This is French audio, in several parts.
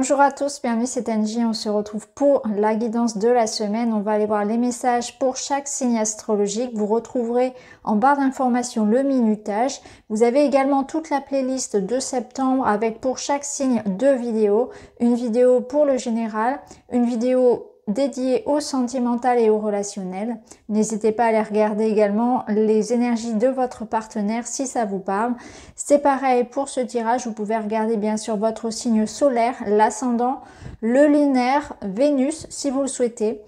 Bonjour à tous, bienvenue, c'est Angie, on se retrouve pour la guidance de la semaine. On va aller voir les messages pour chaque signe astrologique. Vous retrouverez en barre d'informations le minutage. Vous avez également toute la playlist de septembre avec pour chaque signe 2 vidéos. Une vidéo pour le général, une vidéo dédié au sentimental et au relationnel. N'hésitez pas à aller regarder également les énergies de votre partenaire si ça vous parle. C'est pareil pour ce tirage, vous pouvez regarder bien sûr votre signe solaire, l'ascendant, le lunaire, Vénus si vous le souhaitez.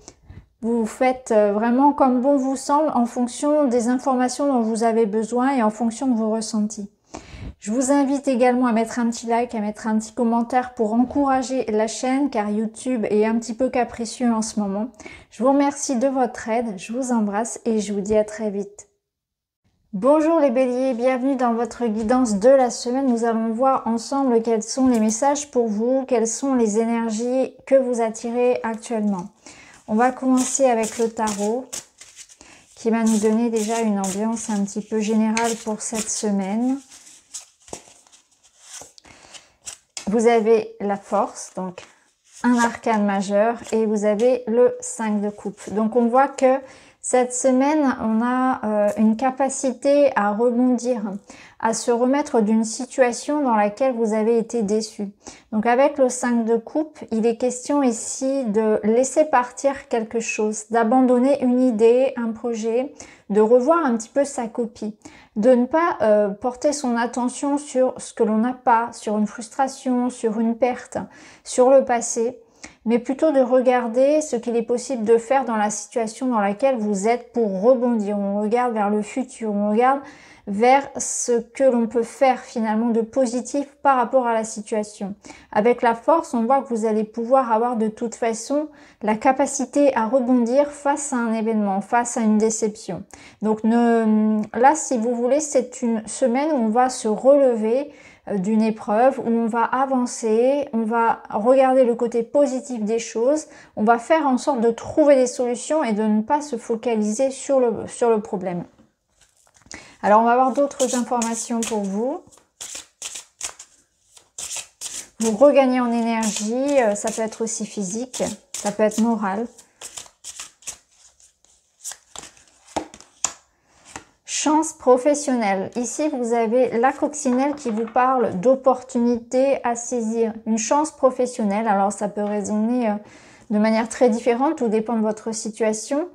Vous faites vraiment comme bon vous semble en fonction des informations dont vous avez besoin et en fonction de vos ressentis. Je vous invite également à mettre un petit like, à mettre un petit commentaire pour encourager la chaîne car YouTube est un petit peu capricieux en ce moment. Je vous remercie de votre aide, je vous embrasse et je vous dis à très vite. Bonjour les béliers, bienvenue dans votre guidance de la semaine. Nous allons voir ensemble quels sont les messages pour vous, quelles sont les énergies que vous attirez actuellement. On va commencer avec le tarot qui va nous donner déjà une ambiance un petit peu générale pour cette semaine. Vous avez la force, donc un arcane majeur, et vous avez le 5 de coupe. Donc on voit que cette semaine, on a une capacité à rebondir, à se remettre d'une situation dans laquelle vous avez été déçu. Donc avec le 5 de coupe, il est question ici de laisser partir quelque chose, d'abandonner une idée, un projet, de revoir un petit peu sa copie, de ne pas porter son attention sur ce que l'on n'a pas, sur une frustration, sur une perte, sur le passé, mais plutôt de regarder ce qu'il est possible de faire dans la situation dans laquelle vous êtes pour rebondir. On regarde vers le futur, on regarde vers ce que l'on peut faire finalement de positif par rapport à la situation. Avec la force, on voit que vous allez pouvoir avoir de toute façon la capacité à rebondir face à un événement, face à une déception. Donc là, si vous voulez, c'est une semaine où on va se relever d'une épreuve, où on va avancer, on va regarder le côté positif des choses, on va faire en sorte de trouver des solutions et de ne pas se focaliser sur le problème. Alors, on va avoir d'autres informations pour vous. Vous regagnez en énergie, ça peut être aussi physique, ça peut être moral. Chance professionnelle. Ici, vous avez la coccinelle qui vous parle d'opportunités à saisir. Une chance professionnelle, alors ça peut résonner de manière très différente, tout dépend de votre situation.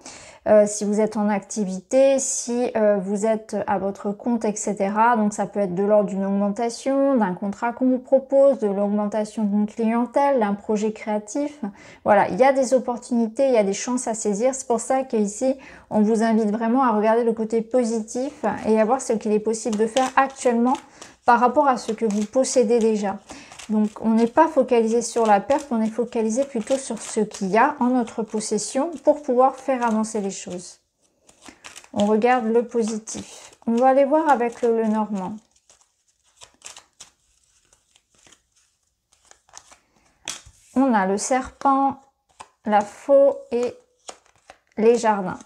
Si vous êtes en activité, si vous êtes à votre compte, etc. Donc ça peut être de l'ordre d'une augmentation, d'un contrat qu'on vous propose, de l'augmentation d'une clientèle, d'un projet créatif. Voilà, il y a des opportunités, il y a des chances à saisir. C'est pour ça qu'ici, on vous invite vraiment à regarder le côté positif et à voir ce qu'il est possible de faire actuellement par rapport à ce que vous possédez déjà. Donc, on n'est pas focalisé sur la perte, on est focalisé plutôt sur ce qu'il y a en notre possession pour pouvoir faire avancer les choses. On regarde le positif. On va aller voir avec le Lenormand. On a le serpent, la faux et les jardins.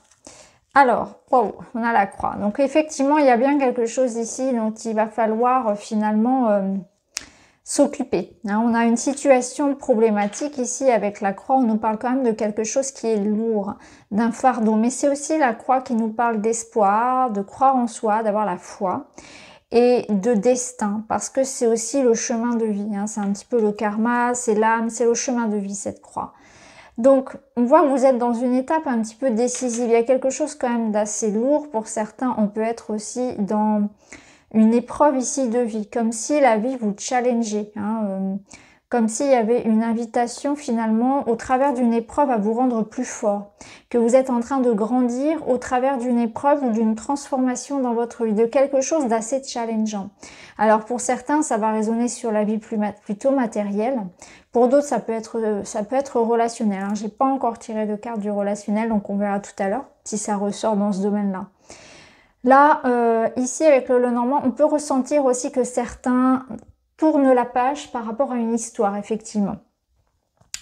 Alors, wow, on a la croix. Donc, effectivement, il y a bien quelque chose ici dont il va falloir finalement s'occuper. On a une situation problématique ici avec la croix. On nous parle quand même de quelque chose qui est lourd, d'un fardeau. Mais c'est aussi la croix qui nous parle d'espoir, de croire en soi, d'avoir la foi et de destin. Parce que c'est aussi le chemin de vie. C'est un petit peu le karma, c'est l'âme, c'est le chemin de vie cette croix. Donc, on voit que vous êtes dans une étape un petit peu décisive. Il y a quelque chose quand même d'assez lourd. Pour certains, on peut être aussi dans une épreuve ici de vie, comme si la vie vous challengeait, comme s'il y avait une invitation finalement au travers d'une épreuve à vous rendre plus fort, que vous êtes en train de grandir au travers d'une épreuve ou d'une transformation dans votre vie, de quelque chose d'assez challengeant. Alors pour certains, ça va résonner sur la vie plutôt matérielle, pour d'autres ça peut être relationnel. J'ai pas encore tiré de carte du relationnel, donc on verra tout à l'heure si ça ressort dans ce domaine-là. Là, ici avec le Lenormand, on peut ressentir aussi que certains tournent la page par rapport à une histoire, effectivement.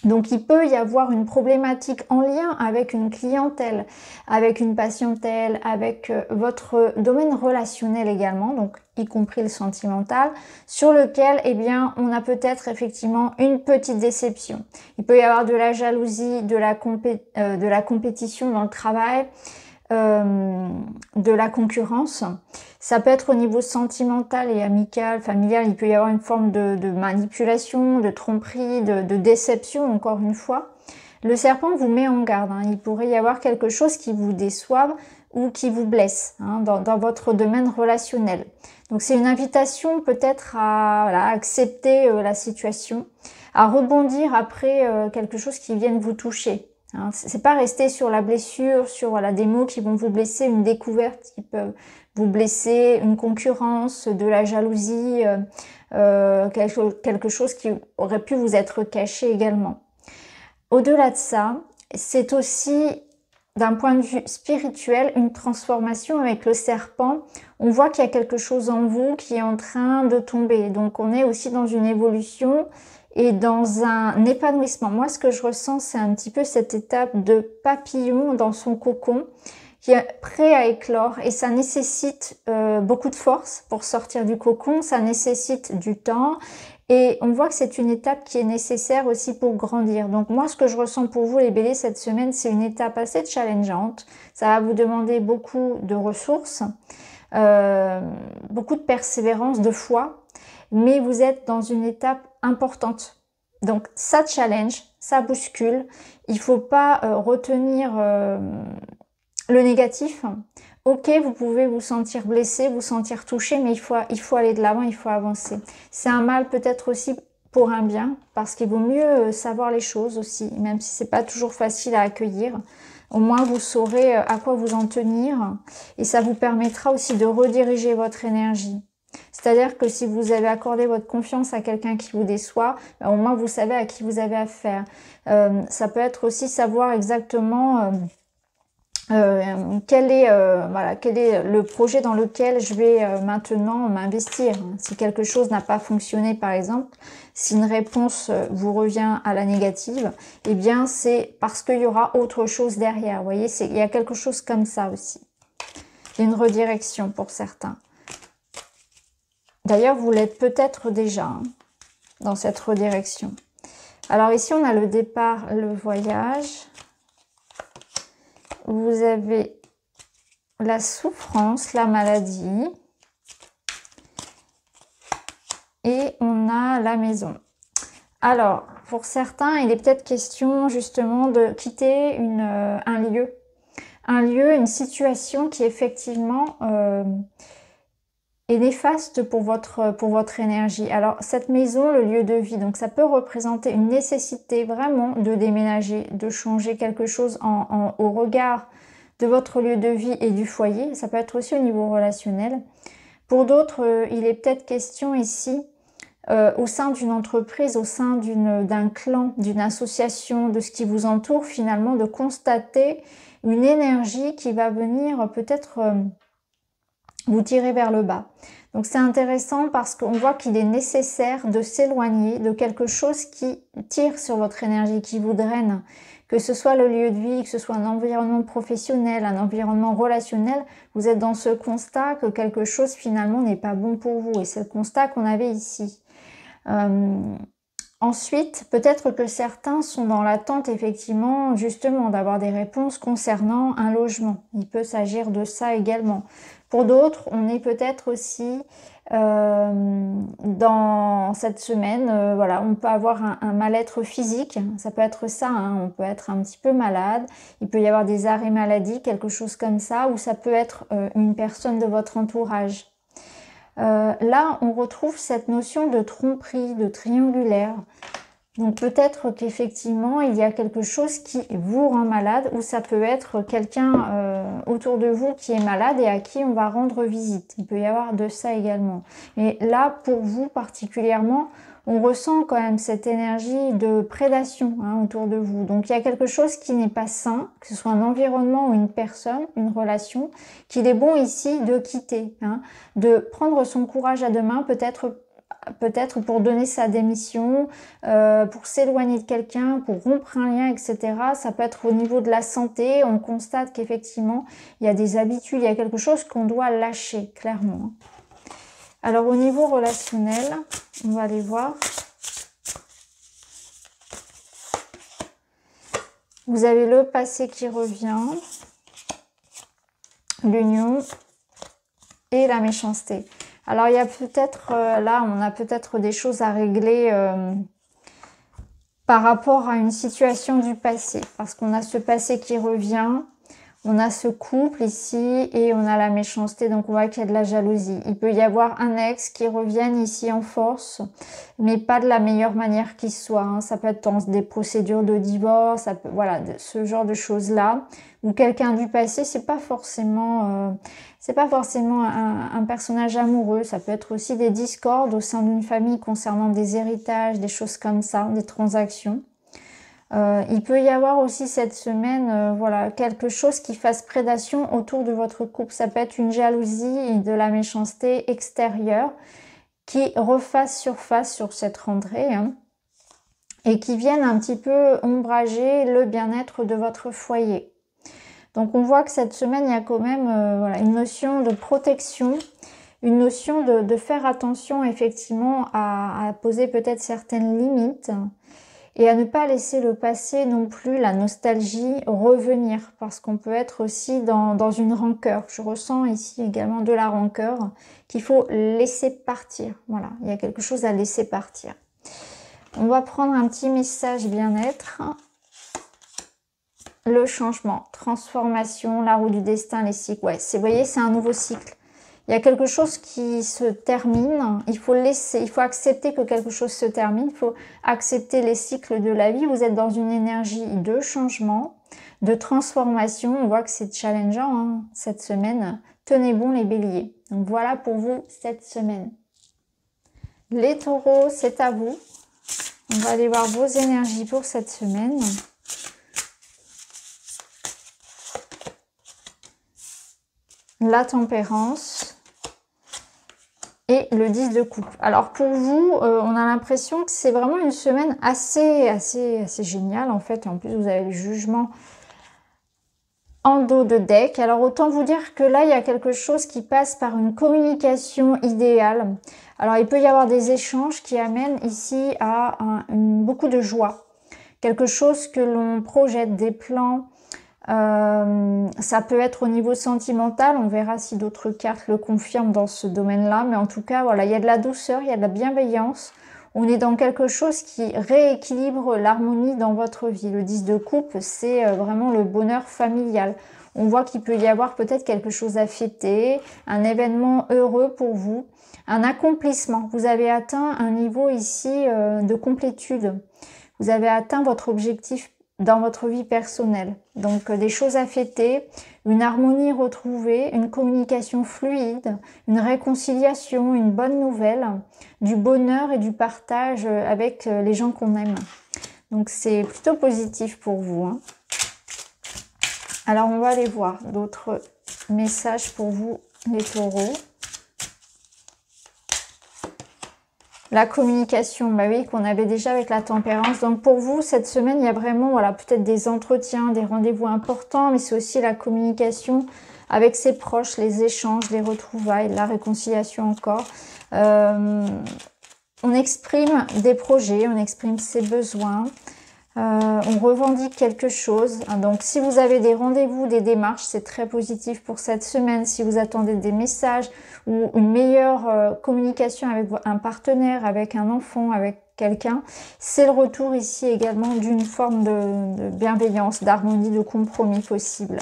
Donc, il peut y avoir une problématique en lien avec une clientèle, avec une patientèle, avec votre domaine relationnel également, donc y compris le sentimental, sur lequel, eh bien, on a peut-être effectivement une petite déception. Il peut y avoir de la jalousie, de la compétition dans le travail, de la concurrence. Ça peut être au niveau sentimental et amical, familial, il peut y avoir une forme de manipulation, de tromperie, de déception, encore une fois. Le serpent vous met en garde, hein. Il pourrait y avoir quelque chose qui vous déçoive ou qui vous blesse, hein, dans votre domaine relationnel. Donc c'est une invitation peut-être à voilà, accepter la situation, à rebondir après quelque chose qui vienne vous toucher. Hein, c'est pas rester sur la blessure, sur voilà, des mots qui vont vous blesser, une découverte qui peut vous blesser, une concurrence, de la jalousie, quelque chose qui aurait pu vous être caché également. Au-delà de ça, c'est aussi d'un point de vue spirituel une transformation avec le serpent. On voit qu'il y a quelque chose en vous qui est en train de tomber. Donc on est aussi dans une évolution et dans un épanouissement. Moi, ce que je ressens, c'est un petit peu cette étape de papillon dans son cocon qui est prêt à éclore et ça nécessite beaucoup de force pour sortir du cocon, ça nécessite du temps et on voit que c'est une étape qui est nécessaire aussi pour grandir. Donc moi, ce que je ressens pour vous les béliers cette semaine, c'est une étape assez challengeante. Ça va vous demander beaucoup de ressources, beaucoup de persévérance, de foi, mais vous êtes dans une étape importante. Donc ça challenge, ça bouscule. Il faut pas retenir le négatif. Ok, vous pouvez vous sentir blessé, vous sentir touché, mais il faut aller de l'avant, il faut avancer. C'est un mal peut-être aussi pour un bien, parce qu'il vaut mieux savoir les choses aussi, même si c'est pas toujours facile à accueillir. Au moins, vous saurez à quoi vous en tenir et ça vous permettra aussi de rediriger votre énergie. C'est-à-dire que si vous avez accordé votre confiance à quelqu'un qui vous déçoit, ben, au moins vous savez à qui vous avez affaire. Ça peut être aussi savoir exactement quel est le projet dans lequel je vais maintenant m'investir. Si quelque chose n'a pas fonctionné par exemple, si une réponse vous revient à la négative, eh bien c'est parce qu'il y aura autre chose derrière. Vous voyez, il y a quelque chose comme ça aussi. Il y a une redirection pour certains. D'ailleurs, vous l'êtes peut-être déjà dans cette redirection. Alors ici, on a le départ, le voyage. Vous avez la souffrance, la maladie. Et on a la maison. Alors, pour certains, il est peut-être question justement de quitter un lieu. Un lieu, une situation qui effectivement est néfaste pour votre énergie. Alors, cette maison, le lieu de vie, donc ça peut représenter une nécessité vraiment de déménager, de changer quelque chose au regard de votre lieu de vie et du foyer. Ça peut être aussi au niveau relationnel. Pour d'autres, il est peut-être question ici, au sein d'une entreprise, au sein d'un clan, d'une association, de ce qui vous entoure, finalement, de constater une énergie qui va venir peut-être vous tirer vers le bas. Donc c'est intéressant parce qu'on voit qu'il est nécessaire de s'éloigner de quelque chose qui tire sur votre énergie, qui vous draine. Que ce soit le lieu de vie, que ce soit un environnement professionnel, un environnement relationnel, vous êtes dans ce constat que quelque chose finalement n'est pas bon pour vous. Et c'est le constat qu'on avait ici. Ensuite, peut-être que certains sont dans l'attente effectivement justement d'avoir des réponses concernant un logement. Il peut s'agir de ça également. Pour d'autres, on est peut-être aussi dans cette semaine, voilà, on peut avoir un mal-être physique, ça peut être ça, hein, on peut être un petit peu malade, il peut y avoir des arrêts maladie, quelque chose comme ça, ou ça peut être une personne de votre entourage. Là, on retrouve cette notion de tromperie, de triangulaire. Donc peut-être qu'effectivement, il y a quelque chose qui vous rend malade ou ça peut être quelqu'un autour de vous qui est malade et à qui on va rendre visite. Il peut y avoir de ça également. Mais là, pour vous particulièrement, on ressent quand même cette énergie de prédation autour de vous. Donc il y a quelque chose qui n'est pas sain, que ce soit un environnement ou une personne, une relation, qu'il est bon ici de quitter, de prendre son courage à deux mains, peut-être peut-être pour donner sa démission, pour s'éloigner de quelqu'un, pour rompre un lien, etc. Ça peut être au niveau de la santé. On constate qu'effectivement, il y a des habitudes, il y a quelque chose qu'on doit lâcher, clairement. Alors, au niveau relationnel, on va aller voir. Vous avez le passé qui revient, l'union et la méchanceté. Alors, il y a peut-être, là, on a peut-être des choses à régler par rapport à une situation du passé. Parce qu'on a ce passé qui revient, on a ce couple ici et on a la méchanceté. Donc, on voit qu'il y a de la jalousie. Il peut y avoir un ex qui revienne ici en force, mais pas de la meilleure manière qui soit. Hein. Ça peut être dans des procédures de divorce, ça peut, voilà, ce genre de choses-là. Ou quelqu'un du passé, c'est pas forcément un personnage amoureux. Ça peut être aussi des discordes au sein d'une famille concernant des héritages, des choses comme ça, des transactions. Il peut y avoir aussi cette semaine, voilà, quelque chose qui fasse prédation autour de votre couple. Ça peut être une jalousie et de la méchanceté extérieure qui refasse surface sur cette rentrée, hein, et qui viennent un petit peu ombrager le bien-être de votre foyer. Donc on voit que cette semaine, il y a quand même voilà, une notion de protection, une notion de faire attention effectivement à poser peut-être certaines limites et à ne pas laisser le passé non plus, la nostalgie, revenir. Parce qu'on peut être aussi dans une rancœur. Je ressens ici également de la rancœur qu'il faut laisser partir. Voilà, il y a quelque chose à laisser partir. On va prendre un petit message bien-être. Le changement, transformation, la roue du destin, les cycles. Ouais, vous voyez, c'est un nouveau cycle. Il y a quelque chose qui se termine. Il faut laisser, il faut accepter que quelque chose se termine. Il faut accepter les cycles de la vie. Vous êtes dans une énergie de changement, de transformation. On voit que c'est challengeant hein, cette semaine. Tenez bon les béliers. Donc voilà pour vous cette semaine. Les taureaux, c'est à vous. On va aller voir vos énergies pour cette semaine. La tempérance et le 10 de coupe. Alors pour vous, on a l'impression que c'est vraiment une semaine assez géniale en fait. Et en plus, vous avez le jugement en dos de deck. Alors autant vous dire que là, il y a quelque chose qui passe par une communication idéale. Alors il peut y avoir des échanges qui amènent ici à beaucoup de joie. Quelque chose que l'on projette, des plans. Ça peut être au niveau sentimental, on verra si d'autres cartes le confirment dans ce domaine-là, mais en tout cas, voilà, il y a de la douceur, il y a de la bienveillance, on est dans quelque chose qui rééquilibre l'harmonie dans votre vie. Le 10 de coupe, c'est vraiment le bonheur familial. On voit qu'il peut y avoir peut-être quelque chose à fêter, un événement heureux pour vous, un accomplissement. Vous avez atteint un niveau ici de complétude. Vous avez atteint votre objectif dans votre vie personnelle. Donc des choses à fêter, une harmonie retrouvée, une communication fluide, une réconciliation, une bonne nouvelle, du bonheur et du partage avec les gens qu'on aime. Donc c'est plutôt positif pour vous. Hein. Alors on va aller voir d'autres messages pour vous les taureaux. La communication, bah oui, qu'on avait déjà avec la tempérance. Donc pour vous, cette semaine, il y a vraiment, voilà, peut-être des entretiens, des rendez-vous importants, mais c'est aussi la communication avec ses proches, les échanges, les retrouvailles, la réconciliation encore. On exprime des projets, on exprime ses besoins, on revendique quelque chose. Donc si vous avez des rendez-vous, des démarches, c'est très positif pour cette semaine. Si vous attendez des messages ou une meilleure communication avec un partenaire, avec un enfant, avec quelqu'un, c'est le retour ici également d'une forme de bienveillance, d'harmonie, de compromis possible.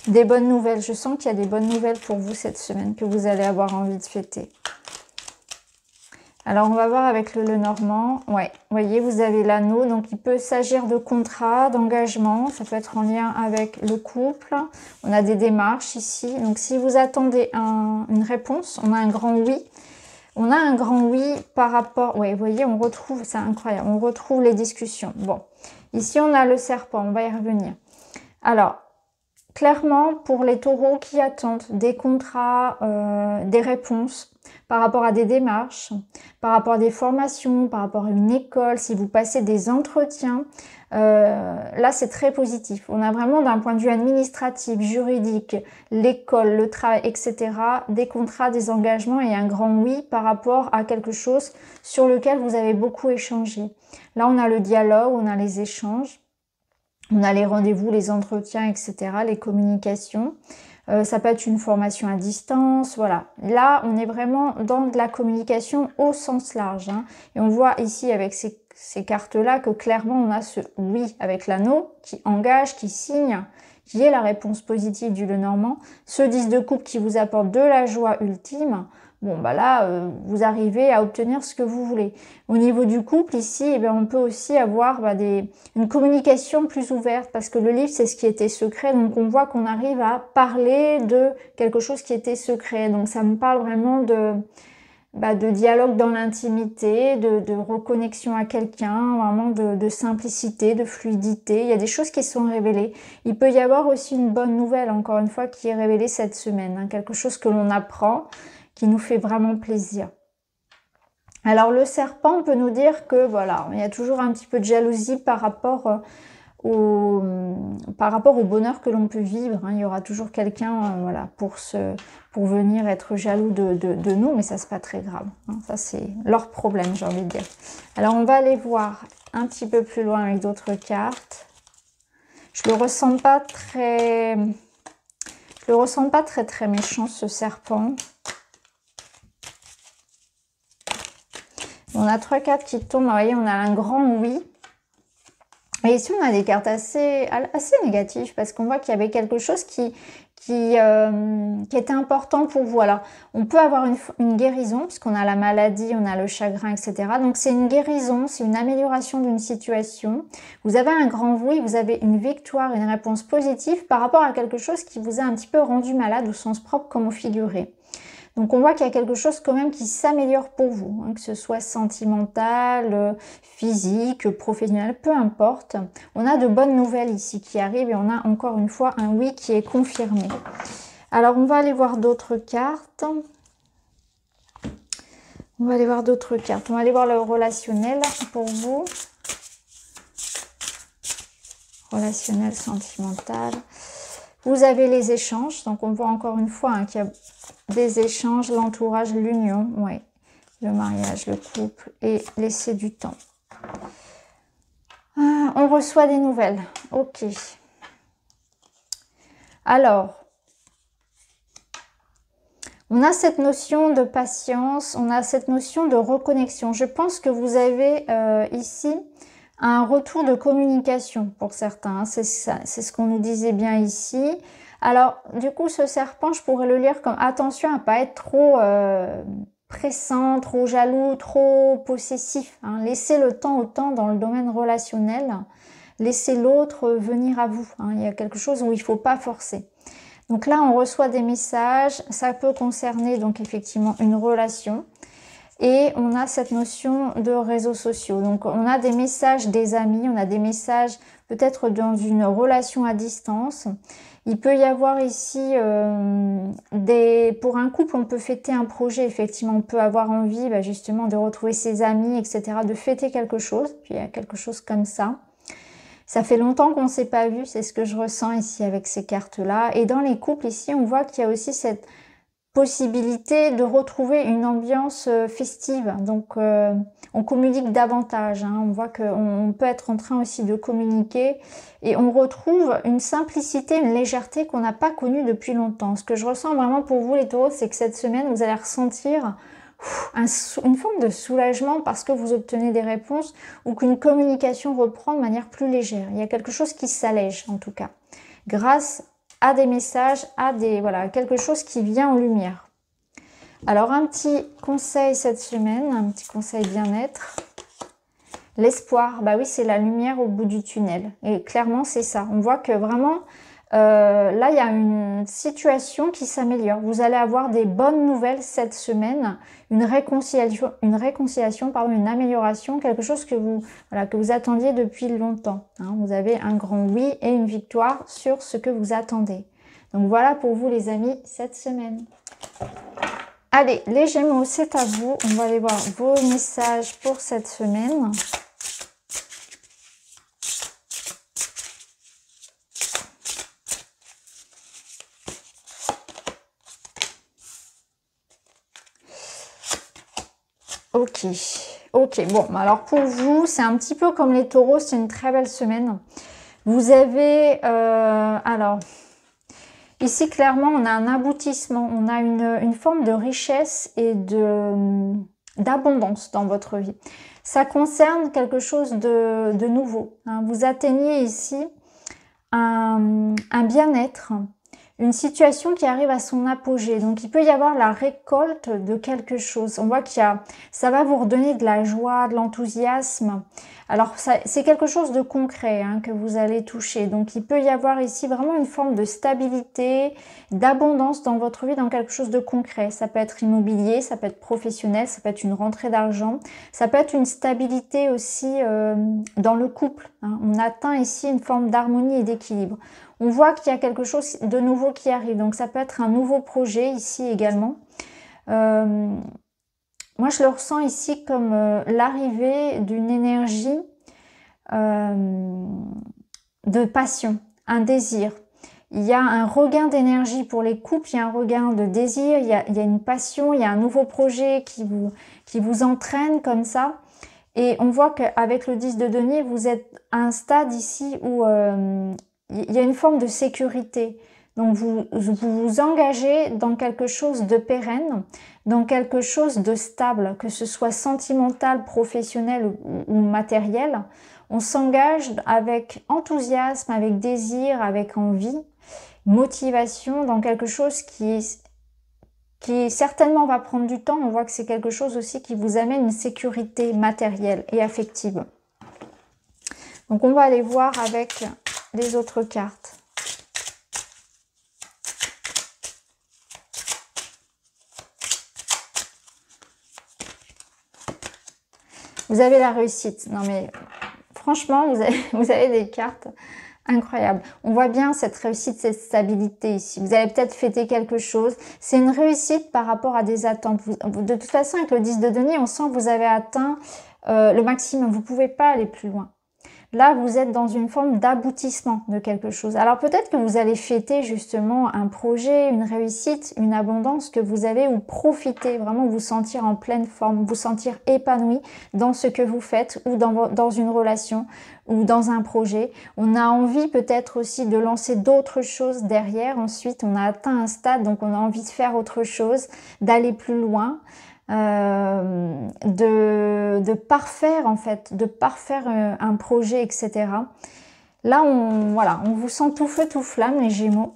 Des bonnes nouvelles, je sens qu'il y a des bonnes nouvelles pour vous cette semaine que vous allez avoir envie de fêter. Alors, on va voir avec le Lenormand. Ouais, vous voyez, vous avez l'anneau. Donc, il peut s'agir de contrats, d'engagement. Ça peut être en lien avec le couple. On a des démarches ici. Donc, si vous attendez une réponse, on a un grand oui. On a un grand oui par rapport... Oui, vous voyez, on retrouve... C'est incroyable. On retrouve les discussions. Bon, ici, on a le serpent. On va y revenir. Alors, clairement, pour les taureaux qui attendent des contrats, des réponses par rapport à des démarches, par rapport à des formations, par rapport à une école, si vous passez des entretiens, là c'est très positif. On a vraiment d'un point de vue administratif, juridique, l'école, le travail, etc., des contrats, des engagements et un grand oui par rapport à quelque chose sur lequel vous avez beaucoup échangé. Là on a le dialogue, on a les échanges, on a les rendez-vous, les entretiens, etc., les communications. Ça peut être une formation à distance, voilà. Là, on est vraiment dans de la communication au sens large. Hein. Et on voit ici avec ces cartes-là que clairement, on a ce oui avec l'anneau qui engage, qui signe, qui est la réponse positive du Lenormand. Ce 10 de coupe qui vous apporte de la joie ultime. Bon, bah là, vous arrivez à obtenir ce que vous voulez. Au niveau du couple, ici, eh bien, on peut aussi avoir une communication plus ouverte parce que le livre, c'est ce qui était secret. Donc, on voit qu'on arrive à parler de quelque chose qui était secret. Donc, ça me parle vraiment de dialogue dans l'intimité, de reconnexion à quelqu'un, vraiment de simplicité, de fluidité. Il y a des choses qui sont révélées. Il peut y avoir aussi une bonne nouvelle, encore une fois, qui est révélée cette semaine. Hein, quelque chose que l'on apprend, qui nous fait vraiment plaisir. Alors le serpent peut nous dire que voilà, il y a toujours un petit peu de jalousie par rapport au bonheur que l'on peut vivre. Hein. Il y aura toujours quelqu'un voilà, pour venir être jaloux de nous, mais ça c'est pas très grave. Hein. Ça c'est leur problème, j'ai envie de dire. Alors on va aller voir un petit peu plus loin avec d'autres cartes. Je le ressens pas très méchant ce serpent. On a 3 cartes qui tombent, vous voyez, on a un grand oui. Et ici, on a des cartes assez négatives parce qu'on voit qu'il y avait quelque chose qui était important pour vous. Alors, on peut avoir une guérison puisqu'on a la maladie, on a le chagrin, etc. Donc, c'est une guérison, c'est une amélioration d'une situation. Vous avez un grand oui, vous avez une victoire, une réponse positive par rapport à quelque chose qui vous a un petit peu rendu malade au sens propre comme au figuré. Donc on voit qu'il y a quelque chose quand même qui s'améliore pour vous, hein, que ce soit sentimental, physique, professionnel, peu importe. On a de bonnes nouvelles ici qui arrivent et on a encore une fois un oui qui est confirmé. Alors on va aller voir d'autres cartes. On va aller voir le relationnel pour vous. Relationnel, sentimental. Vous avez les échanges, donc on voit encore une fois hein, qu'il y a des échanges, l'entourage, l'union, ouais, le mariage, le couple et laisser du temps. Ah, on reçoit des nouvelles, ok. Alors, on a cette notion de patience, on a cette notion de reconnexion. Je pense que vous avez ici un retour de communication pour certains, hein, c'est ça, c'est ce qu'on nous disait bien ici. Alors, du coup, ce serpent, je pourrais le lire comme attention à pas être trop pressant, trop jaloux, trop possessif. Hein. Laissez le temps au temps dans le domaine relationnel. Laissez l'autre venir à vous. Hein. Il y a quelque chose où il ne faut pas forcer. Donc là, on reçoit des messages. Ça peut concerner donc effectivement une relation. Et on a cette notion de réseaux sociaux. Donc on a des messages des amis, on a des messages peut-être dans une relation à distance. Il peut y avoir ici, pour un couple, on peut fêter un projet, effectivement, on peut avoir envie justement de retrouver ses amis, etc., de fêter quelque chose, puis il y a quelque chose comme ça. Ça fait longtemps qu'on ne s'est pas vu, c'est ce que je ressens ici avec ces cartes-là. Et dans les couples, ici, on voit qu'il y a aussi cette possibilité de retrouver une ambiance festive. Donc, on communique davantage. Hein. On voit qu'on peut être en train aussi de communiquer et on retrouve une simplicité, une légèreté qu'on n'a pas connue depuis longtemps. Ce que je ressens vraiment pour vous, les taureaux, c'est que cette semaine, vous allez ressentir une forme de soulagement parce que vous obtenez des réponses ou qu'une communication reprend de manière plus légère. Il y a quelque chose qui s'allège, en tout cas, grâce à des messages, à quelque chose qui vient en lumière. Alors un petit conseil cette semaine, un petit conseil bien-être. L'espoir, bah oui, c'est la lumière au bout du tunnel. Et clairement, c'est ça. On voit que vraiment, là, il y a une situation qui s'améliore. Vous allez avoir des bonnes nouvelles cette semaine, une réconciliation, pardon, une amélioration, quelque chose que voilà, que vous attendiez depuis longtemps. Hein. Vous avez un grand oui et une victoire sur ce que vous attendez. Donc voilà pour vous les amis cette semaine. Allez, les Gémeaux, c'est à vous. On va aller voir vos messages pour cette semaine. Ok, ok. Bon, alors pour vous, c'est un petit peu comme les taureaux, c'est une très belle semaine. Vous avez, alors, ici clairement, on a un aboutissement, on a une forme de richesse et d'abondance dans votre vie. Ça concerne quelque chose de nouveau. Hein. Vous atteignez ici un bien-être, une situation qui arrive à son apogée. Donc, il peut y avoir la récolte de quelque chose. On voit ça va vous redonner de la joie, de l'enthousiasme. Alors, c'est quelque chose de concret hein, que vous allez toucher. Donc, il peut y avoir ici vraiment une forme de stabilité, d'abondance dans votre vie, dans quelque chose de concret. Ça peut être immobilier, ça peut être professionnel, ça peut être une rentrée d'argent. Ça peut être une stabilité aussi dans le couple. Hein. On atteint ici une forme d'harmonie et d'équilibre. On voit qu'il y a quelque chose de nouveau qui arrive. Donc, ça peut être un nouveau projet ici également. Moi, je le ressens ici comme l'arrivée d'une énergie de passion, un désir. Il y a un regain d'énergie pour les couples, il y a un regain de désir, il y a une passion, il y a un nouveau projet qui vous entraîne comme ça. Et on voit qu'avec le 10 de denier, vous êtes à un stade ici où il y a une forme de sécurité. Donc, vous engagez dans quelque chose de pérenne, dans quelque chose de stable, que ce soit sentimental, professionnel ou matériel. On s'engage avec enthousiasme, avec désir, avec envie, motivation, dans quelque chose qui certainement va prendre du temps. On voit que c'est quelque chose aussi qui vous amène une sécurité matérielle et affective. Donc, on va aller voir avec les autres cartes. Vous avez la réussite. Non mais franchement, vous avez des cartes incroyables. On voit bien cette réussite, cette stabilité ici. Vous avez peut-être fêté quelque chose. C'est une réussite par rapport à des attentes. De toute façon, avec le 10 de denier, on sent que vous avez atteint le maximum. Vous ne pouvez pas aller plus loin. Là, vous êtes dans une forme d'aboutissement de quelque chose. Alors peut-être que vous allez fêter justement un projet, une réussite, une abondance que vous avez ou profiter, vraiment vous sentir en pleine forme, vous sentir épanoui dans ce que vous faites ou dans une relation ou dans un projet. On a envie peut-être aussi de lancer d'autres choses derrière. Ensuite, on a atteint un stade, donc on a envie de faire autre chose, d'aller plus loin. De parfaire en fait, de parfaire un projet, etc. Là, voilà, on vous sent tout feu, tout flamme, les Gémeaux.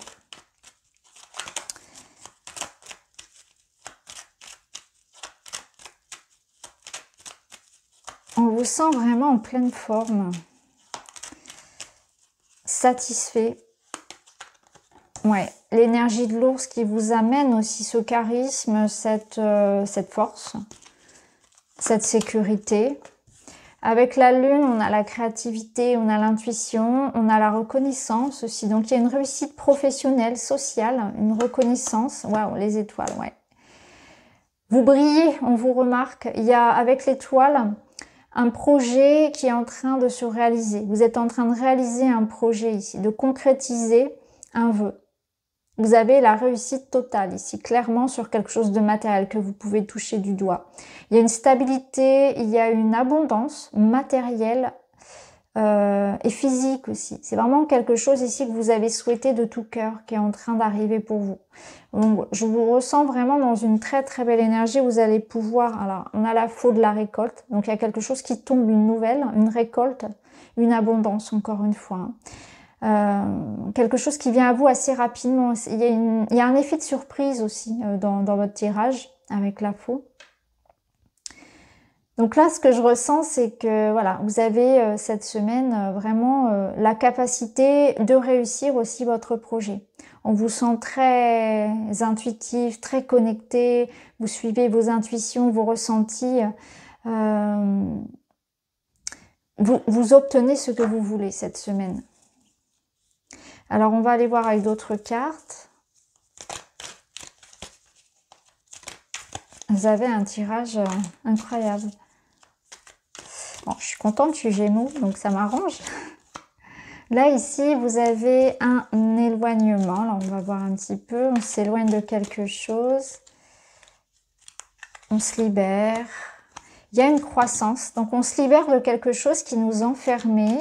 On vous sent vraiment en pleine forme, satisfait. Ouais, l'énergie de l'ours qui vous amène aussi ce charisme, cette force, cette sécurité. Avec la lune, on a la créativité, on a l'intuition, on a la reconnaissance aussi. Donc, il y a une réussite professionnelle, sociale, une reconnaissance. Waouh, les étoiles, ouais. Vous brillez, on vous remarque. Il y a, avec l'étoile, un projet qui est en train de se réaliser. Vous êtes en train de réaliser un projet ici, de concrétiser un vœu. Vous avez la réussite totale ici, clairement sur quelque chose de matériel que vous pouvez toucher du doigt. Il y a une stabilité, il y a une abondance matérielle et physique aussi. C'est vraiment quelque chose ici que vous avez souhaité de tout cœur, qui est en train d'arriver pour vous. Donc, je vous ressens vraiment dans une très très belle énergie. Vous allez pouvoir, alors on a la faux de la récolte, donc il y a quelque chose qui tombe, une nouvelle, une récolte, une abondance encore une fois. Quelque chose qui vient à vous assez rapidement. Il y a un effet de surprise aussi dans votre tirage avec la faux. Donc là, ce que je ressens, c'est que voilà, vous avez cette semaine vraiment la capacité de réussir aussi votre projet. On vous sent très intuitif, très connecté, vous suivez vos intuitions, vos ressentis. euh, vous obtenez ce que vous voulez cette semaine. Alors, on va aller voir avec d'autres cartes. Vous avez un tirage incroyable. Bon, je suis contente, je suis Gémeaux, donc ça m'arrange. Là, ici, vous avez un éloignement. Là, on va voir un petit peu. On s'éloigne de quelque chose. On se libère. Il y a une croissance. Donc, on se libère de quelque chose qui nous enfermait.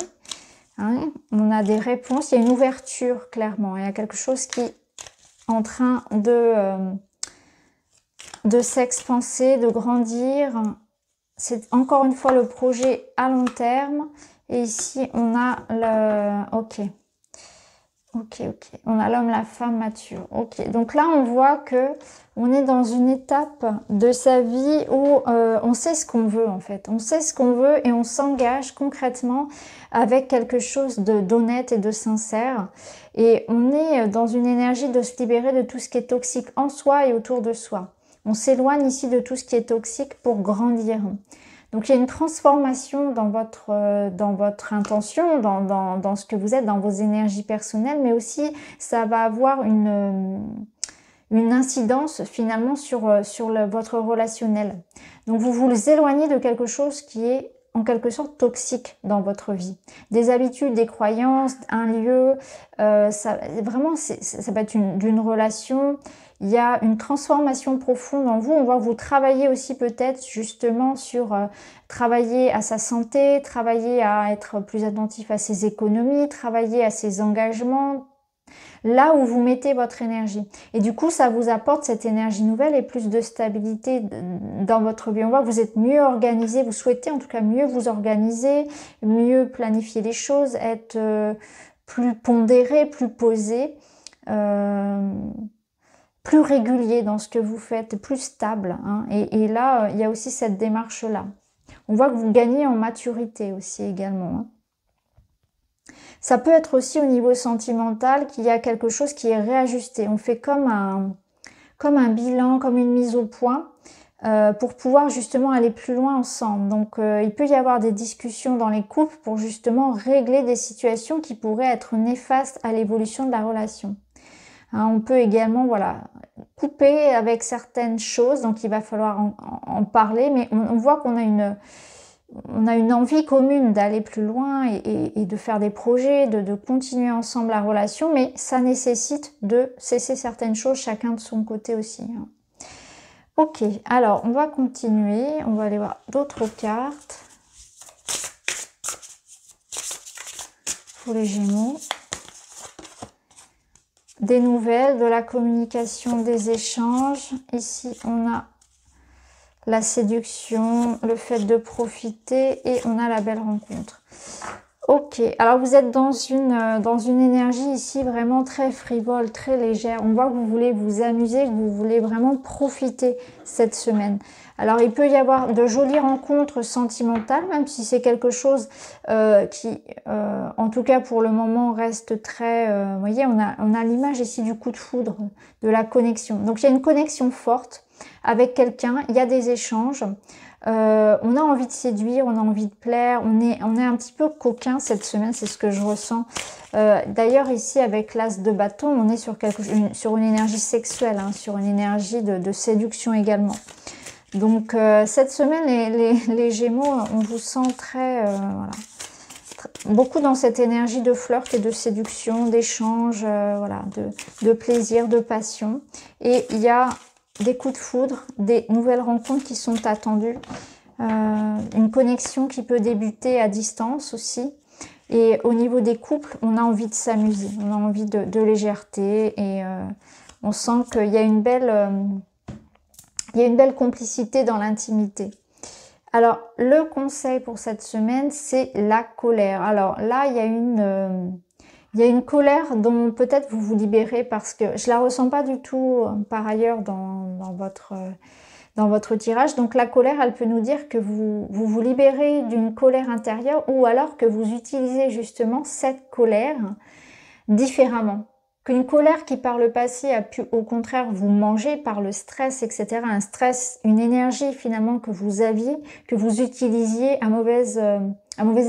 Hein. On a des réponses. Il y a une ouverture, clairement. Il y a quelque chose qui est en train de s'expanser, de grandir. C'est encore une fois le projet à long terme. Et ici, on a le... Ok. On a l'homme, la femme mature. Ok. Donc là, on voit que on est dans une étape de sa vie où on sait ce qu'on veut, en fait. On sait ce qu'on veut et on s'engage concrètement avec quelque chose d'honnête et de sincère. Et on est dans une énergie de se libérer de tout ce qui est toxique en soi et autour de soi. On s'éloigne ici de tout ce qui est toxique pour grandir. Donc, il y a une transformation dans votre intention, dans ce que vous êtes, dans vos énergies personnelles, mais aussi, ça va avoir une incidence finalement sur votre relationnel. Donc, vous vous éloignez de quelque chose qui est en quelque sorte toxique dans votre vie. Des habitudes, des croyances, un lieu, ça peut être d'une relation. Il y a une transformation profonde en vous. On va vous travailler aussi peut-être justement sur travailler à sa santé, travailler à être plus attentif à ses économies, travailler à ses engagements, là où vous mettez votre énergie. Et du coup, ça vous apporte cette énergie nouvelle et plus de stabilité dans votre vie. On voit que vous êtes mieux organisé, vous souhaitez en tout cas mieux vous organiser, mieux planifier les choses, être plus pondéré, plus posé. Plus régulier dans ce que vous faites, plus stable. Hein. Et là, il y a aussi cette démarche-là. On voit que vous gagnez en maturité aussi également. Hein. Ça peut être aussi au niveau sentimental qu'il y a quelque chose qui est réajusté. On fait comme un bilan, comme une mise au point pour pouvoir justement aller plus loin ensemble. Donc, il peut y avoir des discussions dans les couples pour justement régler des situations qui pourraient être néfastes à l'évolution de la relation. Hein, on peut également couper avec certaines choses, donc il va falloir en parler, mais on voit qu'on a une envie commune d'aller plus loin et de faire des projets, de continuer ensemble la relation, mais ça nécessite de cesser certaines choses, chacun de son côté aussi. Hein. Ok, alors on va continuer, on va aller voir d'autres cartes pour les Gémeaux. Des nouvelles, de la communication, des échanges. Ici, on a la séduction, le fait de profiter et on a la belle rencontre. Ok, alors vous êtes dans une énergie ici vraiment très frivole, très légère. On voit que vous voulez vous amuser, que vous voulez vraiment profiter cette semaine. Alors il peut y avoir de jolies rencontres sentimentales, même si c'est quelque chose qui, en tout cas pour le moment, reste très... vous voyez, on a l'image ici du coup de foudre, de la connexion. Donc il y a une connexion forte avec quelqu'un, il y a des échanges. On a envie de séduire, on a envie de plaire, on est un petit peu coquin cette semaine, c'est ce que je ressens. D'ailleurs ici avec l'as de bâton, on est sur une énergie sexuelle, hein, sur une énergie de séduction également. Donc cette semaine, les Gémeaux, on vous sent très, beaucoup dans cette énergie de flirt et de séduction, d'échange, de plaisir, de passion. Et il y a des coups de foudre, des nouvelles rencontres qui sont attendues, une connexion qui peut débuter à distance aussi. Et au niveau des couples, on a envie de s'amuser, on a envie de légèreté et on sent qu'il y a une belle complicité dans l'intimité. Alors, le conseil pour cette semaine, c'est la colère. Alors là, il y a une colère dont peut-être vous vous libérez parce que je la ressens pas du tout par ailleurs dans dans votre tirage. Donc la colère, elle peut nous dire que vous libérez d'une colère intérieure ou alors que vous utilisez justement cette colère différemment. Qu'une colère qui par le passé a pu au contraire vous manger par le stress, etc. Un stress, une énergie finalement que vous aviez, que vous utilisiez à mauvais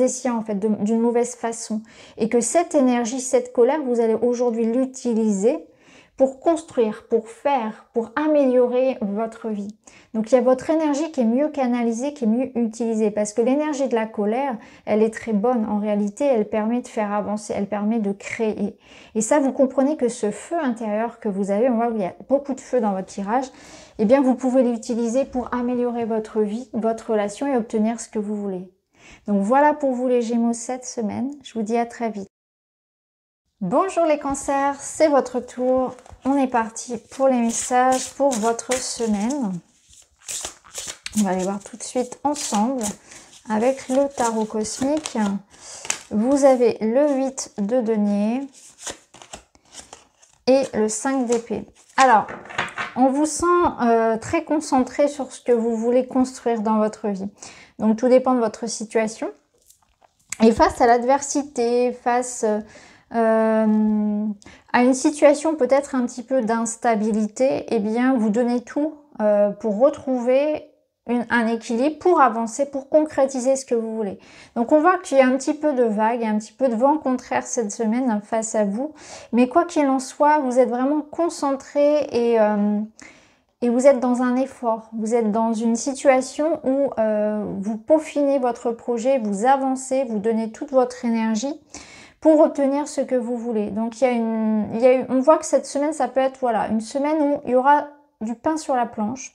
escient en fait, d'une mauvaise façon. Et que cette énergie, cette colère, vous allez aujourd'hui l'utiliser pour construire, pour faire, pour améliorer votre vie. Donc il y a votre énergie qui est mieux canalisée, qui est mieux utilisée, parce que l'énergie de la colère, elle est très bonne. En réalité, elle permet de faire avancer, elle permet de créer. Et ça, vous comprenez que ce feu intérieur que vous avez, on voit qu'il y a beaucoup de feu dans votre tirage, eh bien vous pouvez l'utiliser pour améliorer votre vie, votre relation et obtenir ce que vous voulez. Donc voilà pour vous les Gémeaux cette semaine. Je vous dis à très vite. Bonjour les cancers, c'est votre tour. On est parti pour les messages pour votre semaine. On va aller voir tout de suite ensemble avec le tarot cosmique. Vous avez le 8 de denier et le 5 d'épée. Alors, on vous sent très concentré sur ce que vous voulez construire dans votre vie. Donc, tout dépend de votre situation. Et face à l'adversité, face à une situation peut-être un petit peu d'instabilité, eh bien, vous donnez tout pour retrouver un équilibre, pour avancer, pour concrétiser ce que vous voulez. Donc, on voit qu'il y a un petit peu de vague, un petit peu de vent contraire cette semaine face à vous. Mais quoi qu'il en soit, vous êtes vraiment concentré et vous êtes dans un effort. Vous êtes dans une situation où vous peaufinez votre projet, vous avancez, vous donnez toute votre énergie pour obtenir ce que vous voulez. Donc, on voit que cette semaine, ça peut être voilà, une semaine où il y aura du pain sur la planche,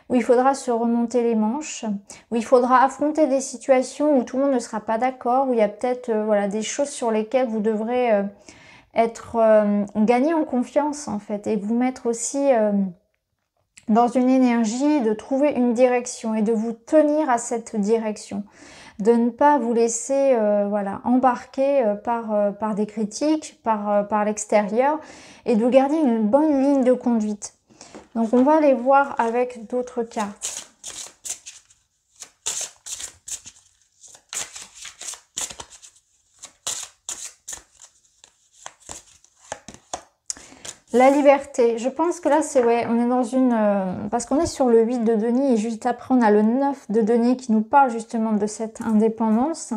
où il faudra se remonter les manches, où il faudra affronter des situations où tout le monde ne sera pas d'accord, où il y a peut-être voilà, des choses sur lesquelles vous devrez gagner en confiance en fait, et vous mettre aussi dans une énergie de trouver une direction et de vous tenir à cette direction. De ne pas vous laisser voilà, embarquer par des critiques, par l'extérieur, et de garder une bonne ligne de conduite. Donc on va aller voir avec d'autres cartes. La liberté, je pense que là c'est ouais, on est dans une parce qu'on est sur le 8 de denier et juste après on a le 9 de denier qui nous parle justement de cette indépendance.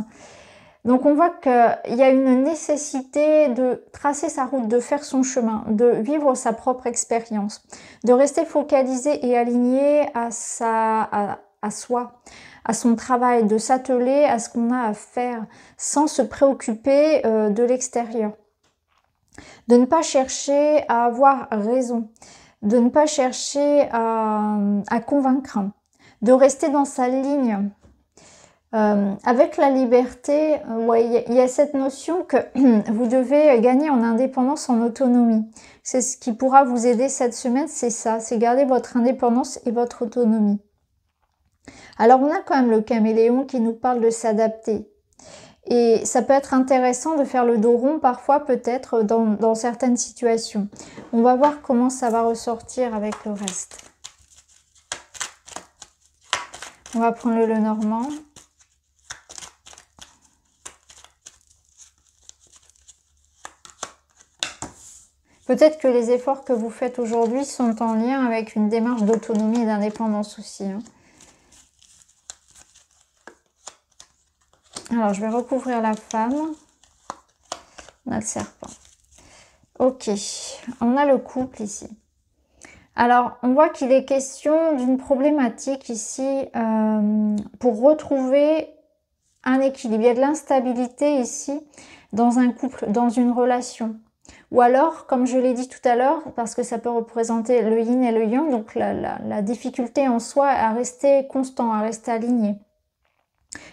Donc on voit qu'il y a une nécessité de tracer sa route, de faire son chemin, de vivre sa propre expérience, de rester focalisé et aligné à soi, à son travail, de s'atteler à ce qu'on a à faire sans se préoccuper de l'extérieur. De ne pas chercher à avoir raison, de ne pas chercher à convaincre, de rester dans sa ligne. Avec la liberté, ouais, il y a cette notion que vous devez gagner en indépendance, en autonomie. C'est ce qui pourra vous aider cette semaine, c'est ça, c'est garder votre indépendance et votre autonomie. Alors on a quand même le caméléon qui nous parle de s'adapter. Et ça peut être intéressant de faire le dos rond parfois peut-être dans certaines situations. On va voir comment ça va ressortir avec le reste. On va prendre le Lenormand. Peut-être que les efforts que vous faites aujourd'hui sont en lien avec une démarche d'autonomie et d'indépendance aussi. Hein. Alors, je vais recouvrir la femme. On a le serpent. Ok, on a le couple ici. Alors, on voit qu'il est question d'une problématique ici pour retrouver un équilibre. Il y a de l'instabilité ici dans un couple, dans une relation. Ou alors, comme je l'ai dit tout à l'heure, parce que ça peut représenter le yin et le yang, donc la difficulté en soi à rester constant, à rester aligné.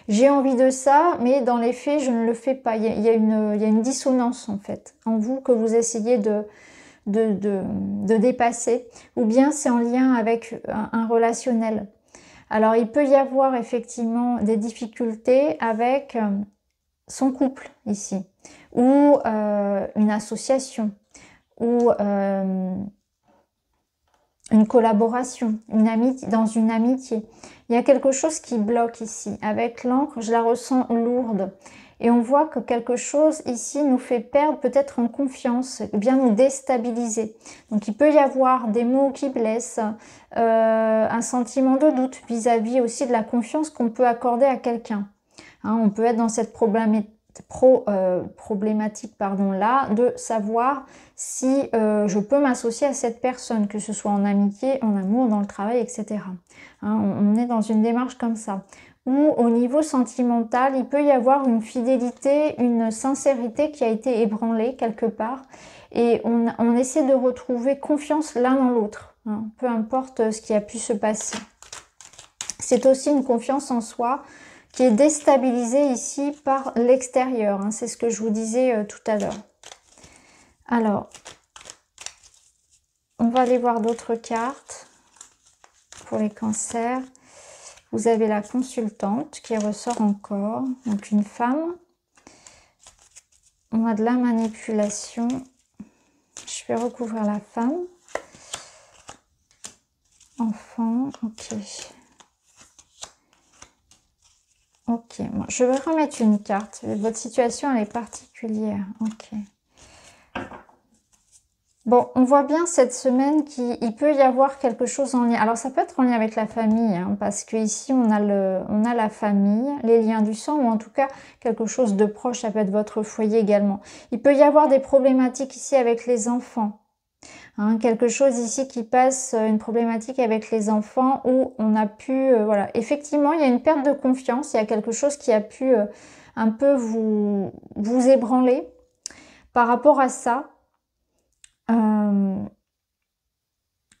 J'ai envie de ça, mais dans les faits, je ne le fais pas. Il y a une dissonance en fait, en vous que vous essayez de dépasser, ou bien c'est en lien avec un relationnel. Alors, il peut y avoir effectivement des difficultés avec son couple ici, ou une association, ou une collaboration, une amitié, dans une amitié. Il y a quelque chose qui bloque ici. Avec l'encre, je la ressens lourde. Et on voit que quelque chose ici nous fait perdre peut-être en confiance, vient nous déstabiliser. Donc il peut y avoir des mots qui blessent, un sentiment de doute vis-à-vis aussi de la confiance qu'on peut accorder à quelqu'un. Hein, on peut être dans cette problématique là, de savoir si je peux m'associer à cette personne, que ce soit en amitié, en amour, dans le travail, etc. Hein, on est dans une démarche comme ça. Ou au niveau sentimental, il peut y avoir une fidélité, une sincérité qui a été ébranlée quelque part. Et on essaie de retrouver confiance l'un dans l'autre, hein, peu importe ce qui a pu se passer. C'est aussi une confiance en soi qui est déstabilisée ici par l'extérieur. Hein, c'est ce que je vous disais tout à l'heure. Alors, on va aller voir d'autres cartes pour les cancers. Vous avez la consultante qui ressort encore, donc une femme. On a de la manipulation. Je vais recouvrir la femme. Enfant, ok. Ok, bon, je vais remettre une carte. Votre situation, elle est particulière. Ok. Bon, on voit bien cette semaine qu'il peut y avoir quelque chose en lien. Alors, ça peut être en lien avec la famille, hein, parce que ici on a la famille, les liens du sang, ou en tout cas quelque chose de proche. Ça peut être votre foyer également. Il peut y avoir des problématiques ici avec les enfants. Hein, quelque chose ici qui passe, une problématique avec les enfants où on a pu... voilà, effectivement, il y a une perte de confiance. Il y a quelque chose qui a pu un peu vous ébranler par rapport à ça.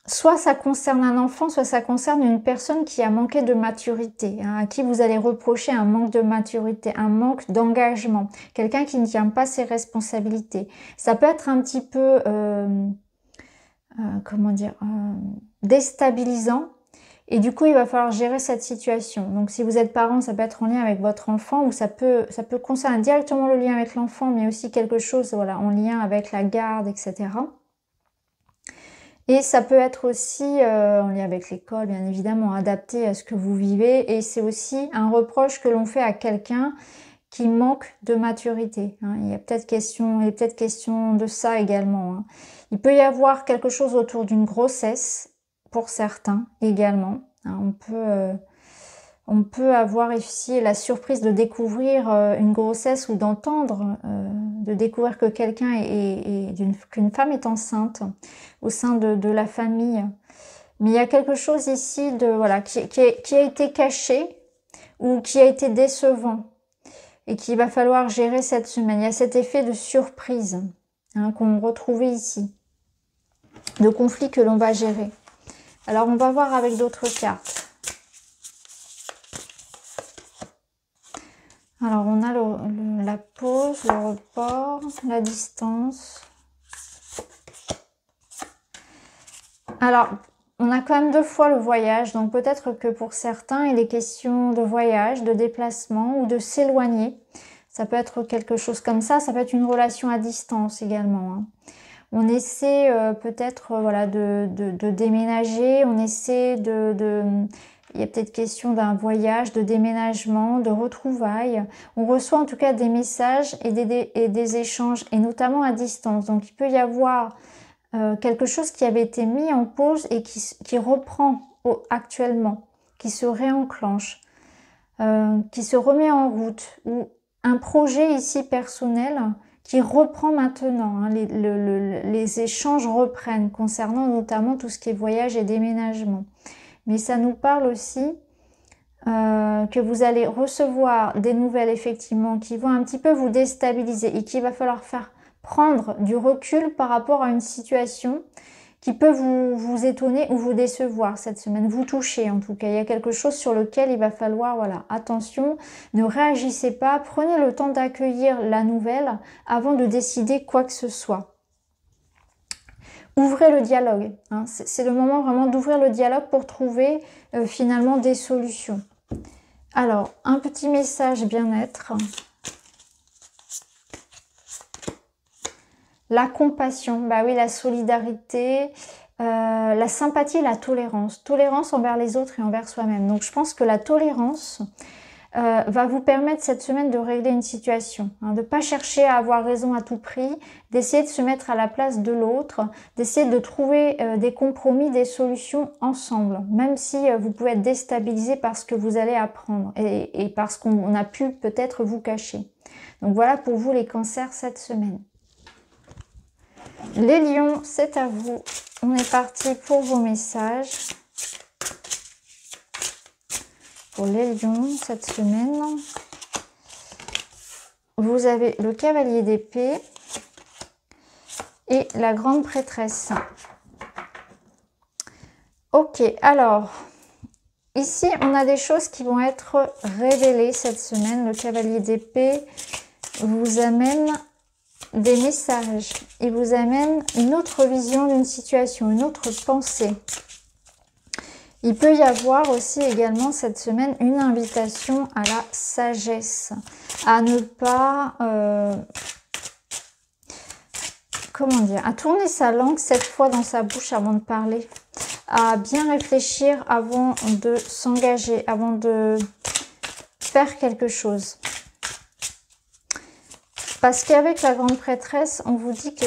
Soit ça concerne un enfant, soit ça concerne une personne qui a manqué de maturité, hein, à qui vous allez reprocher un manque de maturité, un manque d'engagement, quelqu'un qui ne tient pas ses responsabilités. Ça peut être un petit peu, comment dire, déstabilisant, et du coup il va falloir gérer cette situation. Donc si vous êtes parent, ça peut être en lien avec votre enfant, ou ça peut concerner directement le lien avec l'enfant, mais aussi quelque chose, voilà, en lien avec la garde, etc. Et ça peut être aussi en lien avec l'école, bien évidemment, adapté à ce que vous vivez. Et c'est aussi un reproche que l'on fait à quelqu'un qui manque de maturité. Hein. Il y a peut-être question de ça également. Hein. Il peut y avoir quelque chose autour d'une grossesse, pour certains également. Hein. On peut avoir ici la surprise de découvrir une grossesse ou d'entendre, de découvrir que qu'une femme est enceinte au sein de la famille. Mais il y a quelque chose ici de voilà qui a été caché ou qui a été décevant et qu'il va falloir gérer cette semaine. Il y a cet effet de surprise, hein, qu'on retrouvait ici, de conflit que l'on va gérer. Alors on va voir avec d'autres cartes. Alors, on a la pause, le report, la distance. Alors, on a quand même 2 fois le voyage. Donc, peut-être que pour certains, il est question de voyage, de déplacement ou de s'éloigner. Ça peut être quelque chose comme ça. Ça peut être une relation à distance également. Hein. On essaie peut-être voilà, de déménager. On essaie il y a peut-être question d'un voyage, de déménagement, de retrouvailles. On reçoit en tout cas des messages et des échanges, et notamment à distance. Donc il peut y avoir quelque chose qui avait été mis en pause et qui reprend actuellement, qui se réenclenche, qui se remet en route, ou un projet ici personnel qui reprend maintenant. Hein. Les échanges reprennent concernant notamment tout ce qui est voyage et déménagement. Mais ça nous parle aussi que vous allez recevoir des nouvelles effectivement qui vont un petit peu vous déstabiliser et qu'il va falloir faire prendre du recul par rapport à une situation qui peut vous étonner ou vous décevoir cette semaine, vous toucher en tout cas. Il y a quelque chose sur lequel il va falloir, voilà, attention, ne réagissez pas, prenez le temps d'accueillir la nouvelle avant de décider quoi que ce soit. Ouvrez le dialogue, hein. C'est le moment vraiment d'ouvrir le dialogue pour trouver finalement des solutions. Alors, un petit message bien-être. La compassion, bah oui, la solidarité, la sympathie, la tolérance. Tolérance envers les autres et envers soi-même. Donc je pense que la tolérance va vous permettre cette semaine de régler une situation, hein, de ne pas chercher à avoir raison à tout prix, d'essayer de se mettre à la place de l'autre, d'essayer de trouver des compromis, des solutions ensemble, même si vous pouvez être déstabilisé par ce que vous allez apprendre et parce qu'on a pu peut-être vous cacher. Donc voilà pour vous les cancers cette semaine. Les lions, c'est à vous. On est parti pour vos messages. Pour les lions, cette semaine, vous avez le cavalier d'épée et la grande prêtresse. Ok, alors, ici, on a des choses qui vont être révélées cette semaine. Le cavalier d'épée vous amène des messages. Il vous amène une autre vision d'une situation, une autre pensée. Il peut y avoir aussi également cette semaine une invitation à la sagesse, à ne pas, comment dire, à tourner sa langue 7 fois dans sa bouche avant de parler, à bien réfléchir avant de s'engager, avant de faire quelque chose. Parce qu'avec la grande prêtresse, on vous dit que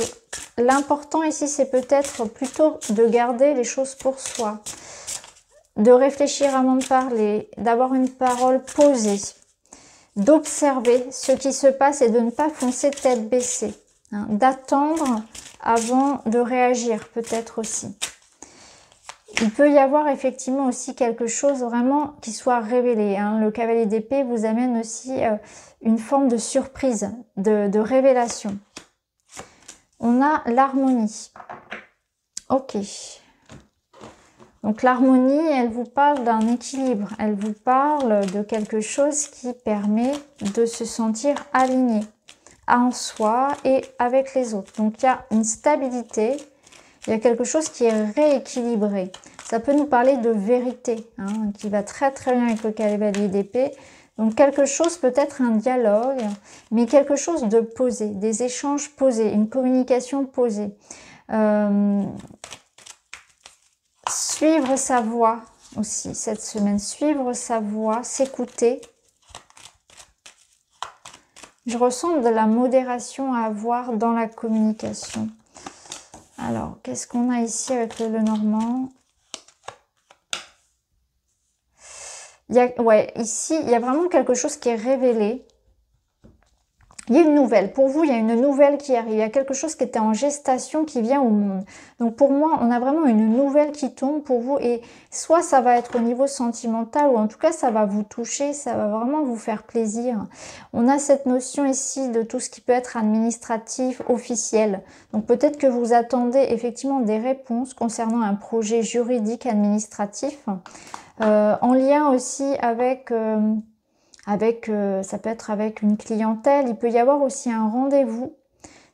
l'important ici, c'est peut-être plutôt de garder les choses pour soi, de réfléchir avant de parler, d'avoir une parole posée, d'observer ce qui se passe et de ne pas foncer tête baissée, hein, d'attendre avant de réagir peut-être aussi. Il peut y avoir effectivement aussi quelque chose vraiment qui soit révélé, hein. Le cavalier d'épée vous amène aussi une forme de surprise, de révélation. On a l'harmonie. Ok. Donc l'harmonie, elle vous parle d'un équilibre, elle vous parle de quelque chose qui permet de se sentir aligné en soi et avec les autres. Donc il y a une stabilité, il y a quelque chose qui est rééquilibré. Ça peut nous parler de vérité, hein, qui va très très bien avec le cavalier d'épée. Donc quelque chose, peut-être un dialogue, mais quelque chose de posé, des échanges posés, une communication posée. Suivre sa voix aussi cette semaine, suivre sa voix, s'écouter. Je ressens de la modération à avoir dans la communication. Alors, qu'est-ce qu'on a ici avec le Lenormand? Ouais, ici, il y a vraiment quelque chose qui est révélé. Il y a une nouvelle. Pour vous, il y a une nouvelle qui arrive. Il y a quelque chose qui était en gestation qui vient au monde. Donc pour moi, on a vraiment une nouvelle qui tombe pour vous. Et soit ça va être au niveau sentimental ou en tout cas, ça va vous toucher. Ça va vraiment vous faire plaisir. On a cette notion ici de tout ce qui peut être administratif, officiel. Donc peut-être que vous attendez effectivement des réponses concernant un projet juridique administratif. En lien aussi avec... ça peut être avec une clientèle, il peut y avoir aussi un rendez-vous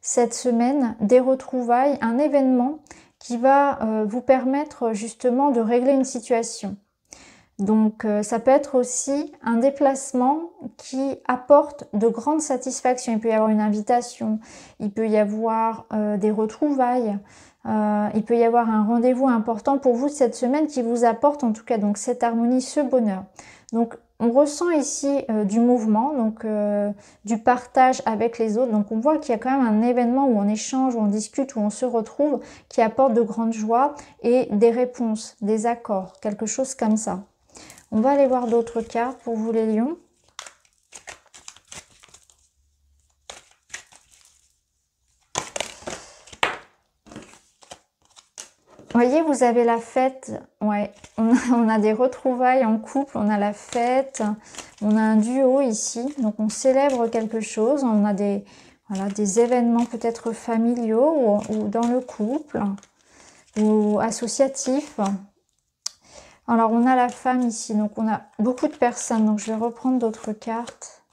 cette semaine, des retrouvailles, un événement qui va vous permettre justement de régler une situation. Donc ça peut être aussi un déplacement qui apporte de grandes satisfactions. Il peut y avoir une invitation, il peut y avoir des retrouvailles, il peut y avoir un rendez-vous important pour vous cette semaine qui vous apporte en tout cas donc cette harmonie, ce bonheur. Donc on ressent ici du mouvement, donc du partage avec les autres. Donc on voit qu'il y a quand même un événement où on échange, où on discute, où on se retrouve, qui apporte de grandes joies et des réponses, des accords, quelque chose comme ça. On va aller voir d'autres cartes pour vous les lions. Vous voyez, vous avez la fête, ouais, on a des retrouvailles en couple, on a la fête, on a un duo ici, donc on célèbre quelque chose, on a des, voilà, des événements peut-être familiaux ou dans le couple, ou associatifs. Alors on a la femme ici, donc on a beaucoup de personnes, donc je vais reprendre d'autres cartes.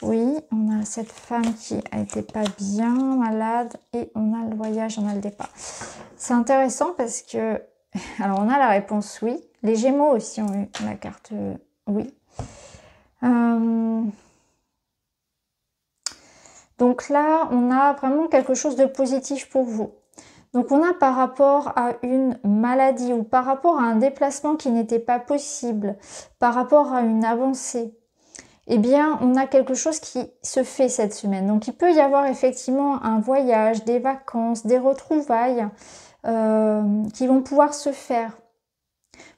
Oui, on a cette femme qui a été pas bien, malade, et on a le voyage, on a le départ. C'est intéressant parce que, alors on a la réponse oui, les Gémeaux aussi ont eu la carte oui. Donc là, on a vraiment quelque chose de positif pour vous. Donc on a par rapport à une maladie ou par rapport à un déplacement qui n'était pas possible, par rapport à une avancée, eh bien on a quelque chose qui se fait cette semaine. Donc il peut y avoir effectivement un voyage, des vacances, des retrouvailles qui vont pouvoir se faire.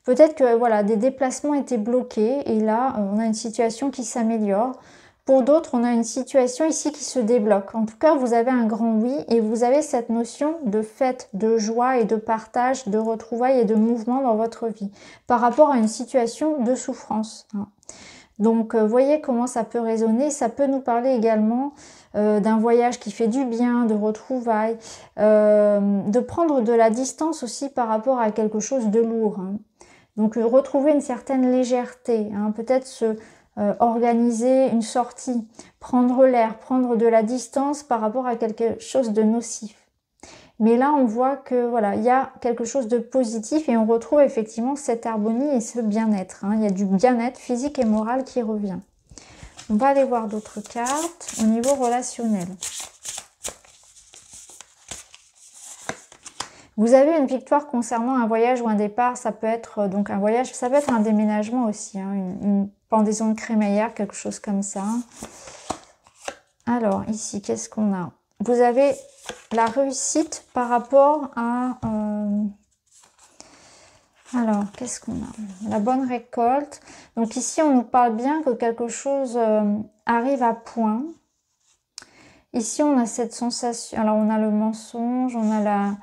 Peut-être que voilà, des déplacements étaient bloqués et là on a une situation qui s'améliore. Pour d'autres, on a une situation ici qui se débloque. En tout cas, vous avez un grand oui et vous avez cette notion de fête, de joie et de partage, de retrouvailles et de mouvement dans votre vie par rapport à une situation de souffrance. Donc, voyez comment ça peut résonner. Ça peut nous parler également d'un voyage qui fait du bien, de retrouvailles, de prendre de la distance aussi par rapport à quelque chose de lourd. Donc, retrouver une certaine légèreté, peut-être se organiser une sortie, prendre l'air, prendre de la distance par rapport à quelque chose de nocif. Mais là, on voit que voilà, il y a quelque chose de positif et on retrouve effectivement cette harmonie et ce bien-être. Il y a du bien-être physique et moral qui revient. On va aller voir d'autres cartes au niveau relationnel. Vous avez une victoire concernant un voyage ou un départ. Ça peut être donc un voyage, ça peut être un déménagement aussi, une pendaison de crémaillère, quelque chose comme ça. Alors ici, qu'est-ce qu'on a? Vous avez la réussite par rapport à... Alors, qu'est-ce qu'on a? La bonne récolte. Donc ici, on nous parle bien que quelque chose arrive à point. Ici, on a cette sensation... Alors, on a le mensonge, on a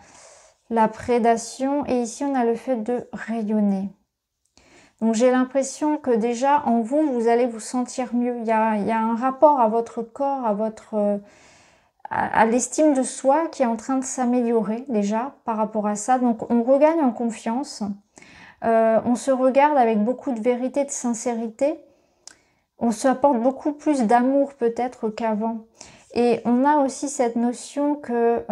la prédation. Et ici, on a le fait de rayonner. Donc, j'ai l'impression que déjà, en vous, vous allez vous sentir mieux. Il y a un rapport à votre corps, à l'estime de soi qui est en train de s'améliorer déjà par rapport à ça. Donc, on regagne en confiance. On se regarde avec beaucoup de vérité, de sincérité. On se apporte beaucoup plus d'amour peut-être qu'avant. Et on a aussi cette notion que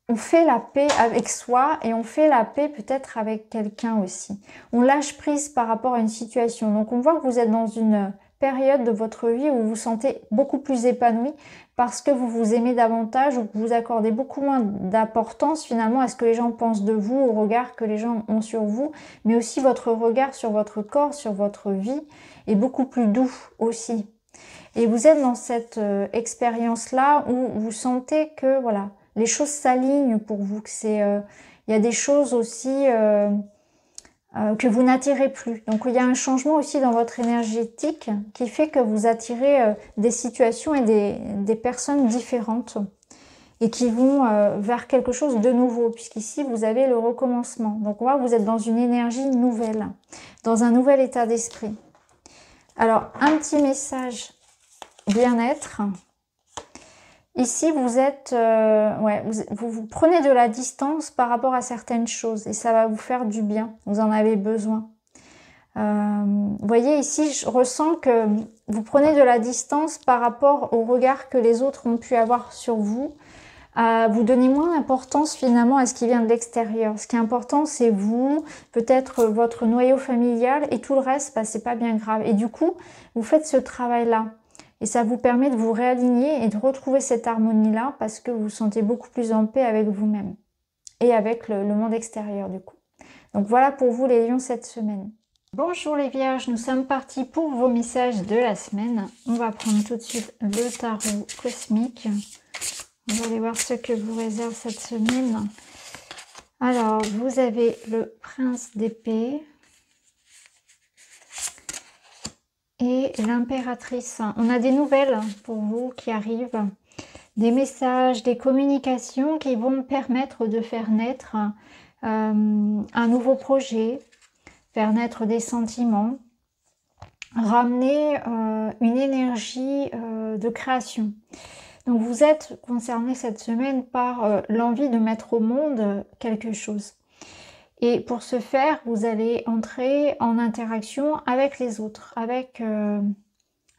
on fait la paix avec soi et on fait la paix peut-être avec quelqu'un aussi. On lâche prise par rapport à une situation. Donc on voit que vous êtes dans une période de votre vie où vous vous sentez beaucoup plus épanoui parce que vous vous aimez davantage ou que vous accordez beaucoup moins d'importance finalement à ce que les gens pensent de vous, au regard que les gens ont sur vous, mais aussi votre regard sur votre corps, sur votre vie est beaucoup plus doux aussi. Et vous êtes dans cette expérience-là où vous sentez que voilà, les choses s'alignent pour vous, que il y a des choses aussi que vous n'attirez plus. Donc il y a un changement aussi dans votre énergétique qui fait que vous attirez des situations et des personnes différentes et qui vont vers quelque chose de nouveau, puisqu'ici vous avez le recommencement. Donc on voit que vous êtes dans une énergie nouvelle, dans un nouvel état d'esprit. Alors un petit message bien-être. Ici, vous êtes, vous prenez de la distance par rapport à certaines choses et ça va vous faire du bien. Vous en avez besoin. Vous voyez, ici, je ressens que vous prenez de la distance par rapport au regard que les autres ont pu avoir sur vous. Vous donnez moins d'importance finalement à ce qui vient de l'extérieur. Ce qui est important, c'est vous, peut-être votre noyau familial et tout le reste, bah, c'est pas bien grave. Et du coup, vous faites ce travail-là. Et ça vous permet de vous réaligner et de retrouver cette harmonie-là parce que vous vous sentez beaucoup plus en paix avec vous-même et avec le monde extérieur du coup. Donc voilà pour vous les lions cette semaine. Bonjour les vierges, nous sommes partis pour vos messages de la semaine. On va prendre tout de suite le tarot cosmique. On va aller voir ce que vous réserve cette semaine. Alors, vous avez le prince d'épée. Et l'impératrice. On a des nouvelles pour vous qui arrivent, des messages, des communications qui vont permettre de faire naître un nouveau projet, faire naître des sentiments, ramener une énergie de création. Donc vous êtes concerné cette semaine par l'envie de mettre au monde quelque chose. Et pour ce faire, vous allez entrer en interaction avec les autres, avec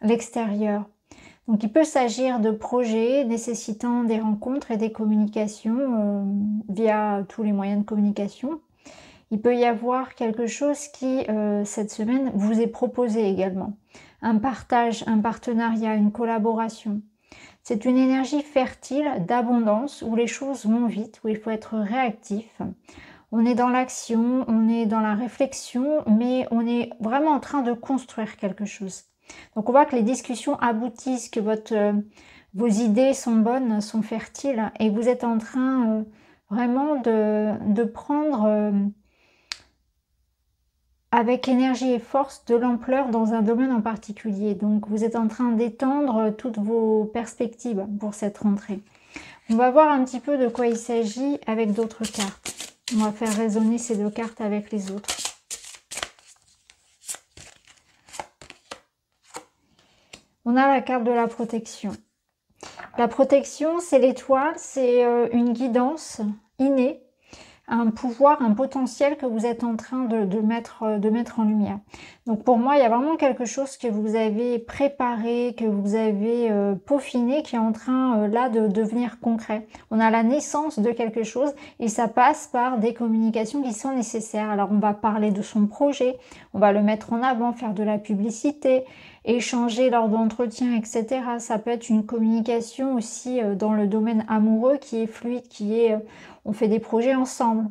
l'extérieur. Donc il peut s'agir de projets nécessitant des rencontres et des communications via tous les moyens de communication. Il peut y avoir quelque chose qui, cette semaine, vous est proposé également. Un partage, un partenariat, une collaboration. C'est une énergie fertile, d'abondance, où les choses vont vite, où il faut être réactif. On est dans l'action, on est dans la réflexion, mais on est vraiment en train de construire quelque chose. Donc on voit que les discussions aboutissent, que vos idées sont bonnes, sont fertiles, et vous êtes en train vraiment de prendre avec énergie et force de l'ampleur dans un domaine en particulier. Donc vous êtes en train d'étendre toutes vos perspectives pour cette rentrée. On va voir un petit peu de quoi il s'agit avec d'autres cartes. On va faire résonner ces deux cartes avec les autres. On a la carte de la protection. La protection, c'est l'étoile, c'est une guidance innée, un pouvoir, un potentiel que vous êtes en train de mettre en lumière. Donc pour moi, il y a vraiment quelque chose que vous avez préparé, que vous avez peaufiné, qui est en train là de devenir concret. On a la naissance de quelque chose et ça passe par des communications qui sont nécessaires. Alors on va parler de son projet, on va le mettre en avant, faire de la publicité, échanger lors d'entretiens, etc. Ça peut être une communication aussi dans le domaine amoureux qui est fluide, on fait des projets ensemble,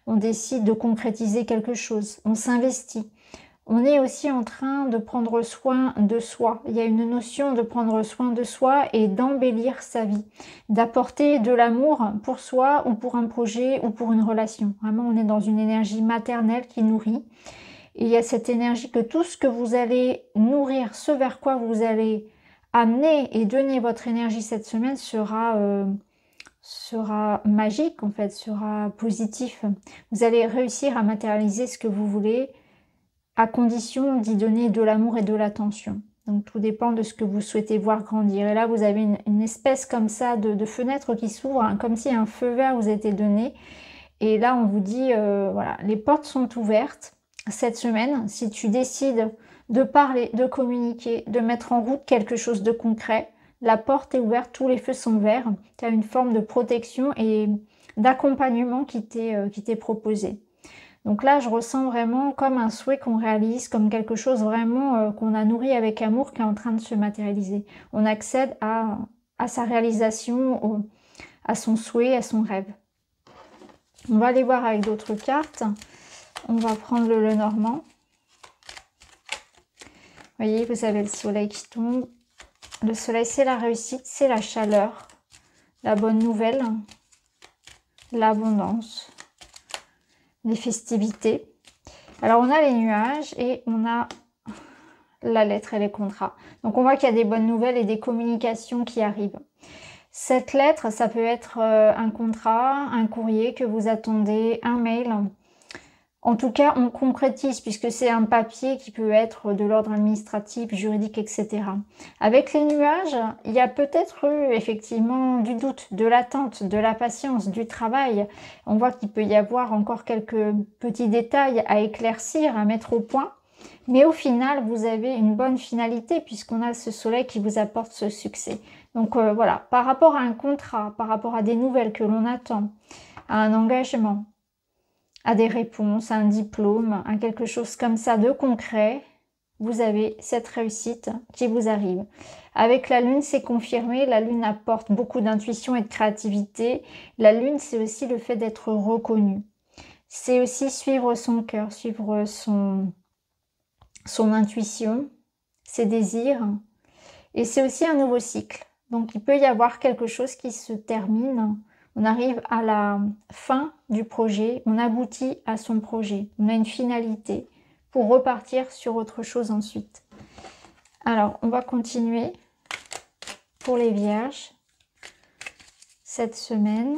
on décide de concrétiser quelque chose, on s'investit. On est aussi en train de prendre soin de soi. Il y a une notion de prendre soin de soi et d'embellir sa vie, d'apporter de l'amour pour soi ou pour un projet ou pour une relation. Vraiment, on est dans une énergie maternelle qui nourrit. Et il y a cette énergie que tout ce que vous allez nourrir, ce vers quoi vous allez amener et donner votre énergie cette semaine sera magique, en fait, sera positif. Vous allez réussir à matérialiser ce que vous voulez à condition d'y donner de l'amour et de l'attention. Donc tout dépend de ce que vous souhaitez voir grandir. Et là, vous avez une espèce comme ça de fenêtre qui s'ouvre, hein, comme si un feu vert vous était donné. Et là, on vous dit, voilà, les portes sont ouvertes cette semaine. Si tu décides de parler, de communiquer, de mettre en route quelque chose de concret, la porte est ouverte, tous les feux sont verts. Tu as une forme de protection et d'accompagnement qui t'est proposé. Donc là, je ressens vraiment comme un souhait qu'on réalise, comme quelque chose vraiment qu'on a nourri avec amour qui est en train de se matérialiser. On accède à sa réalisation, à son souhait, à son rêve. On va aller voir avec d'autres cartes. On va prendre le Lenormand. Vous voyez, vous avez le soleil qui tombe. Le soleil, c'est la réussite, c'est la chaleur, la bonne nouvelle, l'abondance, les festivités. Alors, on a les nuages et on a la lettre et les contrats. Donc, on voit qu'il y a des bonnes nouvelles et des communications qui arrivent. Cette lettre, ça peut être un contrat, un courrier que vous attendez, un mail. En tout cas, on concrétise puisque c'est un papier qui peut être de l'ordre administratif, juridique, etc. Avec les nuages, il y a peut-être eu effectivement du doute, de l'attente, de la patience, du travail. On voit qu'il peut y avoir encore quelques petits détails à éclaircir, à mettre au point. Mais au final, vous avez une bonne finalité puisqu'on a ce soleil qui vous apporte ce succès. Donc voilà, par rapport à un contrat, par rapport à des nouvelles que l'on attend, à un engagement, à des réponses, à un diplôme, à quelque chose comme ça de concret, vous avez cette réussite qui vous arrive. Avec la lune, c'est confirmé. La lune apporte beaucoup d'intuition et de créativité. La lune, c'est aussi le fait d'être reconnu. C'est aussi suivre son cœur, suivre son intuition, ses désirs. Et c'est aussi un nouveau cycle. Donc, il peut y avoir quelque chose qui se termine. On arrive à la fin du projet, on aboutit à son projet. On a une finalité pour repartir sur autre chose ensuite. Alors, on va continuer pour les vierges cette semaine.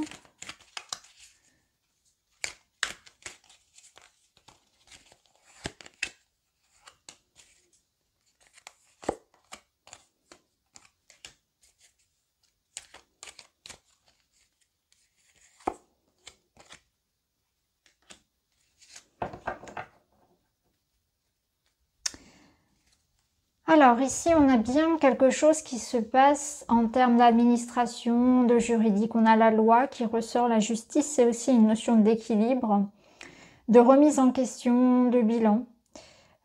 Alors ici, on a bien quelque chose qui se passe en termes d'administration, de juridique. On a la loi qui ressort, la justice, c'est aussi une notion d'équilibre, de remise en question, de bilan.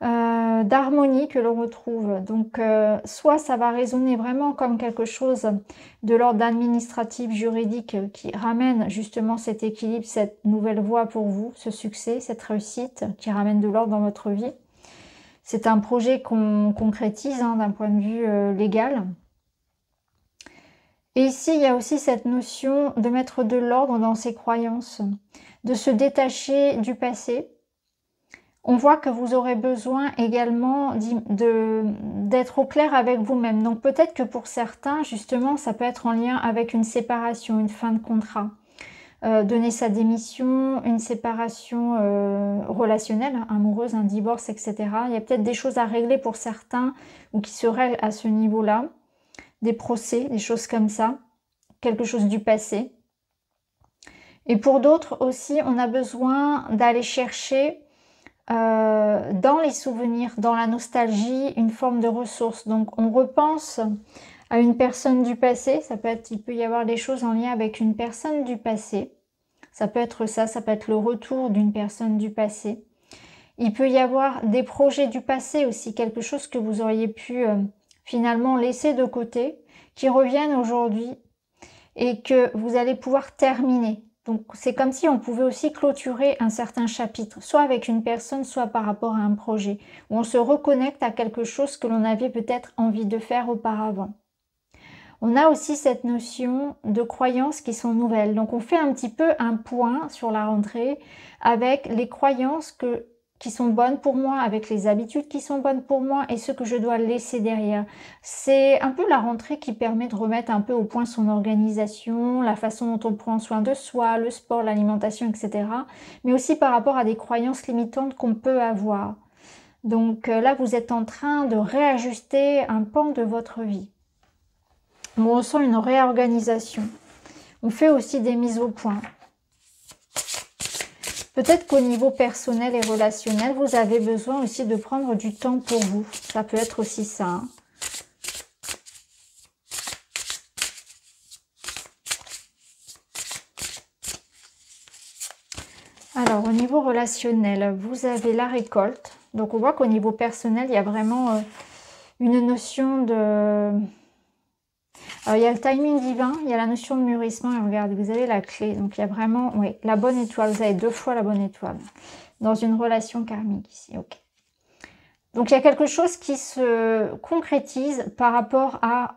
d'harmonie que l'on retrouve. Donc, soit ça va résonner vraiment comme quelque chose de l'ordre administratif, juridique, qui ramène justement cet équilibre, cette nouvelle voie pour vous, ce succès, cette réussite, qui ramène de l'ordre dans votre vie. C'est un projet qu'on concrétise hein, d'un point de vue légal. Et ici, il y a aussi cette notion de mettre de l'ordre dans ses croyances, de se détacher du passé. On voit que vous aurez besoin également d'être au clair avec vous-même. Donc peut-être que pour certains, justement, ça peut être en lien avec une séparation, une fin de contrat. Donner sa démission, une séparation relationnelle, amoureuse, un divorce, etc. Il y a peut-être des choses à régler pour certains ou qui se règlent à ce niveau-là. Des procès, des choses comme ça. Quelque chose du passé. Et pour d'autres aussi, on a besoin d'aller chercher dans les souvenirs, dans la nostalgie, une forme de ressource. Donc on repense à une personne du passé, il peut y avoir des choses en lien avec une personne du passé. Ça peut être ça peut être le retour d'une personne du passé. Il peut y avoir des projets du passé aussi, quelque chose que vous auriez pu finalement laisser de côté, qui reviennent aujourd'hui et que vous allez pouvoir terminer. Donc c'est comme si on pouvait aussi clôturer un certain chapitre, soit avec une personne, soit par rapport à un projet, où on se reconnecte à quelque chose que l'on avait peut-être envie de faire auparavant. On a aussi cette notion de croyances qui sont nouvelles. Donc on fait un petit peu un point sur la rentrée avec les croyances qui sont bonnes pour moi, avec les habitudes qui sont bonnes pour moi et ce que je dois laisser derrière. C'est un peu la rentrée qui permet de remettre un peu au point son organisation, la façon dont on prend soin de soi, le sport, l'alimentation, etc. Mais aussi par rapport à des croyances limitantes qu'on peut avoir. Donc là, vous êtes en train de réajuster un pan de votre vie. On ressent une réorganisation. On fait aussi des mises au point. Peut-être qu'au niveau personnel et relationnel, vous avez besoin aussi de prendre du temps pour vous. Ça peut être aussi ça. Hein. Alors, au niveau relationnel, vous avez la récolte. Donc, on voit qu'au niveau personnel, il y a vraiment une notion de... Alors, il y a le timing divin, il y a la notion de mûrissement. Et regardez, vous avez la clé. Donc, il y a vraiment, oui, la bonne étoile. Vous avez 2 fois la bonne étoile dans une relation karmique ici. Ok. Donc, il y a quelque chose qui se concrétise par rapport à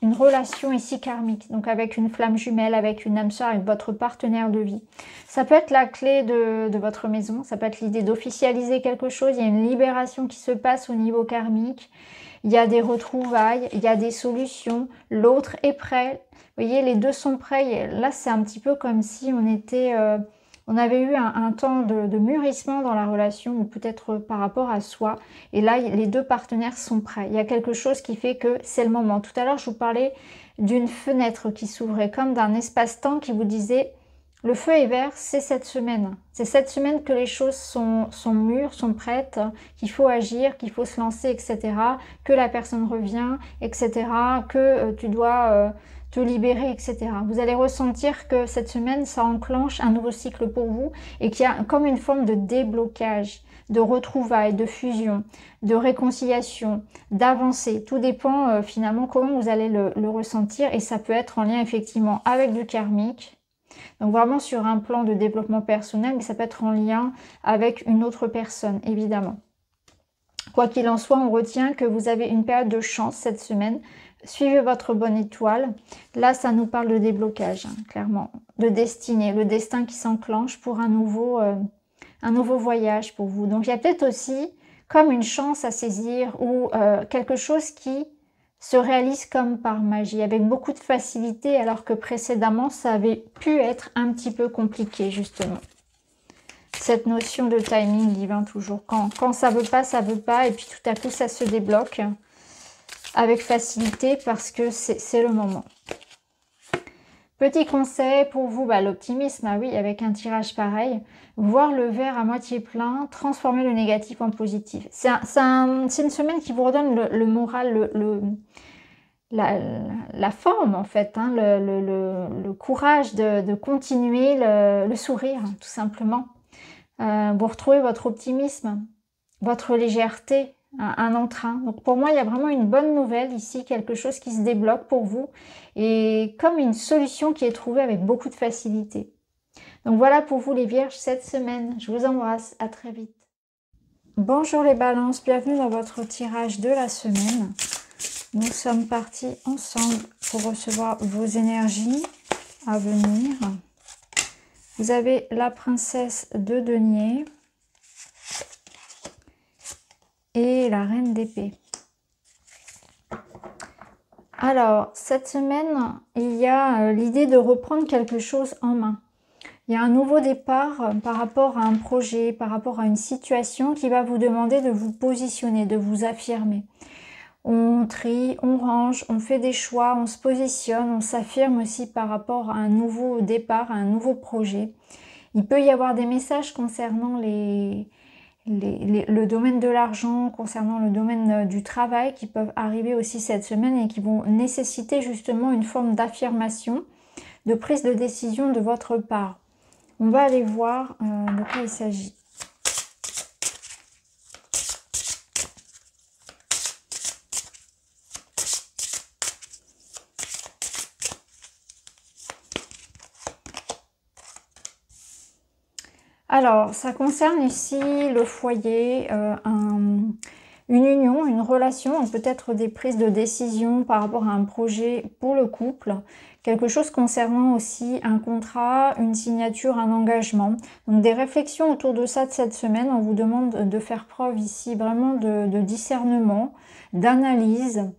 une relation ici karmique. Donc, avec une flamme jumelle, avec une âme sœur, avec votre partenaire de vie. Ça peut être la clé de votre maison. Ça peut être l'idée d'officialiser quelque chose. Il y a une libération qui se passe au niveau karmique. Il y a des retrouvailles, il y a des solutions, l'autre est prêt. Vous voyez, les deux sont prêts. Et là, c'est un petit peu comme si on avait eu un temps de mûrissement dans la relation, ou peut-être par rapport à soi. Et là, les deux partenaires sont prêts. Il y a quelque chose qui fait que c'est le moment. Tout à l'heure, je vous parlais d'une fenêtre qui s'ouvrait, comme d'un espace-temps qui vous disait... Le feu est vert, c'est cette semaine. C'est cette semaine que les choses sont mûres, sont prêtes, qu'il faut agir, qu'il faut se lancer, etc. Que la personne revient, etc. Que tu dois te libérer, etc. Vous allez ressentir que cette semaine, ça enclenche un nouveau cycle pour vous et qu'il y a comme une forme de déblocage, de retrouvailles, de fusion, de réconciliation, d'avancée. Tout dépend finalement comment vous allez le ressentir et ça peut être en lien effectivement avec du karmique. Donc vraiment sur un plan de développement personnel, mais ça peut être en lien avec une autre personne, évidemment. Quoi qu'il en soit, on retient que vous avez une période de chance cette semaine. Suivez votre bonne étoile. Là, ça nous parle de déblocage, hein, clairement. De destinée, le destin qui s'enclenche pour un nouveau voyage pour vous. Donc il y a peut-être aussi comme une chance à saisir ou quelque chose qui se réalise comme par magie, avec beaucoup de facilité, alors que précédemment, ça avait pu être un petit peu compliqué, justement. Cette notion de timing divin, toujours. Quand ça veut pas, et puis tout à coup, ça se débloque avec facilité, parce que c'est le moment. Petit conseil pour vous, l'optimisme, ah oui, avec un tirage pareil, voir le verre à moitié plein, transformer le négatif en positif. C'est une semaine qui vous redonne le moral, la forme en fait, hein, le courage de continuer, le sourire tout simplement. Vous retrouvez votre optimisme, votre légèreté, un entrain. Donc pour moi, il y a vraiment une bonne nouvelle ici, quelque chose qui se débloque pour vous et comme une solution qui est trouvée avec beaucoup de facilité. Donc voilà pour vous les Vierges cette semaine. Je vous embrasse, à très vite. Bonjour les balances, bienvenue dans votre tirage de la semaine. Nous sommes partis ensemble pour recevoir vos énergies à venir. Vous avez la princesse de denier et la reine d'épée. Alors, cette semaine, il y a l'idée de reprendre quelque chose en main. Il y a un nouveau départ par rapport à un projet, par rapport à une situation qui va vous demander de vous positionner, de vous affirmer. On trie, on range, on fait des choix, on se positionne, on s'affirme aussi par rapport à un nouveau départ, à un nouveau projet. Il peut y avoir des messages concernant le domaine de l'argent, concernant le domaine du travail qui peuvent arriver aussi cette semaine et qui vont nécessiter justement une forme d'affirmation, de prise de décision de votre part. On va aller voir de quoi il s'agit. Alors, ça concerne ici le foyer, une union, une relation, peut-être des prises de décision par rapport à un projet pour le couple, quelque chose concernant aussi un contrat, une signature, un engagement. Donc des réflexions autour de ça de cette semaine. On vous demande de faire preuve ici vraiment de discernement, d'analyse,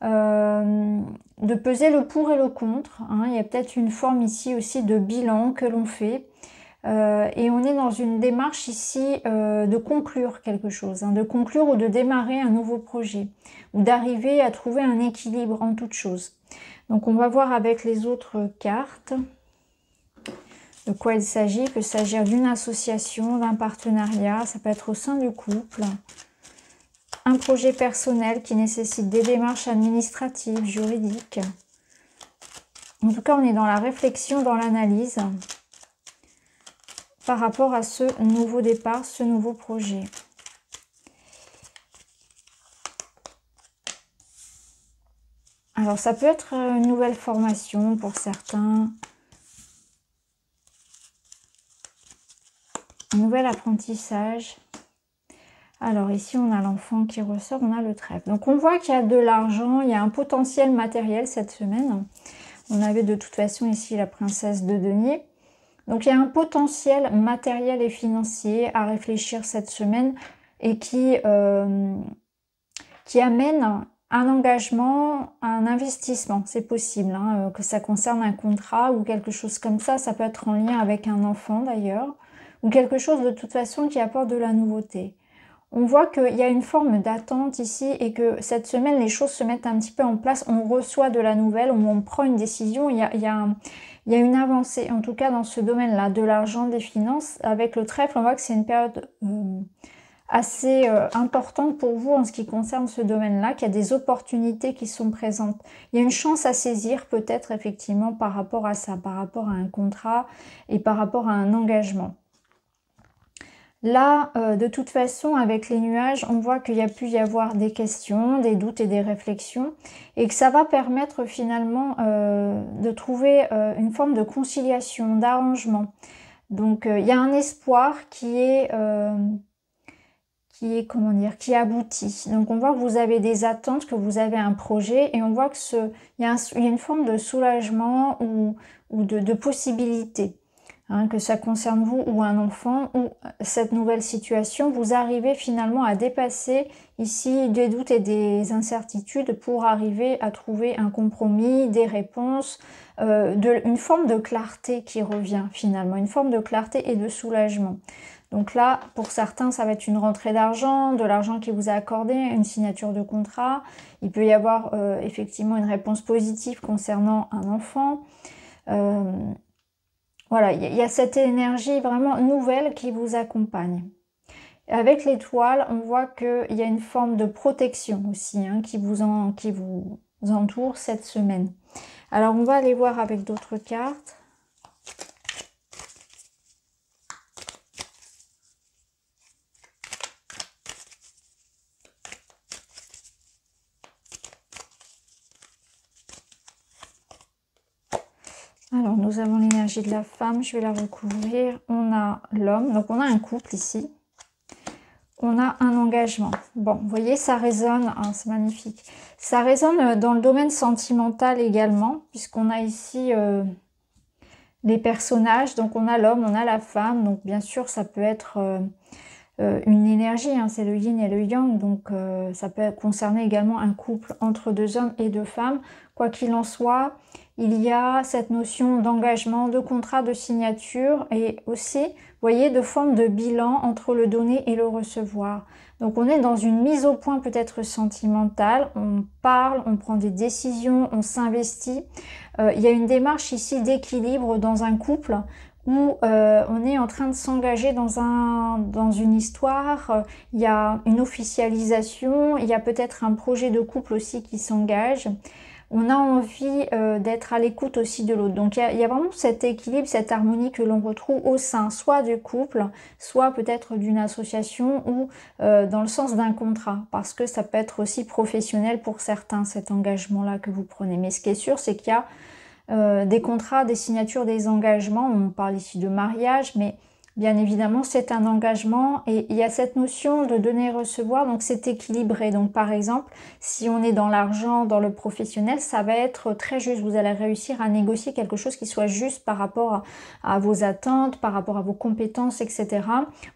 de peser le pour et le contre. Hein. Il y a peut-être une forme ici aussi de bilan que l'on fait. Et on est dans une démarche ici de conclure quelque chose, hein, de conclure ou de démarrer un nouveau projet, ou d'arriver à trouver un équilibre en toute chose. Donc on va voir avec les autres cartes de quoi il s'agit. Il peut s'agir d'une association, d'un partenariat, ça peut être au sein du couple, un projet personnel qui nécessite des démarches administratives, juridiques. En tout cas, on est dans la réflexion, dans l'analyse par rapport à ce nouveau départ, ce nouveau projet. Alors ça peut être une nouvelle formation pour certains, un nouvel apprentissage. Alors ici on a l'enfant qui ressort, on a le trèfle. Donc on voit qu'il y a de l'argent, il y a un potentiel matériel cette semaine. On avait de toute façon ici la princesse de denier. Donc il y a un potentiel matériel et financier à réfléchir cette semaine et qui amène un engagement, un investissement. C'est possible hein, que ça concerne un contrat ou quelque chose comme ça. Ça peut être en lien avec un enfant d'ailleurs ou quelque chose de toute façon qui apporte de la nouveauté. On voit qu'il y a une forme d'attente ici et que cette semaine, les choses se mettent un petit peu en place. On reçoit de la nouvelle, on prend une décision. Il y a une avancée, en tout cas dans ce domaine-là, de l'argent, des finances. Avec le trèfle, on voit que c'est une période assez importante pour vous en ce qui concerne ce domaine-là, qu'il y a des opportunités qui sont présentes. Il y a une chance à saisir peut-être effectivement par rapport à ça, par rapport à un contrat et par rapport à un engagement. Là, de toute façon, avec les nuages, on voit qu'il y a pu y avoir des questions, des doutes et des réflexions, et que ça va permettre finalement de trouver une forme de conciliation, d'arrangement. Donc, il y a un espoir qui comment dire, qui aboutit. Donc, on voit que vous avez des attentes, que vous avez un projet, et on voit que il y a une forme de soulagement ou de possibilité. Hein, que ça concerne vous ou un enfant ou cette nouvelle situation, vous arrivez finalement à dépasser ici des doutes et des incertitudes pour arriver à trouver un compromis, des réponses, une forme de clarté qui revient finalement, une forme de clarté et de soulagement. Donc là, pour certains, ça va être une rentrée d'argent, de l'argent qui vous est accordé, une signature de contrat. Il peut y avoir effectivement une réponse positive concernant un enfant. Voilà, il y a cette énergie vraiment nouvelle qui vous accompagne. Avec l'étoile, on voit qu'il y a une forme de protection aussi hein, qui vous entoure cette semaine. Alors, on va aller voir avec d'autres cartes. Alors, nous avons l'énergie de la femme, je vais la recouvrir. On a l'homme, donc on a un couple ici. On a un engagement. Bon, vous voyez, ça résonne, hein, c'est magnifique. Ça résonne dans le domaine sentimental également, puisqu'on a ici les personnages. Donc, on a l'homme, on a la femme. Donc, bien sûr, ça peut être une énergie, hein, c'est le yin et le yang. Donc, ça peut concerner également un couple entre deux hommes et deux femmes. Quoi qu'il en soit, il y a cette notion d'engagement, de contrat, de signature et aussi, vous voyez, de forme de bilan entre le donner et le recevoir. Donc on est dans une mise au point peut-être sentimentale, on parle, on prend des décisions, on s'investit. Il y a une démarche ici d'équilibre dans un couple où on est en train de s'engager dans une histoire, il y a une officialisation, il y a peut-être un projet de couple aussi qui s'engage. On a envie d'être à l'écoute aussi de l'autre. Donc il y a vraiment cet équilibre, cette harmonie que l'on retrouve au sein soit du couple, soit peut-être d'une association ou dans le sens d'un contrat. Parce que ça peut être aussi professionnel pour certains, cet engagement-là que vous prenez. Mais ce qui est sûr, c'est qu'il y a des contrats, des signatures, des engagements. On parle ici de mariage, mais bien évidemment, c'est un engagement et il y a cette notion de donner et recevoir, donc c'est équilibré. Donc par exemple, si on est dans l'argent, dans le professionnel, ça va être très juste. Vous allez réussir à négocier quelque chose qui soit juste par rapport à vos attentes, par rapport à vos compétences, etc.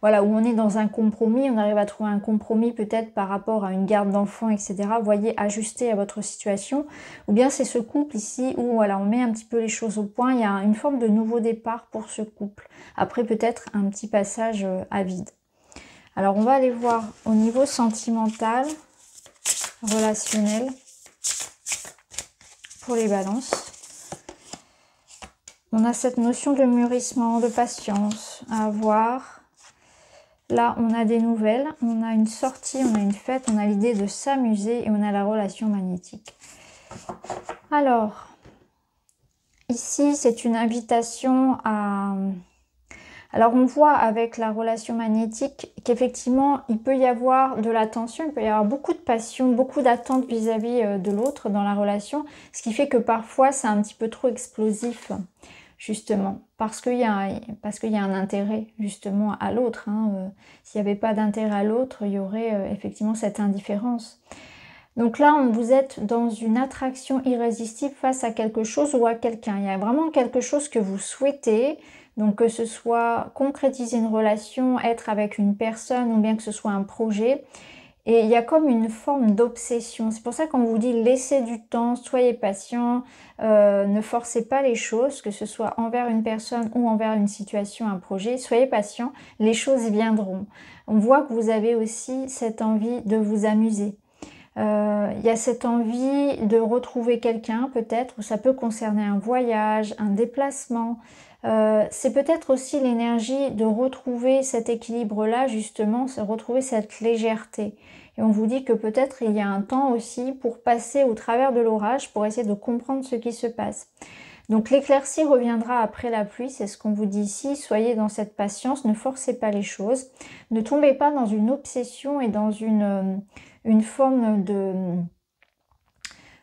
Voilà, où on est dans un compromis, on arrive à trouver un compromis peut-être par rapport à une garde d'enfants, etc. Vous voyez, ajusté à votre situation. Ou bien c'est ce couple ici où voilà, on met un petit peu les choses au point. Il y a une forme de nouveau départ pour ce couple. Après peut-être un petit passage à vide. Alors on va aller voir au niveau sentimental, relationnel, pour les balances. On a cette notion de mûrissement, de patience à avoir. Là on a des nouvelles, on a une sortie, on a une fête, on a l'idée de s'amuser et on a la relation magnétique. Alors, ici c'est une invitation à... Alors on voit avec la relation magnétique qu'effectivement il peut y avoir de la tension, il peut y avoir beaucoup de passion, beaucoup d'attente vis-à-vis de l'autre dans la relation, ce qui fait que parfois c'est un petit peu trop explosif justement, parce qu'il y a un intérêt justement à l'autre. Hein. S'il n'y avait pas d'intérêt à l'autre, il y aurait effectivement cette indifférence. Donc là, vous êtes dans une attraction irrésistible face à quelque chose ou à quelqu'un. Il y a vraiment quelque chose que vous souhaitez, donc que ce soit concrétiser une relation, être avec une personne ou bien que ce soit un projet. Et il y a comme une forme d'obsession. C'est pour ça qu'on vous dit laissez du temps, soyez patient, ne forcez pas les choses, que ce soit envers une personne ou envers une situation, un projet. Soyez patient, les choses viendront. On voit que vous avez aussi cette envie de vous amuser. Il y a cette envie de retrouver quelqu'un peut-être, ou ça peut concerner un voyage, un déplacement. C'est peut-être aussi l'énergie de retrouver cet équilibre-là, justement, retrouver cette légèreté. Et on vous dit que peut-être il y a un temps aussi pour passer au travers de l'orage, pour essayer de comprendre ce qui se passe. Donc l'éclaircie reviendra après la pluie, c'est ce qu'on vous dit ici. Soyez dans cette patience, ne forcez pas les choses. Ne tombez pas dans une obsession et dans une forme de...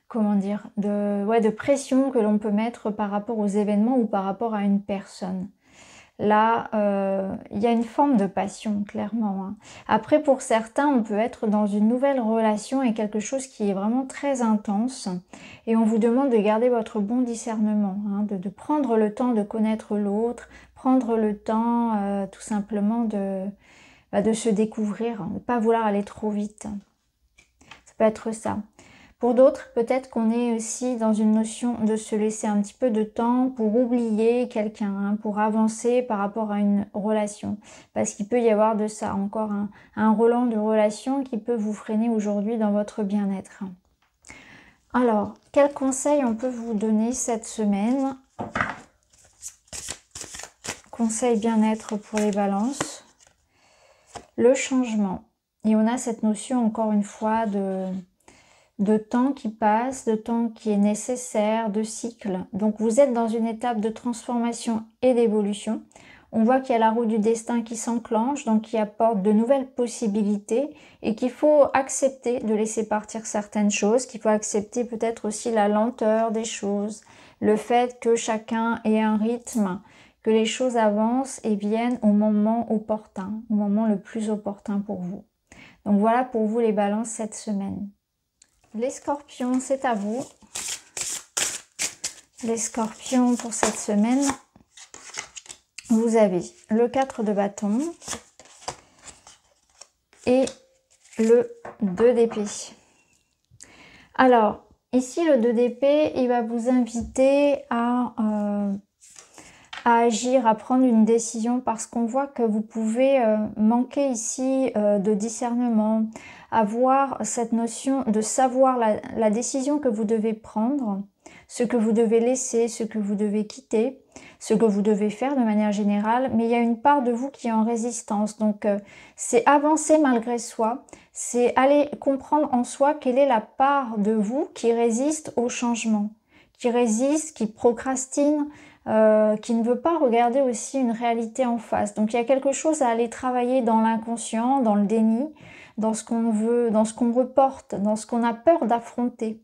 comment dire, de pression que l'on peut mettre par rapport aux événements ou par rapport à une personne. Là, il y a une forme de passion, clairement. Hein. Après, pour certains, on peut être dans une nouvelle relation et quelque chose qui est vraiment très intense. Et on vous demande de garder votre bon discernement, hein, de prendre le temps de connaître l'autre, prendre le temps tout simplement de se découvrir, hein, de ne pas vouloir aller trop vite. Ça peut être ça. Pour d'autres, peut-être qu'on est aussi dans une notion de se laisser un petit peu de temps pour oublier quelqu'un, hein, pour avancer par rapport à une relation. Parce qu'il peut y avoir de ça, encore un relent de relation qui peut vous freiner aujourd'hui dans votre bien-être. Alors, quels conseils on peut vous donner cette semaine? Conseil bien-être pour les balances. Le changement. Et on a cette notion, encore une fois, de temps qui passe, de temps qui est nécessaire, de cycle. Donc vous êtes dans une étape de transformation et d'évolution. On voit qu'il y a la roue du destin qui s'enclenche, donc qui apporte de nouvelles possibilités et qu'il faut accepter de laisser partir certaines choses, qu'il faut accepter peut-être aussi la lenteur des choses, le fait que chacun ait un rythme, que les choses avancent et viennent au moment opportun, au moment le plus opportun pour vous. Donc voilà pour vous les balances cette semaine. Les scorpions, c'est à vous. Les scorpions pour cette semaine, vous avez le 4 de bâton et le 2 d'épée. Alors, ici, le 2 d'épée, il va vous inviter à agir, à prendre une décision parce qu'on voit que vous pouvez manquer ici de discernement, avoir cette notion de savoir la décision que vous devez prendre, ce que vous devez laisser, ce que vous devez quitter, ce que vous devez faire de manière générale, mais il y a une part de vous qui est en résistance. Donc, c'est avancer malgré soi, c'est aller comprendre en soi quelle est la part de vous qui résiste au changement, qui résiste, qui procrastine, qui ne veut pas regarder aussi une réalité en face. Donc, il y a quelque chose à aller travailler dans l'inconscient, dans le déni, dans ce qu'on veut, dans ce qu'on reporte, dans ce qu'on a peur d'affronter.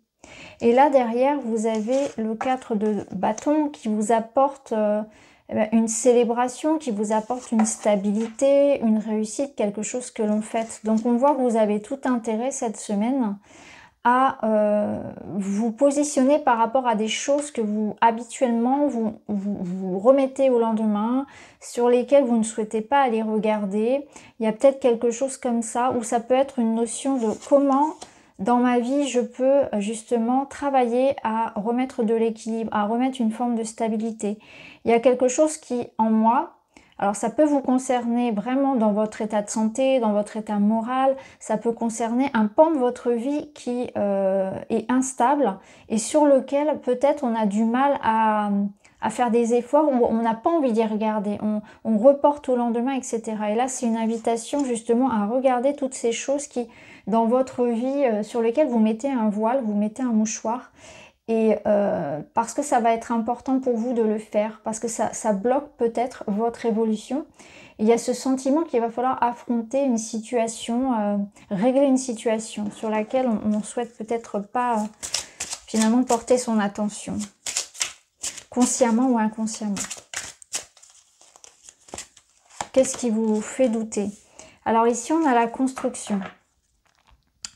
Et là, derrière, vous avez le 4 de bâton qui vous apporte une célébration, qui vous apporte une stabilité, une réussite, quelque chose que l'on fête. Donc, on voit que vous avez tout intérêt cette semaine à vous positionner par rapport à des choses que vous, habituellement, vous remettez au lendemain, sur lesquelles vous ne souhaitez pas aller regarder. Il y a peut-être quelque chose comme ça, où ça peut être une notion de comment... Dans ma vie, je peux justement travailler à remettre de l'équilibre, à remettre une forme de stabilité. Il y a quelque chose qui, en moi, alors ça peut vous concerner vraiment dans votre état de santé, dans votre état moral, ça peut concerner un pan de votre vie qui est instable et sur lequel peut-être on a du mal à faire des efforts, où on n'a pas envie d'y regarder, on reporte au lendemain, etc. Et là, c'est une invitation justement à regarder toutes ces choses qui... dans votre vie, sur lesquelles vous mettez un voile, vous mettez un mouchoir, et parce que ça va être important pour vous de le faire, parce que ça bloque peut-être votre évolution. Il y a ce sentiment qu'il va falloir affronter une situation, régler une situation sur laquelle on ne souhaite peut-être pas finalement porter son attention, consciemment ou inconsciemment. Qu'est-ce qui vous fait douter? Alors ici, on a la construction.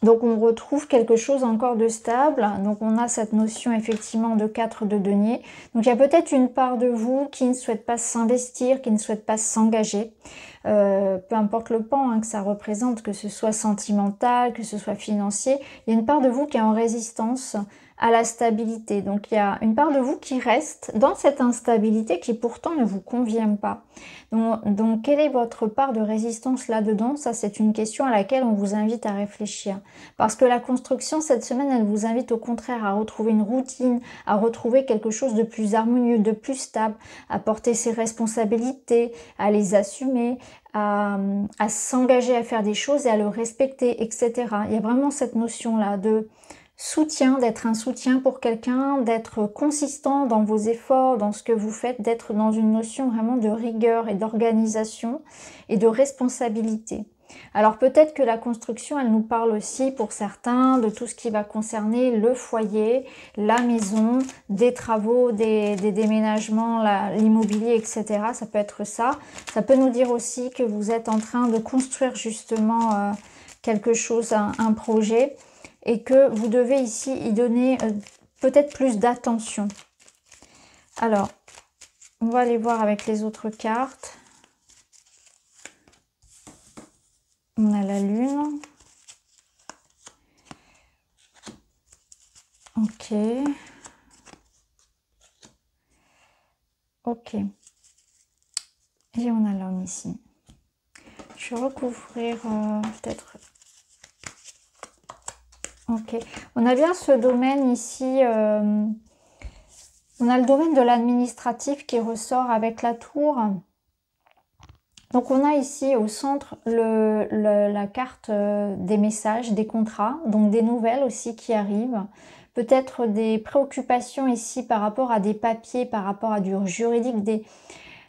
Donc on retrouve quelque chose encore de stable, donc on a cette notion effectivement de 4 de denier. Donc il y a peut-être une part de vous qui ne souhaite pas s'investir, qui ne souhaite pas s'engager, peu importe le pan que ça représente, que ce soit sentimental, que ce soit financier, il y a une part de vous qui est en résistance à la stabilité. Donc il y a une part de vous qui reste dans cette instabilité qui pourtant ne vous convient pas. Donc quelle est votre part de résistance là-dedans? Ça, c'est une question à laquelle on vous invite à réfléchir. Parce que la construction, cette semaine, elle vous invite au contraire à retrouver une routine, à retrouver quelque chose de plus harmonieux, de plus stable, à porter ses responsabilités, à les assumer, à s'engager à faire des choses et à le respecter, etc. Il y a vraiment cette notion-là de soutien, d'être un soutien pour quelqu'un, d'être consistant dans vos efforts, dans ce que vous faites, d'être dans une notion vraiment de rigueur et d'organisation et de responsabilité. Alors peut-être que la construction, elle nous parle aussi pour certains de tout ce qui va concerner le foyer, la maison, des travaux, des déménagements, l'immobilier, etc. Ça peut être ça. Ça peut nous dire aussi que vous êtes en train de construire justement quelque chose, un projet, et que vous devez ici y donner peut-être plus d'attention. Alors, on va aller voir avec les autres cartes. On a la lune. Ok. Ok. Et on a l'homme ici. Je vais recouvrir peut-être... Ok. On a bien ce domaine ici. On a le domaine de l'administratif qui ressort avec la tour. Donc on a ici au centre la carte des messages, des contrats, donc des nouvelles aussi qui arrivent. Peut-être des préoccupations ici par rapport à des papiers, par rapport à du juridique,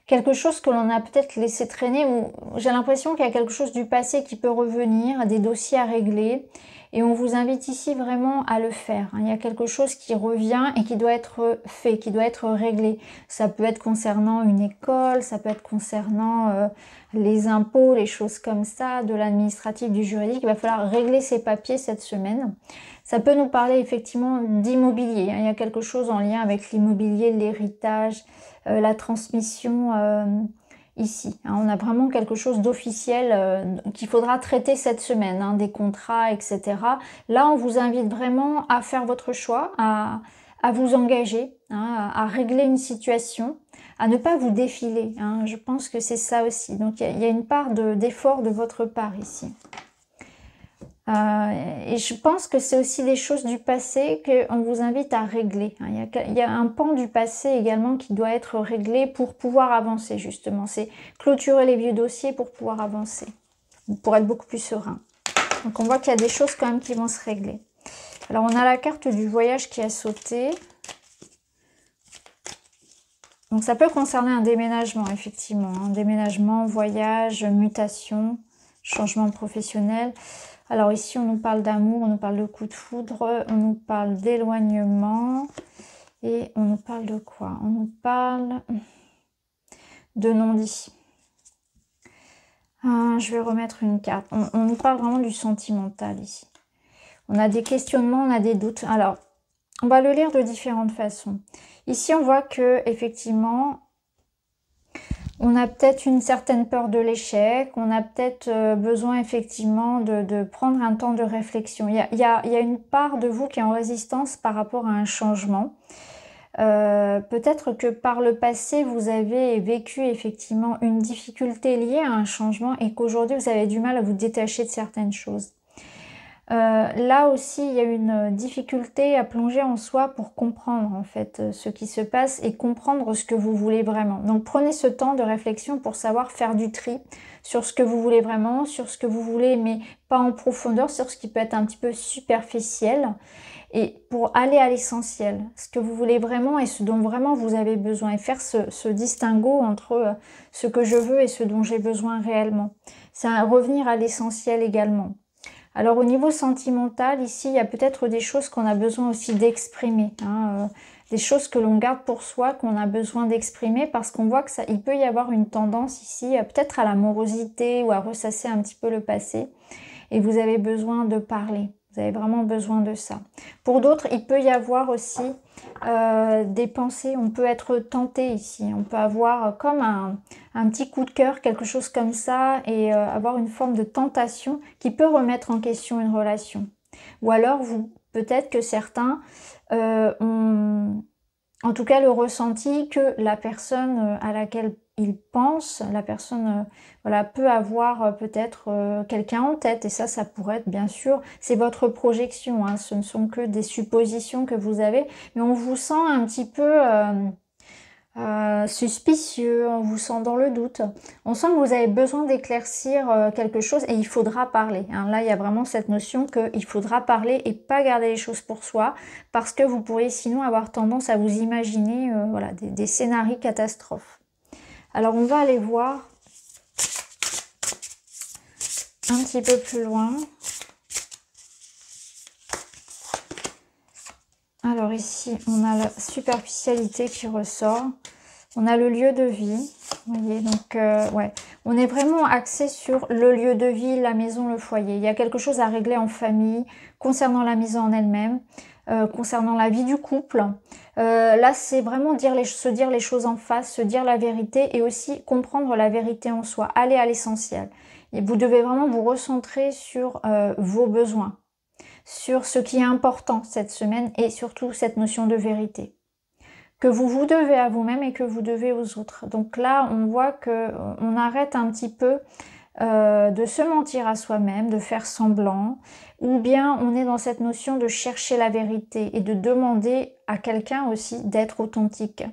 quelque chose que l'on a peut-être laissé traîner, ou j'ai l'impression qu'il y a quelque chose du passé qui peut revenir, des dossiers à régler. Et on vous invite ici vraiment à le faire. Il y a quelque chose qui revient et qui doit être fait, qui doit être réglé. Ça peut être concernant une école, ça peut être concernant les impôts, les choses comme ça, de l'administratif, du juridique. Il va falloir régler ces papiers cette semaine. Ça peut nous parler effectivement d'immobilier. Il y a quelque chose en lien avec l'immobilier, l'héritage, la transmission ici. On a vraiment quelque chose d'officiel qu'il faudra traiter cette semaine, des contrats, etc. Là, on vous invite vraiment à faire votre choix, à vous engager, à régler une situation, à ne pas vous défiler. Je pense que c'est ça aussi. Donc, il y a une part d'effort de votre part ici. Et je pense que c'est aussi des choses du passé qu'on vous invite à régler. Il y a un pan du passé également qui doit être réglé pour pouvoir avancer justement. C'est clôturer les vieux dossiers pour pouvoir avancer, pour être beaucoup plus serein. Donc on voit qu'il y a des choses quand même qui vont se régler. Alors on a la carte du voyage qui a sauté. Donc ça peut concerner un déménagement effectivement. Un déménagement, voyage, mutation, changement professionnel. Alors ici, on nous parle d'amour, on nous parle de coup de foudre, on nous parle d'éloignement. Et on nous parle de quoi? On nous parle de non-dit. Je vais remettre une carte. On nous parle vraiment du sentimental ici. On a des questionnements, on a des doutes. Alors, on va le lire de différentes façons. Ici, on voit que effectivement, on a peut-être une certaine peur de l'échec, on a peut-être besoin effectivement de prendre un temps de réflexion. Il y a une part de vous qui est en résistance par rapport à un changement. Peut-être que par le passé, vous avez vécu effectivement une difficulté liée à un changement et qu'aujourd'hui, vous avez du mal à vous détacher de certaines choses. Là aussi, il y a une difficulté à plonger en soi pour comprendre en fait ce qui se passe et comprendre ce que vous voulez vraiment. Donc prenez ce temps de réflexion pour savoir faire du tri sur ce que vous voulez vraiment, sur ce que vous voulez mais pas en profondeur, sur ce qui peut être un petit peu superficiel et pour aller à l'essentiel, ce que vous voulez vraiment et ce dont vraiment vous avez besoin et faire ce distinguo entre ce que je veux et ce dont j'ai besoin réellement. C'est revenir à l'essentiel également. Alors au niveau sentimental, ici, il y a peut-être des choses qu'on a besoin aussi d'exprimer, des choses que l'on garde pour soi, qu'on a besoin d'exprimer parce qu'on voit que il peut y avoir une tendance ici, peut-être à la morosité ou à ressasser un petit peu le passé et vous avez besoin de parler. Vous avez vraiment besoin de ça. Pour d'autres, il peut y avoir aussi des pensées. On peut être tenté ici. On peut avoir comme un petit coup de cœur, quelque chose comme ça, et avoir une forme de tentation qui peut remettre en question une relation. Ou alors, peut-être que certains ont en tout cas le ressenti que la personne à laquelle ils pensent, la personne voilà, peut avoir peut-être quelqu'un en tête. Et ça pourrait être bien sûr, c'est votre projection, ce ne sont que des suppositions que vous avez. Mais on vous sent un petit peu suspicieux, on vous sent dans le doute. On sent que vous avez besoin d'éclaircir quelque chose et il faudra parler. Là, il y a vraiment cette notion qu'il faudra parler et pas garder les choses pour soi parce que vous pourriez sinon avoir tendance à vous imaginer voilà, des scénarios catastrophes. Alors, on va aller voir un petit peu plus loin. Alors ici, on a la superficialité qui ressort. On a le lieu de vie. Vous voyez, donc ouais, on est vraiment axé sur le lieu de vie, la maison, le foyer. Il y a quelque chose à régler en famille, concernant la maison en elle-même, concernant la vie du couple. Là, c'est vraiment se dire les choses en face, se dire la vérité et aussi comprendre la vérité en soi, aller à l'essentiel. Et vous devez vraiment vous recentrer sur vos besoins, sur ce qui est important cette semaine et surtout cette notion de vérité que vous devez à vous-même et que vous devez aux autres. Donc là, on voit que on arrête un petit peu de se mentir à soi-même, de faire semblant, ou bien on est dans cette notion de chercher la vérité et de demander à quelqu'un aussi d'être authentique.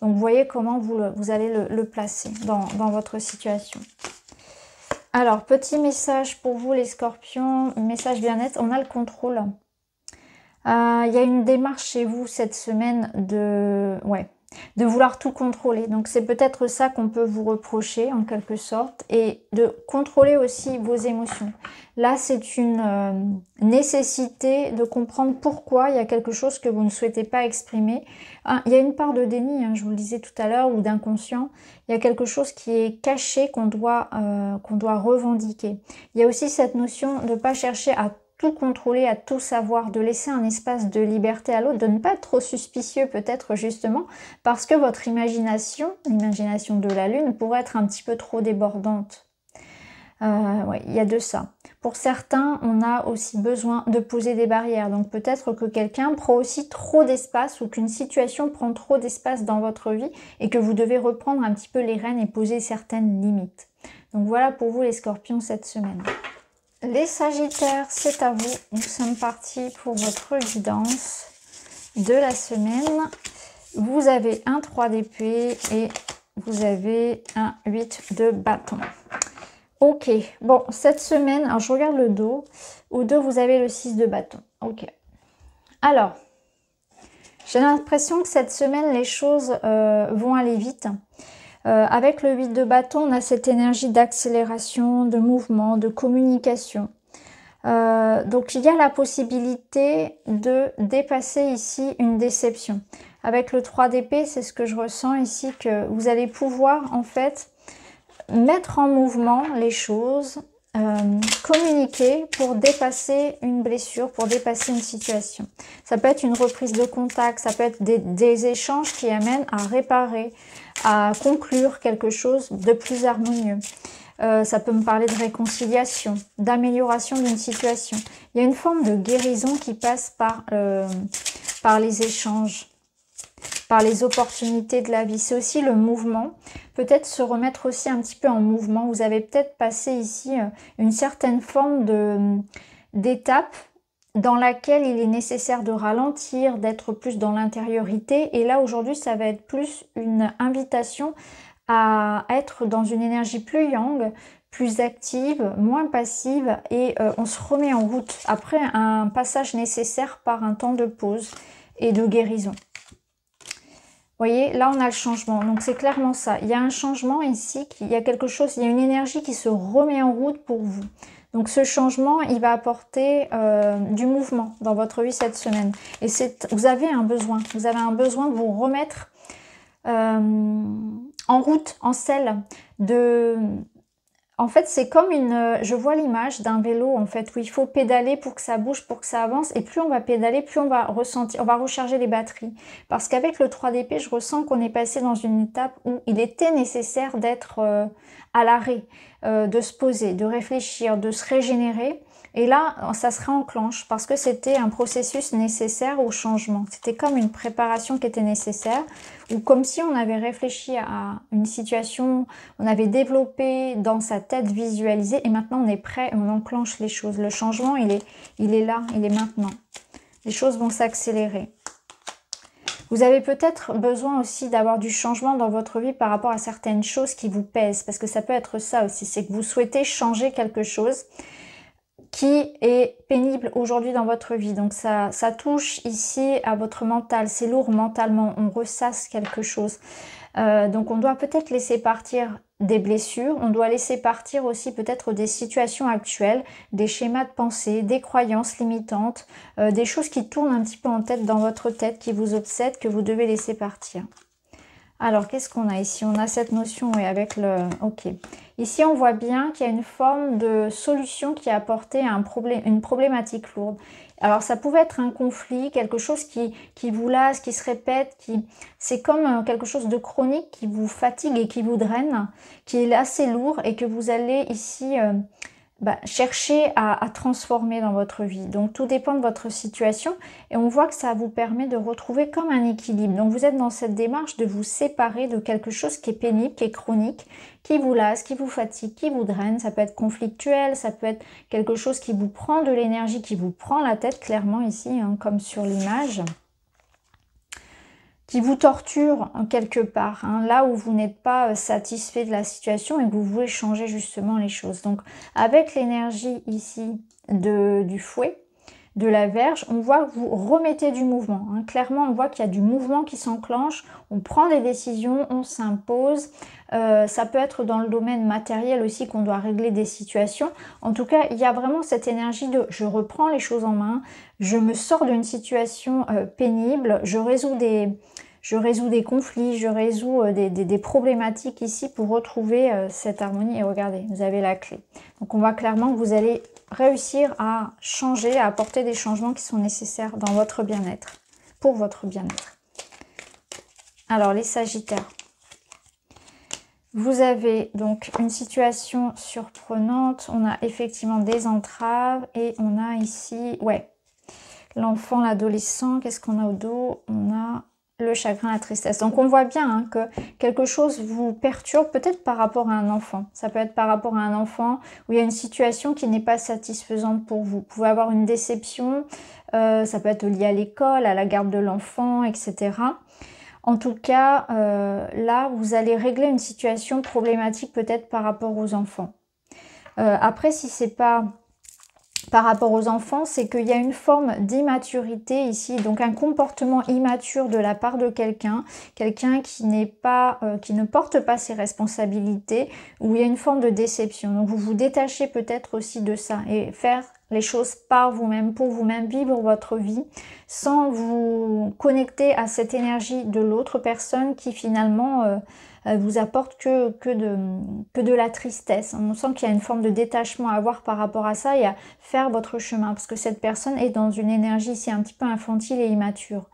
Donc vous voyez comment vous allez le placer dans votre situation. Alors, petit message pour vous les scorpions, message bien-être, on a le contrôle. Il y a une démarche chez vous cette semaine de vouloir tout contrôler. Donc c'est peut-être ça qu'on peut vous reprocher en quelque sorte, et de contrôler aussi vos émotions. Là, c'est une nécessité de comprendre pourquoi il y a quelque chose que vous ne souhaitez pas exprimer. Il y a une part de déni, je vous le disais tout à l'heure, ou d'inconscient. Il y a quelque chose qui est caché qu'on doit revendiquer. Il y a aussi cette notion de ne pas chercher à tout contrôler, à tout savoir, de laisser un espace de liberté à l'autre, de ne pas être trop suspicieux peut-être justement, parce que votre imagination, l'imagination de la Lune, pourrait être un petit peu trop débordante. Ouais, il y a de ça. Pour certains, on a aussi besoin de poser des barrières. Donc peut-être que quelqu'un prend aussi trop d'espace ou qu'une situation prend trop d'espace dans votre vie et que vous devez reprendre un petit peu les rênes et poser certaines limites. Donc voilà pour vous les Scorpions cette semaine. Les Sagittaires, c'est à vous. Nous sommes partis pour votre guidance de la semaine. Vous avez un 3 d'épée et vous avez un 8 de bâton. Ok, bon, cette semaine, alors je regarde le dos. Au dos, vous avez le 6 de bâton. Ok. Alors, j'ai l'impression que cette semaine, les choses vont aller vite. Avec le 8 de bâton, on a cette énergie d'accélération, de mouvement, de communication. Donc il y a la possibilité de dépasser ici une déception. Avec le 3 d'épée, c'est ce que je ressens ici, que vous allez pouvoir en fait mettre en mouvement les choses, communiquer pour dépasser une blessure, pour dépasser une situation. Ça peut être une reprise de contact, ça peut être des échanges qui amènent à réparer, à conclure quelque chose de plus harmonieux. Ça peut me parler de réconciliation, d'amélioration d'une situation. Il y a une forme de guérison qui passe par les échanges, par les opportunités de la vie. C'est aussi le mouvement, peut-être se remettre aussi un petit peu en mouvement. Vous avez peut-être passé ici une certaine forme d'étape dans laquelle il est nécessaire de ralentir, d'être plus dans l'intériorité. Et là, aujourd'hui, ça va être plus une invitation à être dans une énergie plus yang, plus active, moins passive, et on se remet en route après un passage nécessaire par un temps de pause et de guérison. Vous voyez, là on a le changement, donc c'est clairement ça. Il y a un changement ici, il y a quelque chose, il y a une énergie qui se remet en route pour vous. Donc ce changement, il va apporter du mouvement dans votre vie cette semaine. Et vous avez un besoin de vous remettre en route, en selle, en fait, c'est comme je vois l'image d'un vélo, en fait, où il faut pédaler pour que ça bouge, pour que ça avance. Et plus on va pédaler, plus on va recharger les batteries. Parce qu'avec le 3 d'épée, je ressens qu'on est passé dans une étape où il était nécessaire d'être à l'arrêt, de se poser, de réfléchir, de se régénérer. Et là, ça se réenclenche parce que c'était un processus nécessaire au changement. C'était comme une préparation qui était nécessaire, ou comme si on avait réfléchi à une situation, on avait développé dans sa tête, visualisé, et maintenant on est prêt, on enclenche les choses. Le changement, il est là, il est maintenant. Les choses vont s'accélérer. Vous avez peut-être besoin aussi d'avoir du changement dans votre vie par rapport à certaines choses qui vous pèsent, parce que ça peut être ça aussi, c'est que vous souhaitez changer quelque chose qui est pénible aujourd'hui dans votre vie. Donc ça touche ici à votre mental, c'est lourd mentalement, on ressasse quelque chose. Donc on doit peut-être laisser partir des blessures, on doit laisser partir aussi peut-être des situations actuelles, des schémas de pensée, des croyances limitantes, des choses qui tournent un petit peu en tête dans votre tête, qui vous obsèdent, que vous devez laisser partir. Alors, qu'est-ce qu'on a ici? On a cette notion, oui, avec le... Ok. Ici, on voit bien qu'il y a une forme de solution qui est apportée à une problématique lourde. Alors, ça pouvait être un conflit, quelque chose qui vous lasse, qui se répète, c'est comme quelque chose de chronique qui vous fatigue et qui vous draine, qui est assez lourd et que vous allez ici... cherchez à transformer dans votre vie. Donc tout dépend de votre situation et on voit que ça vous permet de retrouver comme un équilibre. Donc vous êtes dans cette démarche de vous séparer de quelque chose qui est pénible, qui est chronique, qui vous lasse, qui vous fatigue, qui vous draine. Ça peut être conflictuel, ça peut être quelque chose qui vous prend de l'énergie, qui vous prend la tête clairement ici, comme sur l'image, qui vous torture quelque part, là où vous n'êtes pas satisfait de la situation et que vous voulez changer justement les choses. Donc avec l'énergie ici du fouet, de la Vierge, on voit que vous remettez du mouvement. Hein. Clairement, on voit qu'il y a du mouvement qui s'enclenche, on prend des décisions, on s'impose. Ça peut être dans le domaine matériel aussi qu'on doit régler des situations. En tout cas, il y a vraiment cette énergie de je reprends les choses en main, je me sors d'une situation pénible, je résous des conflits, je résous des problématiques ici pour retrouver cette harmonie. Et regardez, vous avez la clé. Donc on voit clairement que vous allez réussir à changer, à apporter des changements qui sont nécessaires dans votre bien-être, pour votre bien-être. Alors les Sagittaires, vous avez donc une situation surprenante, on a effectivement des entraves et on a ici, ouais, l'enfant, l'adolescent, qu'est-ce qu'on a au dos? On a le chagrin, la tristesse. Donc on voit bien hein, que quelque chose vous perturbe, peut-être par rapport à un enfant. Ça peut être par rapport à un enfant où il y a une situation qui n'est pas satisfaisante pour vous. Vous pouvez avoir une déception, ça peut être lié à l'école, à la garde de l'enfant, etc. En tout cas, là, vous allez régler une situation problématique peut-être par rapport aux enfants. Après, si c'est pas par rapport aux enfants, c'est qu'il y a une forme d'immaturité ici, donc un comportement immature de la part de quelqu'un qui n'est pas, qui ne porte pas ses responsabilités, où il y a une forme de déception. Donc vous vous détachez peut-être aussi de ça et faire les choses par vous-même, pour vous-même, vivre votre vie sans vous connecter à cette énergie de l'autre personne qui finalement vous apporte que de la tristesse. On sent qu'il y a une forme de détachement à avoir par rapport à ça et à faire votre chemin parce que cette personne est dans une énergie ici un petit peu infantile et immature.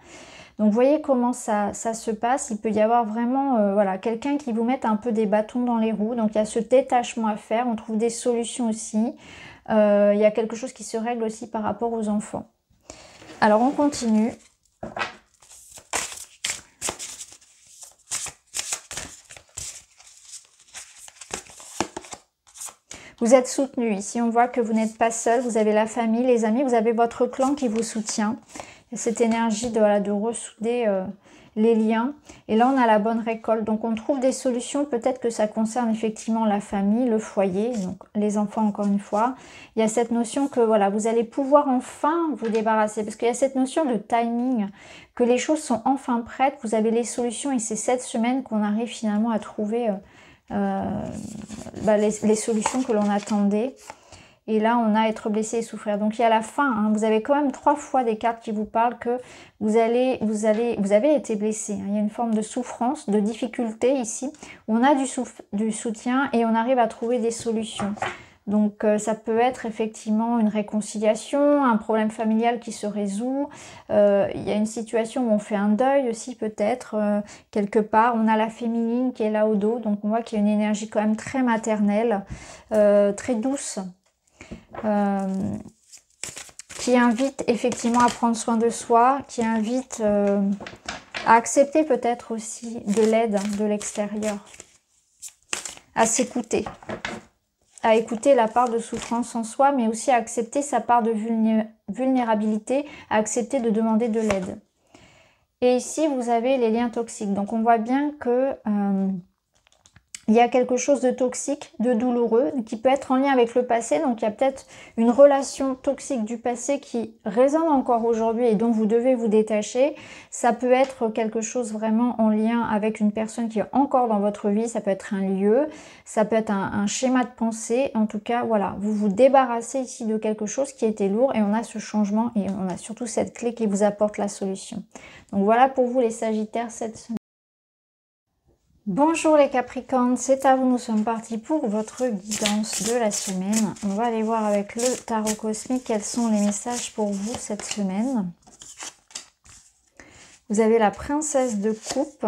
Donc vous voyez comment ça se passe, il peut y avoir vraiment voilà, quelqu'un qui vous mette un peu des bâtons dans les roues, donc il y a ce détachement à faire, on trouve des solutions aussi, il y a quelque chose qui se règle aussi par rapport aux enfants. Alors on continue. Vous êtes soutenu, ici on voit que vous n'êtes pas seul, vous avez la famille, les amis, vous avez votre clan qui vous soutient. Et cette énergie de, voilà, de ressouder les liens. Et là on a la bonne récolte, donc on trouve des solutions, peut-être que ça concerne effectivement la famille, le foyer, donc les enfants encore une fois. Il y a cette notion que voilà, vous allez pouvoir enfin vous débarrasser, parce qu'il y a cette notion de timing, que les choses sont enfin prêtes, vous avez les solutions et c'est cette semaine qu'on arrive finalement à trouver les solutions que l'on attendait. Et là, on a être blessé et souffrir. Donc, il y a la fin. Hein. Vous avez quand même 3 fois des cartes qui vous parlent que vous avez été blessé. Hein. Il y a une forme de souffrance, de difficulté ici. On a du soutien et on arrive à trouver des solutions. Donc, ça peut être effectivement une réconciliation, un problème familial qui se résout. Il y a une situation où on fait un deuil aussi peut-être, quelque part. On a la féminine qui est là au dos. Donc, on voit qu'il y a une énergie quand même très maternelle, très douce. Qui invite effectivement à prendre soin de soi, qui invite à accepter peut-être aussi de l'aide de l'extérieur, à s'écouter, à écouter la part de souffrance en soi, mais aussi à accepter sa part de vulnérabilité, à accepter de demander de l'aide. Et ici, vous avez les liens toxiques. Donc, on voit bien que il y a quelque chose de toxique, de douloureux, qui peut être en lien avec le passé. Donc, il y a peut-être une relation toxique du passé qui résonne encore aujourd'hui et dont vous devez vous détacher. Ça peut être quelque chose vraiment en lien avec une personne qui est encore dans votre vie. Ça peut être un lieu, ça peut être un schéma de pensée. En tout cas, voilà, vous vous débarrassez ici de quelque chose qui était lourd et on a ce changement et on a surtout cette clé qui vous apporte la solution. Donc, voilà pour vous les Sagittaires cette semaine. Bonjour les Capricornes, c'est à vous, nous sommes partis pour votre guidance de la semaine. On va aller voir avec le tarot cosmique quels sont les messages pour vous cette semaine. Vous avez la princesse de coupe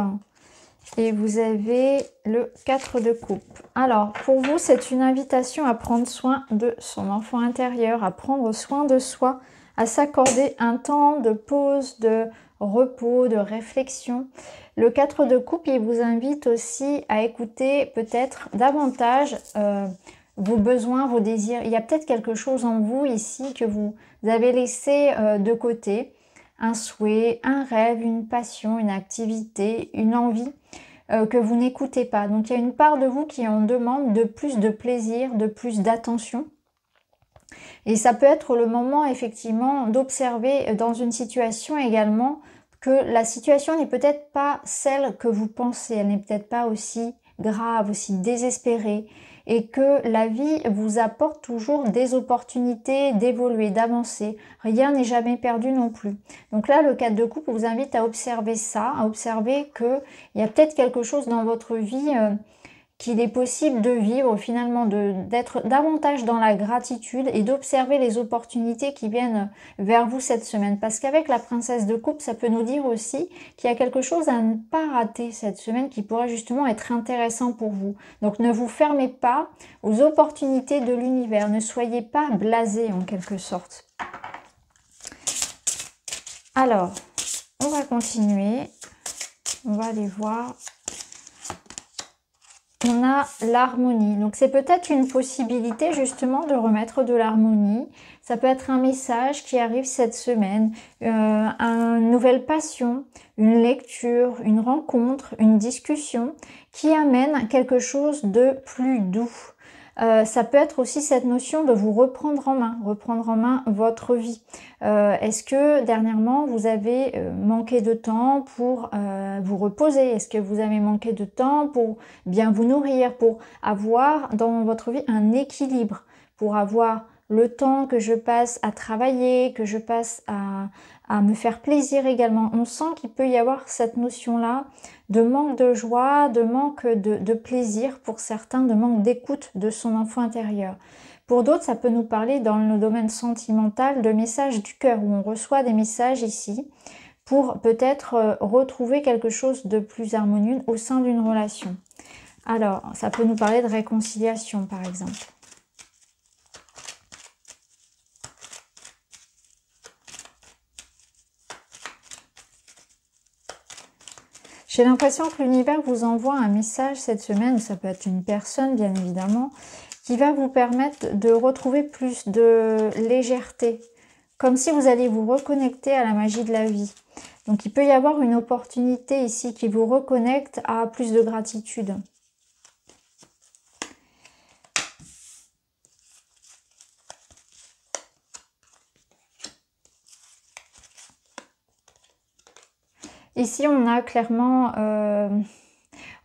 et vous avez le 4 de coupe. Alors pour vous, c'est une invitation à prendre soin de son enfant intérieur, à prendre soin de soi, à s'accorder un temps de pause, de repos, de réflexion. Le 4 de coupe, il vous invite aussi à écouter peut-être davantage vos besoins, vos désirs. Il y a peut-être quelque chose en vous ici que vous avez laissé de côté. Un souhait, un rêve, une passion, une activité, une envie que vous n'écoutez pas. Donc il y a une part de vous qui en demande de plus de plaisir, de plus d'attention. Et ça peut être le moment effectivement d'observer dans une situation également que la situation n'est peut-être pas celle que vous pensez, elle n'est peut-être pas aussi grave, aussi désespérée, et que la vie vous apporte toujours des opportunités d'évoluer, d'avancer. Rien n'est jamais perdu non plus. Donc là, le 4 de coupe vous invite à observer ça, à observer qu'il y a peut-être quelque chose dans votre vie qu'il est possible de vivre finalement, d'être davantage dans la gratitude et d'observer les opportunités qui viennent vers vous cette semaine. Parce qu'avec la princesse de coupe, ça peut nous dire aussi qu'il y a quelque chose à ne pas rater cette semaine qui pourrait justement être intéressant pour vous. Donc ne vous fermez pas aux opportunités de l'univers, ne soyez pas blasés en quelque sorte. Alors, on va continuer, on va aller voir. On a l'harmonie. Donc c'est peut-être une possibilité justement de remettre de l'harmonie. Ça peut être un message qui arrive cette semaine, une nouvelle passion, une lecture, une rencontre, une discussion qui amène quelque chose de plus doux. Ça peut être aussi cette notion de vous reprendre en main votre vie. Est-ce que dernièrement vous avez manqué de temps pour vous reposer? Est-ce que vous avez manqué de temps pour bien vous nourrir, pour avoir dans votre vie un équilibre, pour avoir le temps que je passe à travailler, que je passe à me faire plaisir également? On sent qu'il peut y avoir cette notion-là de manque de joie, de manque de plaisir pour certains, de manque d'écoute de son enfant intérieur. Pour d'autres, ça peut nous parler dans le domaine sentimental de messages du cœur, où on reçoit des messages ici pour peut-être retrouver quelque chose de plus harmonieux au sein d'une relation. Alors, ça peut nous parler de réconciliation, par exemple. J'ai l'impression que l'univers vous envoie un message cette semaine, ou ça peut être une personne, bien évidemment, qui va vous permettre de retrouver plus de légèreté, comme si vous alliez vous reconnecter à la magie de la vie. Donc, il peut y avoir une opportunité ici qui vous reconnecte à plus de gratitude. Ici, on a clairement,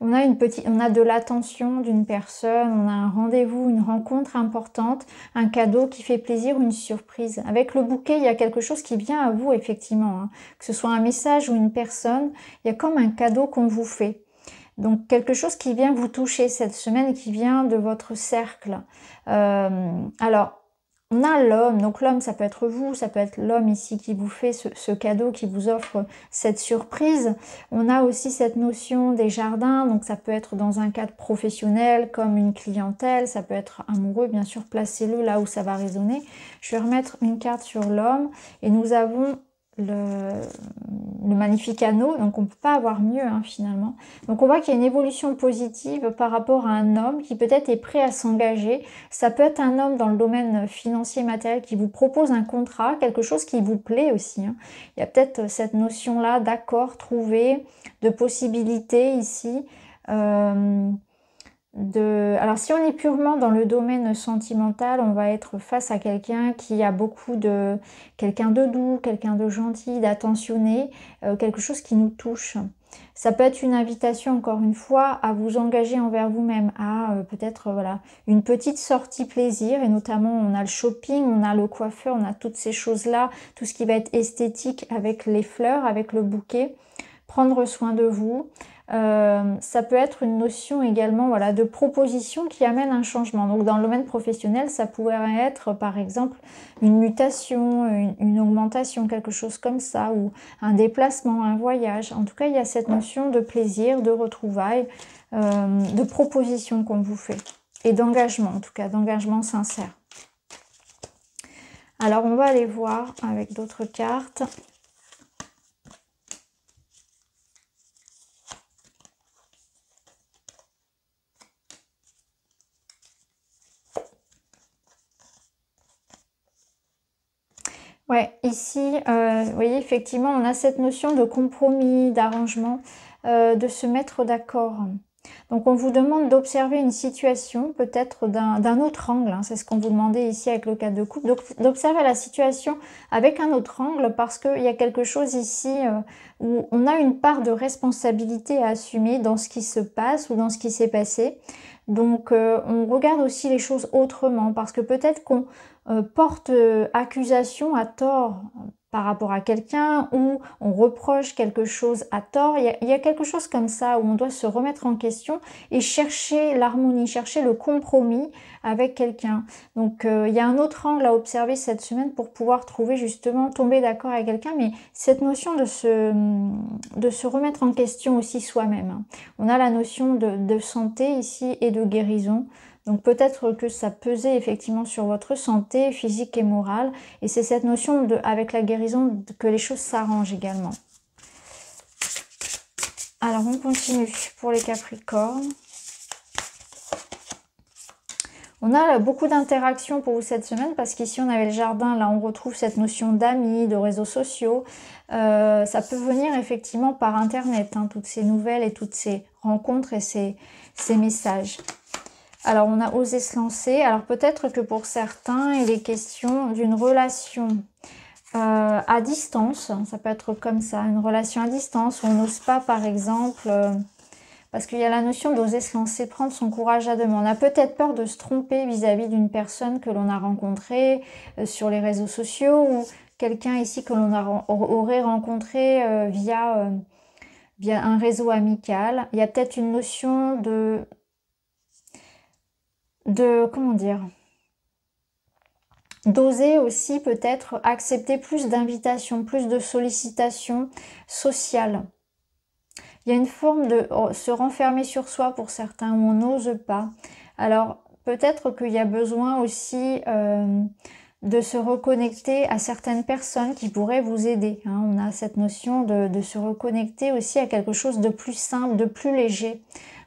on a de l'attention d'une personne, on a un rendez-vous, une rencontre importante, un cadeau qui fait plaisir, une surprise. Avec le bouquet, il y a quelque chose qui vient à vous, effectivement, hein. Que ce soit un message ou une personne, il y a comme un cadeau qu'on vous fait. Donc, quelque chose qui vient vous toucher cette semaine et qui vient de votre cercle. Alors, on a l'homme, donc l'homme ça peut être vous, ça peut être l'homme ici qui vous fait ce cadeau, qui vous offre cette surprise. On a aussi cette notion des jardins, donc ça peut être dans un cadre professionnel comme une clientèle, ça peut être amoureux, bien sûr placez-le là où ça va résonner. Je vais remettre une carte sur l'homme et nous avons le magnifique anneau, donc on ne peut pas avoir mieux hein, finalement. Donc on voit qu'il y a une évolution positive par rapport à un homme qui peut-être est prêt à s'engager. Ça peut être un homme dans le domaine financier matériel qui vous propose un contrat, quelque chose qui vous plaît aussi, hein. Il y a peut-être cette notion-là d'accord trouvé, de possibilité ici. Alors si on est purement dans le domaine sentimental, on va être face à quelqu'un qui a quelqu'un de doux, quelqu'un de gentil, d'attentionné, quelque chose qui nous touche. Ça peut être une invitation, encore une fois, à vous engager envers vous-même, à peut-être voilà une petite sortie plaisir, et notamment on a le shopping, on a le coiffeur, on a toutes ces choses-là, tout ce qui va être esthétique avec les fleurs, avec le bouquet, prendre soin de vous. Ça peut être une notion également voilà, de proposition qui amène un changement. Donc dans le domaine professionnel, ça pourrait être par exemple une mutation, une augmentation, quelque chose comme ça, ou un déplacement, un voyage. En tout cas, il y a cette notion de plaisir, de retrouvailles, de proposition qu'on vous fait. Et d'engagement, en tout cas, d'engagement sincère. Alors on va aller voir avec d'autres cartes. Ouais, ici, vous voyez, effectivement, on a cette notion de compromis, d'arrangement, de se mettre d'accord. Donc on vous demande d'observer une situation peut-être d'un autre angle, hein, c'est ce qu'on vous demandait ici avec le 4 de coupe, donc d'observer la situation avec un autre angle parce qu'il y a quelque chose ici où on a une part de responsabilité à assumer dans ce qui se passe ou dans ce qui s'est passé. Donc on regarde aussi les choses autrement parce que peut-être qu'on porte accusation à tort par rapport à quelqu'un ou on reproche quelque chose à tort. Il y a quelque chose comme ça où on doit se remettre en question et chercher l'harmonie, chercher le compromis avec quelqu'un. Donc il y a un autre angle à observer cette semaine pour pouvoir trouver justement, tomber d'accord avec quelqu'un, mais cette notion de se remettre en question aussi soi-même. On a la notion de santé ici et de guérison. Donc peut-être que ça pesait effectivement sur votre santé physique et morale. Et c'est cette notion avec la guérison que les choses s'arrangent également. Alors on continue pour les Capricornes. On a beaucoup d'interactions pour vous cette semaine parce qu'ici on avait le jardin, là on retrouve cette notion d'amis, de réseaux sociaux. Ça peut venir effectivement par internet, hein, toutes ces nouvelles et toutes ces rencontres et ces messages. Alors, on a osé se lancer. Alors, peut-être que pour certains, il est question d'une relation à distance. Ça peut être comme ça, une relation à distance où on n'ose pas, par exemple, parce qu'il y a la notion d'oser se lancer, prendre son courage à deux mains. On a peut-être peur de se tromper vis-à-vis d'une personne que l'on a rencontrée sur les réseaux sociaux ou quelqu'un ici que l'on aurait rencontré via un réseau amical. Il y a peut-être une notion comment dire, d'oser aussi peut-être accepter plus d'invitations, plus de sollicitations sociales. Il y a une forme de se renfermer sur soi pour certains où on n'ose pas. Alors peut-être qu'il y a besoin aussi de se reconnecter à certaines personnes qui pourraient vous aider. Hein. On a cette notion de se reconnecter aussi à quelque chose de plus simple, de plus léger.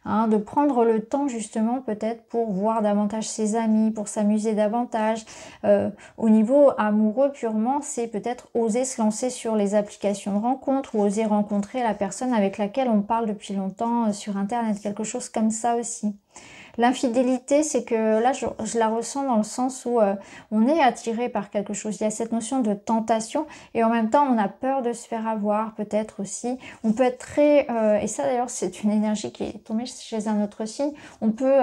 Hein, de prendre le temps justement peut-être pour voir davantage ses amis, pour s'amuser davantage. Au niveau amoureux purement, c'est peut-être oser se lancer sur les applications de rencontre ou oser rencontrer la personne avec laquelle on parle depuis longtemps sur internet, quelque chose comme ça aussi. L'infidélité, c'est que là, je la ressens dans le sens où on est attiré par quelque chose. Il y a cette notion de tentation et en même temps, on a peur de se faire avoir, peut-être aussi. On peut être très... et ça, d'ailleurs, c'est une énergie qui est tombée chez un autre signe. On peut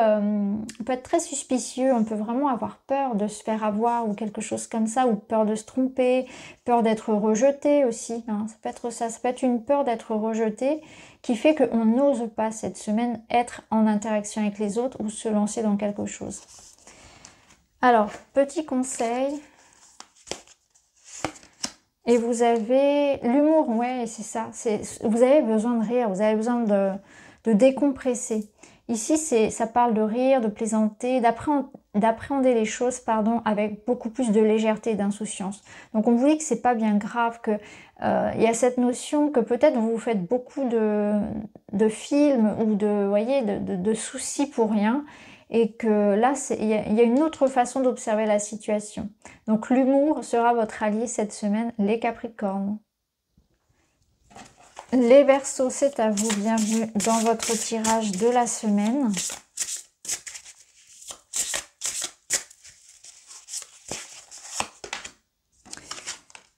être très suspicieux, on peut vraiment avoir peur de se faire avoir ou quelque chose comme ça, ou peur de se tromper, peur d'être rejeté aussi. Hein. Ça peut être ça, ça peut être une peur d'être rejeté qui fait qu'on n'ose pas cette semaine être en interaction avec les autres ou se lancer dans quelque chose. Alors, petit conseil. Et vous avez l'humour, ouais, c'est ça. Vous avez besoin de rire, vous avez besoin de décompresser. Ici, ça parle de rire, de plaisanter, d'appréhender les choses, pardon, avec beaucoup plus de légèreté et d'insouciance. Donc, on vous dit que c'est pas bien grave, que il y a cette notion que peut-être vous faites beaucoup de films ou de soucis pour rien, et que là, il y a une autre façon d'observer la situation. Donc, l'humour sera votre allié cette semaine, les Capricornes. Les Verseaux, c'est à vous. Bienvenue dans votre tirage de la semaine.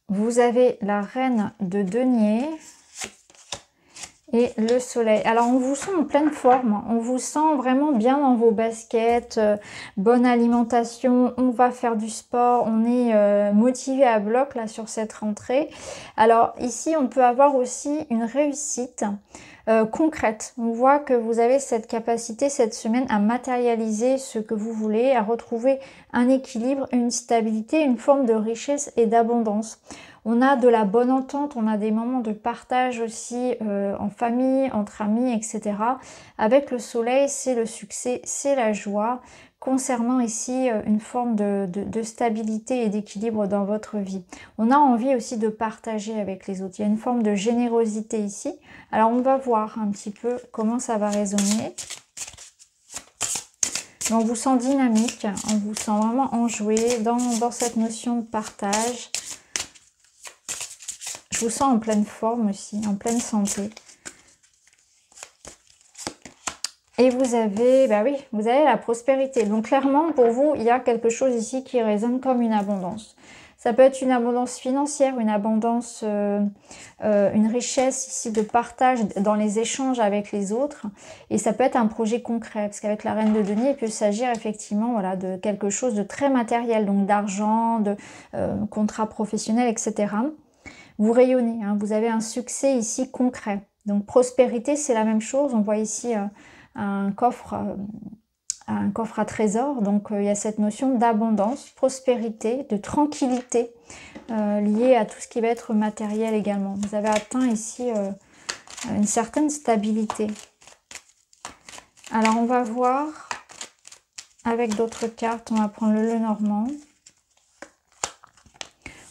Vous avez la Reine de Denier et le Soleil. Alors, on vous sent en pleine forme. On vous sent vraiment bien dans vos baskets. Bonne alimentation. On va faire du sport. On est motivé à bloc là sur cette rentrée. Alors, ici, on peut avoir aussi une réussite concrète. On voit que vous avez cette capacité cette semaine à matérialiser ce que vous voulez, à retrouver un équilibre, une stabilité, une forme de richesse et d'abondance. On a de la bonne entente, on a des moments de partage aussi en famille, entre amis, etc. Avec le Soleil, c'est le succès, c'est la joie. Concernant ici une forme de stabilité et d'équilibre dans votre vie. On a envie aussi de partager avec les autres. Il y a une forme de générosité ici. Alors on va voir un petit peu comment ça va résonner. On vous sent dynamique, on vous sent vraiment enjoué dans cette notion de partage. Je vous sens en pleine forme aussi, en pleine santé. Et vous avez, bah oui, vous avez la prospérité. Donc clairement, pour vous, il y a quelque chose ici qui résonne comme une abondance. Ça peut être une abondance financière, une abondance, une richesse ici de partage dans les échanges avec les autres. Et ça peut être un projet concret, parce qu'avec la reine de denier, il peut s'agir effectivement voilà, de quelque chose de très matériel, donc d'argent, de contrats professionnels, etc. Vous rayonnez, hein, vous avez un succès ici concret. Donc prospérité, c'est la même chose. On voit ici un coffre à trésor. Donc il y a cette notion d'abondance, prospérité, de tranquillité liée à tout ce qui va être matériel également. Vous avez atteint ici une certaine stabilité. Alors on va voir avec d'autres cartes. On va prendre le Lenormand.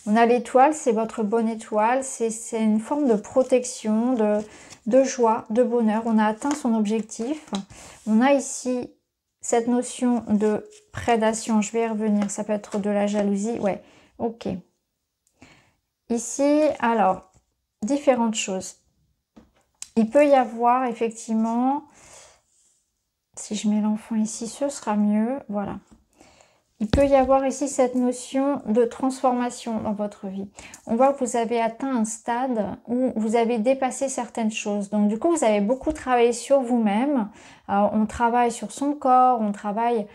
On a l'étoile, c'est votre bonne étoile. C'est une forme de protection, de joie, de bonheur. On a atteint son objectif. On a ici cette notion de prédation, je vais y revenir, ça peut être de la jalousie, ouais, ok. Ici, alors, différentes choses. Il peut y avoir effectivement, si je mets l'enfant ici, ce sera mieux, voilà. Il peut y avoir ici cette notion de transformation dans votre vie. On voit que vous avez atteint un stade où vous avez dépassé certaines choses. Donc du coup, vous avez beaucoup travaillé sur vous-même. On travaille sur son corps, on travaille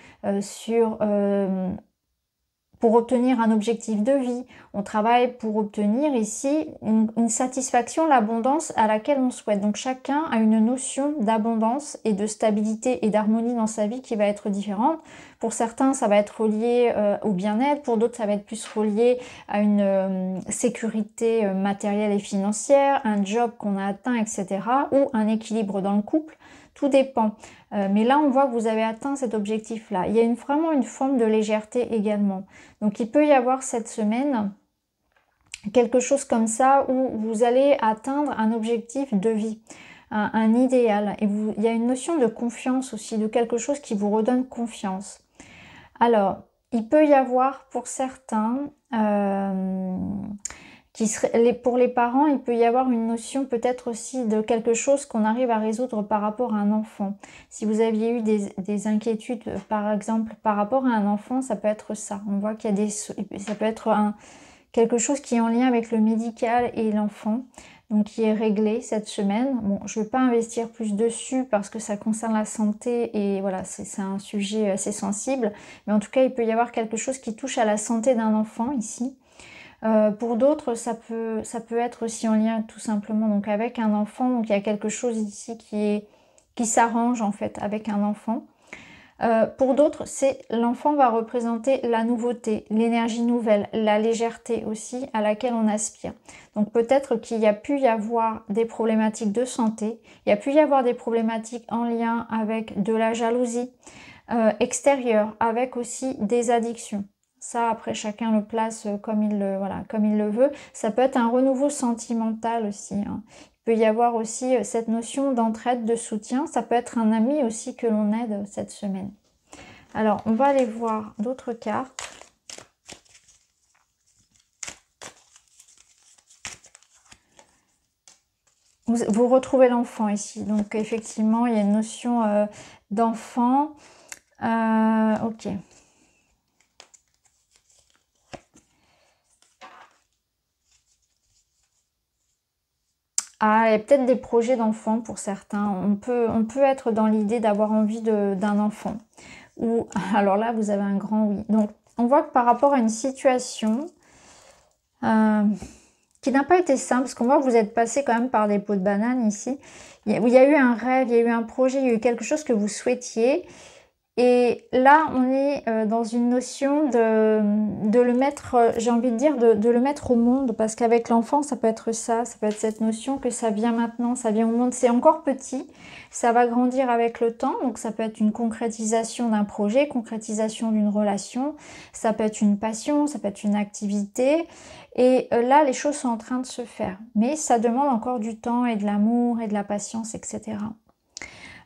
pour obtenir un objectif de vie. On travaille pour obtenir ici une satisfaction, l'abondance à laquelle on souhaite. Donc chacun a une notion d'abondance et de stabilité et d'harmonie dans sa vie qui va être différente. Pour certains, ça va être relié au bien-être. Pour d'autres, ça va être plus relié à une sécurité matérielle et financière, un job qu'on a atteint, etc. ou un équilibre dans le couple. Tout dépend. Mais là, on voit que vous avez atteint cet objectif-là. Il y a vraiment une forme de légèreté également. Donc, il peut y avoir cette semaine quelque chose comme ça où vous allez atteindre un objectif de vie, un idéal. Et il y a une notion de confiance aussi, de quelque chose qui vous redonne confiance. Alors, il peut y avoir pour certains... pour les parents, il peut y avoir une notion peut-être aussi de quelque chose qu'on arrive à résoudre par rapport à un enfant. Si vous aviez eu des inquiétudes, par exemple, par rapport à un enfant, ça peut être ça. On voit qu'il y a ça peut être quelque chose qui est en lien avec le médical et l'enfant, donc qui est réglé cette semaine. Bon, je ne vais pas investir plus dessus parce que ça concerne la santé et voilà, c'est un sujet assez sensible. Mais en tout cas, il peut y avoir quelque chose qui touche à la santé d'un enfant ici. Pour d'autres, ça peut être aussi en lien tout simplement donc avec un enfant. Donc il y a quelque chose ici qui s'arrange en fait avec un enfant. Pour d'autres, l'enfant va représenter la nouveauté, l'énergie nouvelle, la légèreté aussi à laquelle on aspire. Donc peut-être qu'il y a pu y avoir des problématiques de santé, il y a pu y avoir des problématiques en lien avec de la jalousie extérieure, avec aussi des addictions. Ça, après, chacun le place comme il le veut. Ça peut être un renouveau sentimental aussi. Hein. Il peut y avoir aussi cette notion d'entraide, de soutien. Ça peut être un ami aussi que l'on aide cette semaine. Alors, on va aller voir d'autres cartes. Vous retrouvez l'enfant ici. Donc, effectivement, il y a une notion d'enfant. Ok. Ah, il y a peut-être des projets d'enfants pour certains. On peut être dans l'idée d'avoir envie d'un enfant. Ou, alors là, vous avez un grand oui. Donc, on voit que par rapport à une situation qui n'a pas été simple, parce qu'on voit que vous êtes passé quand même par des pots de banane ici. Il y a eu un rêve, il y a eu un projet, il y a eu quelque chose que vous souhaitiez. Et là, on est dans une notion de le mettre, j'ai envie de dire, de le mettre au monde. Parce qu'avec l'enfant, ça peut être ça peut être cette notion que ça vient maintenant, ça vient au monde. C'est encore petit, ça va grandir avec le temps. Donc ça peut être une concrétisation d'un projet, concrétisation d'une relation. Ça peut être une passion, ça peut être une activité. Et là, les choses sont en train de se faire. Mais ça demande encore du temps et de l'amour et de la patience, etc.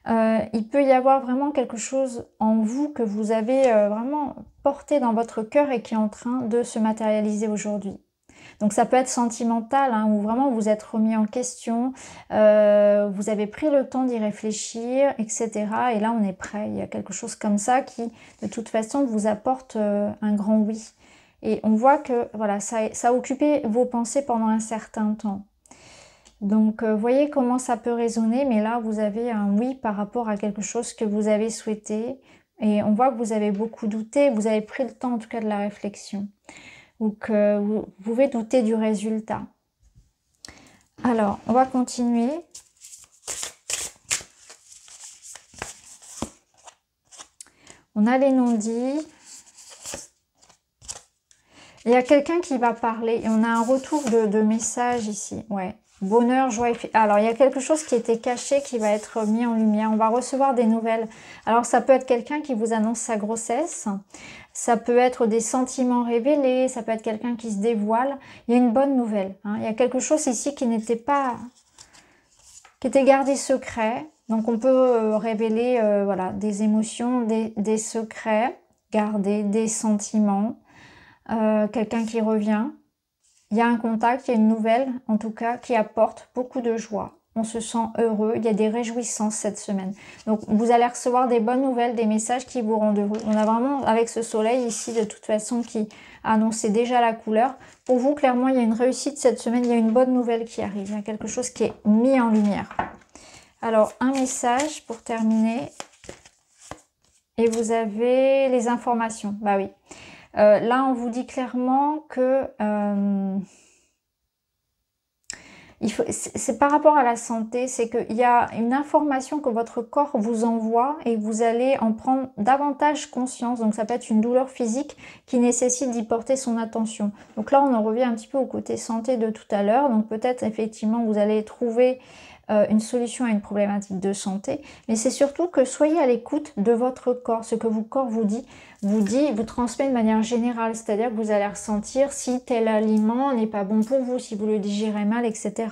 Il peut y avoir vraiment quelque chose en vous que vous avez vraiment porté dans votre cœur et qui est en train de se matérialiser aujourd'hui. Donc ça peut être sentimental, hein, où vraiment vous êtes remis en question, vous avez pris le temps d'y réfléchir, etc. Et là on est prêt, il y a quelque chose comme ça qui de toute façon vous apporte un grand oui. Et on voit que voilà, ça a occupé vos pensées pendant un certain temps. Donc, voyez comment ça peut résonner, mais là, vous avez un oui par rapport à quelque chose que vous avez souhaité. Et on voit que vous avez beaucoup douté, vous avez pris le temps en tout cas de la réflexion. Donc, vous pouvez douter du résultat. Alors, on va continuer. On a les non-dits. Il y a quelqu'un qui va parler et on a un retour de message ici. Ouais. Bonheur, joie et... Alors, il y a quelque chose qui était caché qui va être mis en lumière. On va recevoir des nouvelles. Alors, ça peut être quelqu'un qui vous annonce sa grossesse. Ça peut être des sentiments révélés. Ça peut être quelqu'un qui se dévoile. Il y a une bonne nouvelle. Hein. Il y a quelque chose ici qui n'était pas... qui était gardé secret. Donc, on peut révéler voilà, des émotions, des secrets, garder des sentiments. Quelqu'un qui revient. Il y a un contact, il y a une nouvelle, en tout cas, qui apporte beaucoup de joie. On se sent heureux, il y a des réjouissances cette semaine. Donc, vous allez recevoir des bonnes nouvelles, des messages qui vous rendent heureux. On a vraiment, avec ce soleil ici, de toute façon, qui a annoncé déjà la couleur. Pour vous, clairement, il y a une réussite cette semaine, il y a une bonne nouvelle qui arrive. Il y a quelque chose qui est mis en lumière. Alors, un message pour terminer. Et vous avez les informations. Bah oui. Là, on vous dit clairement que c'est par rapport à la santé, c'est qu'il y a une information que votre corps vous envoie et vous allez en prendre davantage conscience. Donc, ça peut être une douleur physique qui nécessite d'y porter son attention. Donc là, on en revient un petit peu au côté santé de tout à l'heure. Donc, peut-être, effectivement, vous allez trouver une solution à une problématique de santé, mais c'est surtout que soyez à l'écoute de votre corps. Ce que votre corps vous transmet de manière générale, c'est-à-dire que vous allez ressentir si tel aliment n'est pas bon pour vous, si vous le digérez mal, etc.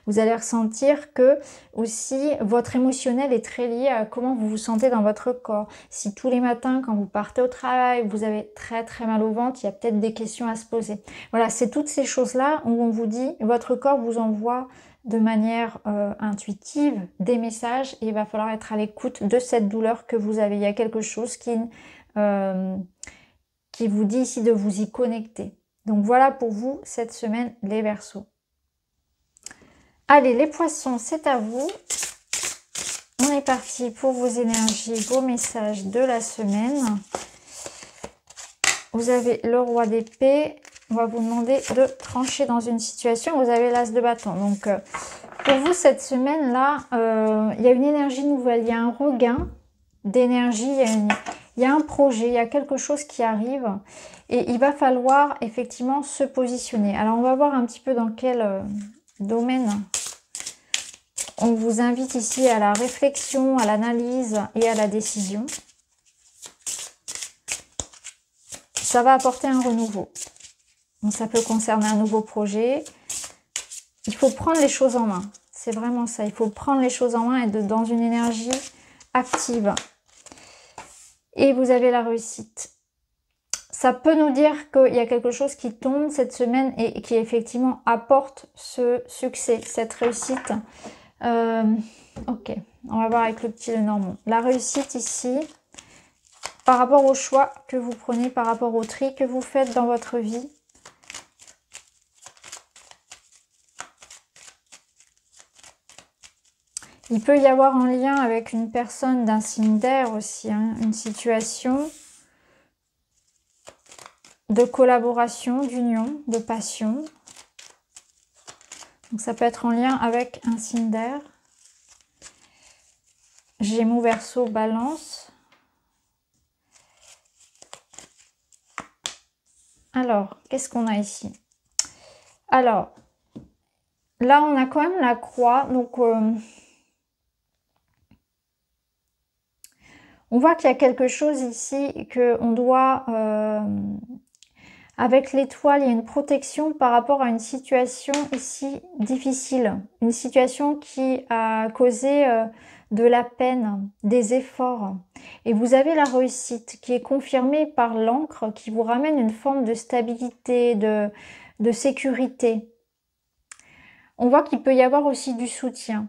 Vous allez ressentir que aussi votre émotionnel est très lié à comment vous vous sentez dans votre corps. Si tous les matins, quand vous partez au travail, vous avez très très mal au ventre, il y a peut-être des questions à se poser. Voilà, c'est toutes ces choses-là où on vous dit, votre corps vous envoie de manière intuitive des messages et il va falloir être à l'écoute de cette douleur que vous avez. Il y a quelque chose qui vous dit ici de vous y connecter. Donc voilà pour vous cette semaine les Verseaux. Allez les Poissons, c'est à vous. On est parti pour vos énergies, vos messages de la semaine. Vous avez le Roi d'épée. On va vous demander de trancher dans une situation. Vous avez l'As de bâton. Donc, pour vous, cette semaine-là, il y a une énergie nouvelle. Il y a un regain d'énergie. Il y a un projet. Il y a quelque chose qui arrive. Et il va falloir effectivement se positionner. Alors, on va voir un petit peu dans quel domaine on vous invite ici à la réflexion, à l'analyse et à la décision. Ça va apporter un renouveau. Donc ça peut concerner un nouveau projet. Il faut prendre les choses en main. C'est vraiment ça. Il faut prendre les choses en main et dans une énergie active. Et vous avez la réussite. Ça peut nous dire qu'il y a quelque chose qui tombe cette semaine et qui effectivement apporte ce succès, cette réussite. Ok, on va voir avec le petit Lenormand. La réussite ici, par rapport au choix que vous prenez, par rapport au tri que vous faites dans votre vie. Il peut y avoir un lien avec une personne d'un signe d'air aussi, hein, une situation de collaboration, d'union, de passion. Donc ça peut être en lien avec un signe d'air. Gémeaux, Verseau, Balance. Alors, qu'est-ce qu'on a ici? Alors, là on a quand même la croix, donc... on voit qu'il y a quelque chose ici qu'on doit, avec l'étoile, il y a une protection par rapport à une situation ici difficile. Une situation qui a causé de la peine, des efforts. Et vous avez la réussite qui est confirmée par l'encre qui vous ramène une forme de stabilité, de sécurité. On voit qu'il peut y avoir aussi du soutien.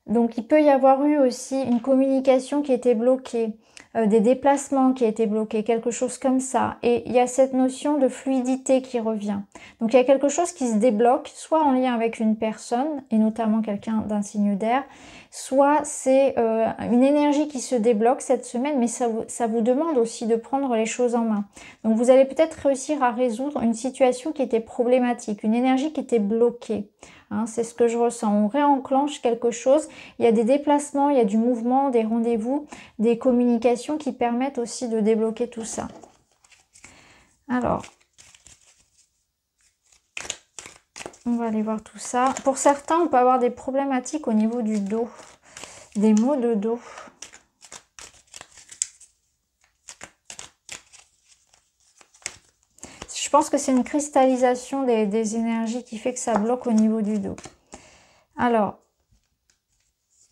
Donc il peut y avoir eu aussi une communication qui était bloquée, des déplacements qui étaient bloqués, quelque chose comme ça. Et il y a cette notion de fluidité qui revient. Donc il y a quelque chose qui se débloque, soit en lien avec une personne, et notamment quelqu'un d'un signe d'air, soit c'est une énergie qui se débloque cette semaine, mais ça vous demande aussi de prendre les choses en main. Donc vous allez peut-être réussir à résoudre une situation qui était problématique, une énergie qui était bloquée. Hein, c'est ce que je ressens. On réenclenche quelque chose. Il y a des déplacements, il y a du mouvement, des rendez-vous, des communications qui permettent aussi de débloquer tout ça. Alors, on va aller voir tout ça. Pour certains, on peut avoir des problématiques au niveau du dos, des maux de dos. Je pense que c'est une cristallisation des énergies qui fait que ça bloque au niveau du dos. Alors,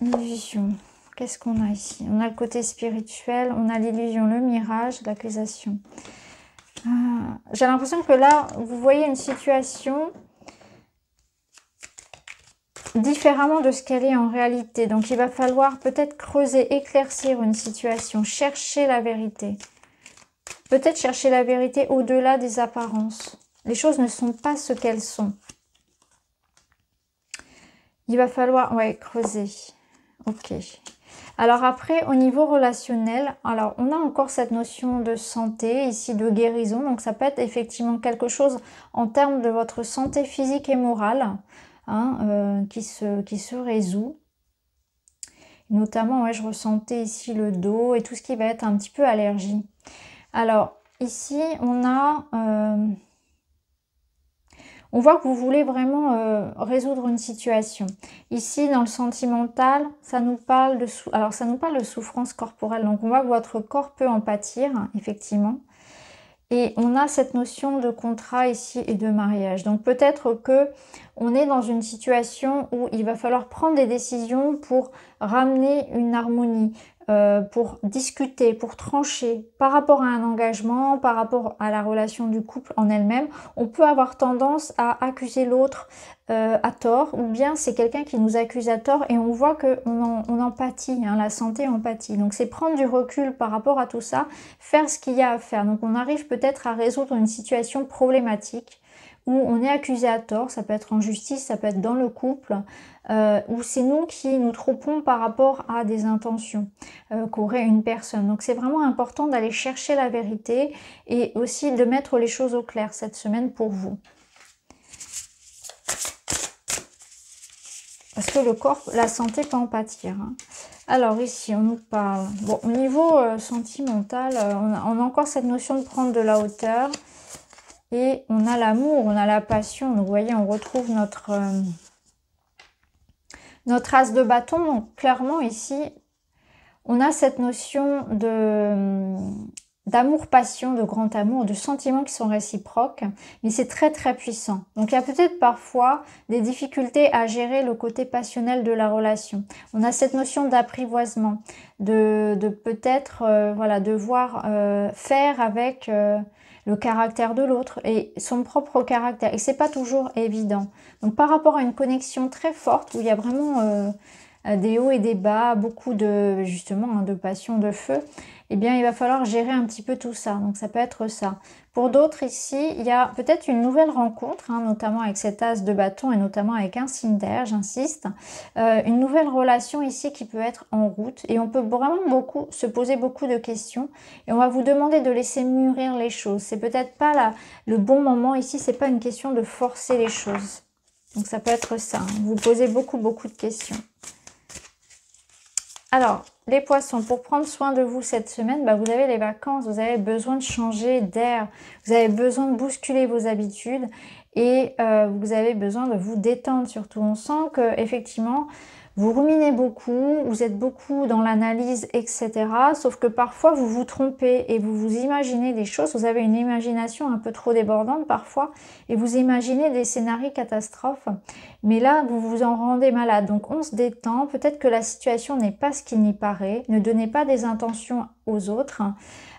illusion. Qu'est-ce qu'on a ici? On a le côté spirituel, on a l'illusion, le mirage, l'accusation. J'ai l'impression que là, vous voyez une situation différemment de ce qu'elle est en réalité. Donc, il va falloir peut-être creuser, éclaircir une situation, chercher la vérité. Peut-être chercher la vérité au-delà des apparences. Les choses ne sont pas ce qu'elles sont. Il va falloir, ouais, creuser. Ok. Alors après, au niveau relationnel, alors on a encore cette notion de santé, ici de guérison. Donc ça peut être effectivement quelque chose en termes de votre santé physique et morale, hein, qui se résout. Notamment, ouais, je ressentais ici le dos et tout ce qui va être un petit peu allergie. Alors, ici, on voit que vous voulez vraiment résoudre une situation. Ici, dans le sentimental, ça nous parle de souffrance corporelle. Donc, on voit que votre corps peut en pâtir, effectivement. Et on a cette notion de contrat ici et de mariage. Donc, peut-être que on est dans une situation où il va falloir prendre des décisions pour ramener une harmonie. Pour discuter, pour trancher par rapport à un engagement, par rapport à la relation du couple en elle-même, on peut avoir tendance à accuser l'autre à tort, ou bien c'est quelqu'un qui nous accuse à tort et on voit qu'on en pâtit, hein, la santé en pâtit. Donc c'est prendre du recul par rapport à tout ça, faire ce qu'il y a à faire. Donc on arrive peut-être à résoudre une situation problématique où on est accusé à tort, ça peut être en justice, ça peut être dans le couple, où c'est nous qui nous trompons par rapport à des intentions qu'aurait une personne. Donc c'est vraiment important d'aller chercher la vérité et aussi de mettre les choses au clair cette semaine pour vous. Parce que le corps, la santé peut en pâtir. Hein. Alors ici, on nous parle... Bon, au niveau sentimental, on a encore cette notion de prendre de la hauteur. Et on a l'amour, on a la passion. Donc vous voyez, on retrouve notre as de bâton. Donc clairement ici, on a cette notion d'amour-passion, de grand amour, de sentiments qui sont réciproques, mais c'est très très puissant. Donc il y a peut-être parfois des difficultés à gérer le côté passionnel de la relation. On a cette notion d'apprivoisement, de peut-être voilà, devoir faire avec le caractère de l'autre et son propre caractère. Et c'est pas toujours évident. Donc par rapport à une connexion très forte où il y a vraiment des hauts et des bas, beaucoup de justement hein, de passion, de feu, eh bien il va falloir gérer un petit peu tout ça. Donc ça peut être ça. Pour d'autres ici, il y a peut-être une nouvelle rencontre, hein, notamment avec cet as de bâton et notamment avec un signe d'air, j'insiste. Une nouvelle relation ici qui peut être en route et on peut vraiment se poser beaucoup de questions et on va vous demander de laisser mûrir les choses. C'est peut-être pas le bon moment ici, c'est pas une question de forcer les choses. Donc ça peut être ça, hein. Vous posez beaucoup de questions. Alors, les poissons, pour prendre soin de vous cette semaine, bah, vous avez les vacances, vous avez besoin de changer d'air, vous avez besoin de bousculer vos habitudes et vous avez besoin de vous détendre surtout. On sent que effectivement, vous ruminez beaucoup, vous êtes beaucoup dans l'analyse, etc. Sauf que parfois, vous vous trompez et vous vous imaginez des choses. Vous avez une imagination un peu trop débordante parfois et vous imaginez des scénarios catastrophes. Mais là, vous vous en rendez malade. Donc, on se détend. Peut-être que la situation n'est pas ce qu'il n'y paraît. Ne donnez pas des intentions aux autres.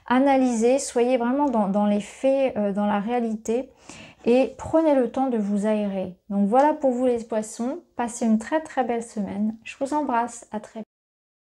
Analysez, soyez vraiment dans les faits, dans la réalité. et prenez le temps de vous aérer. Donc voilà pour vous les poissons, passez une très très belle semaine. Je vous embrasse, à très vite.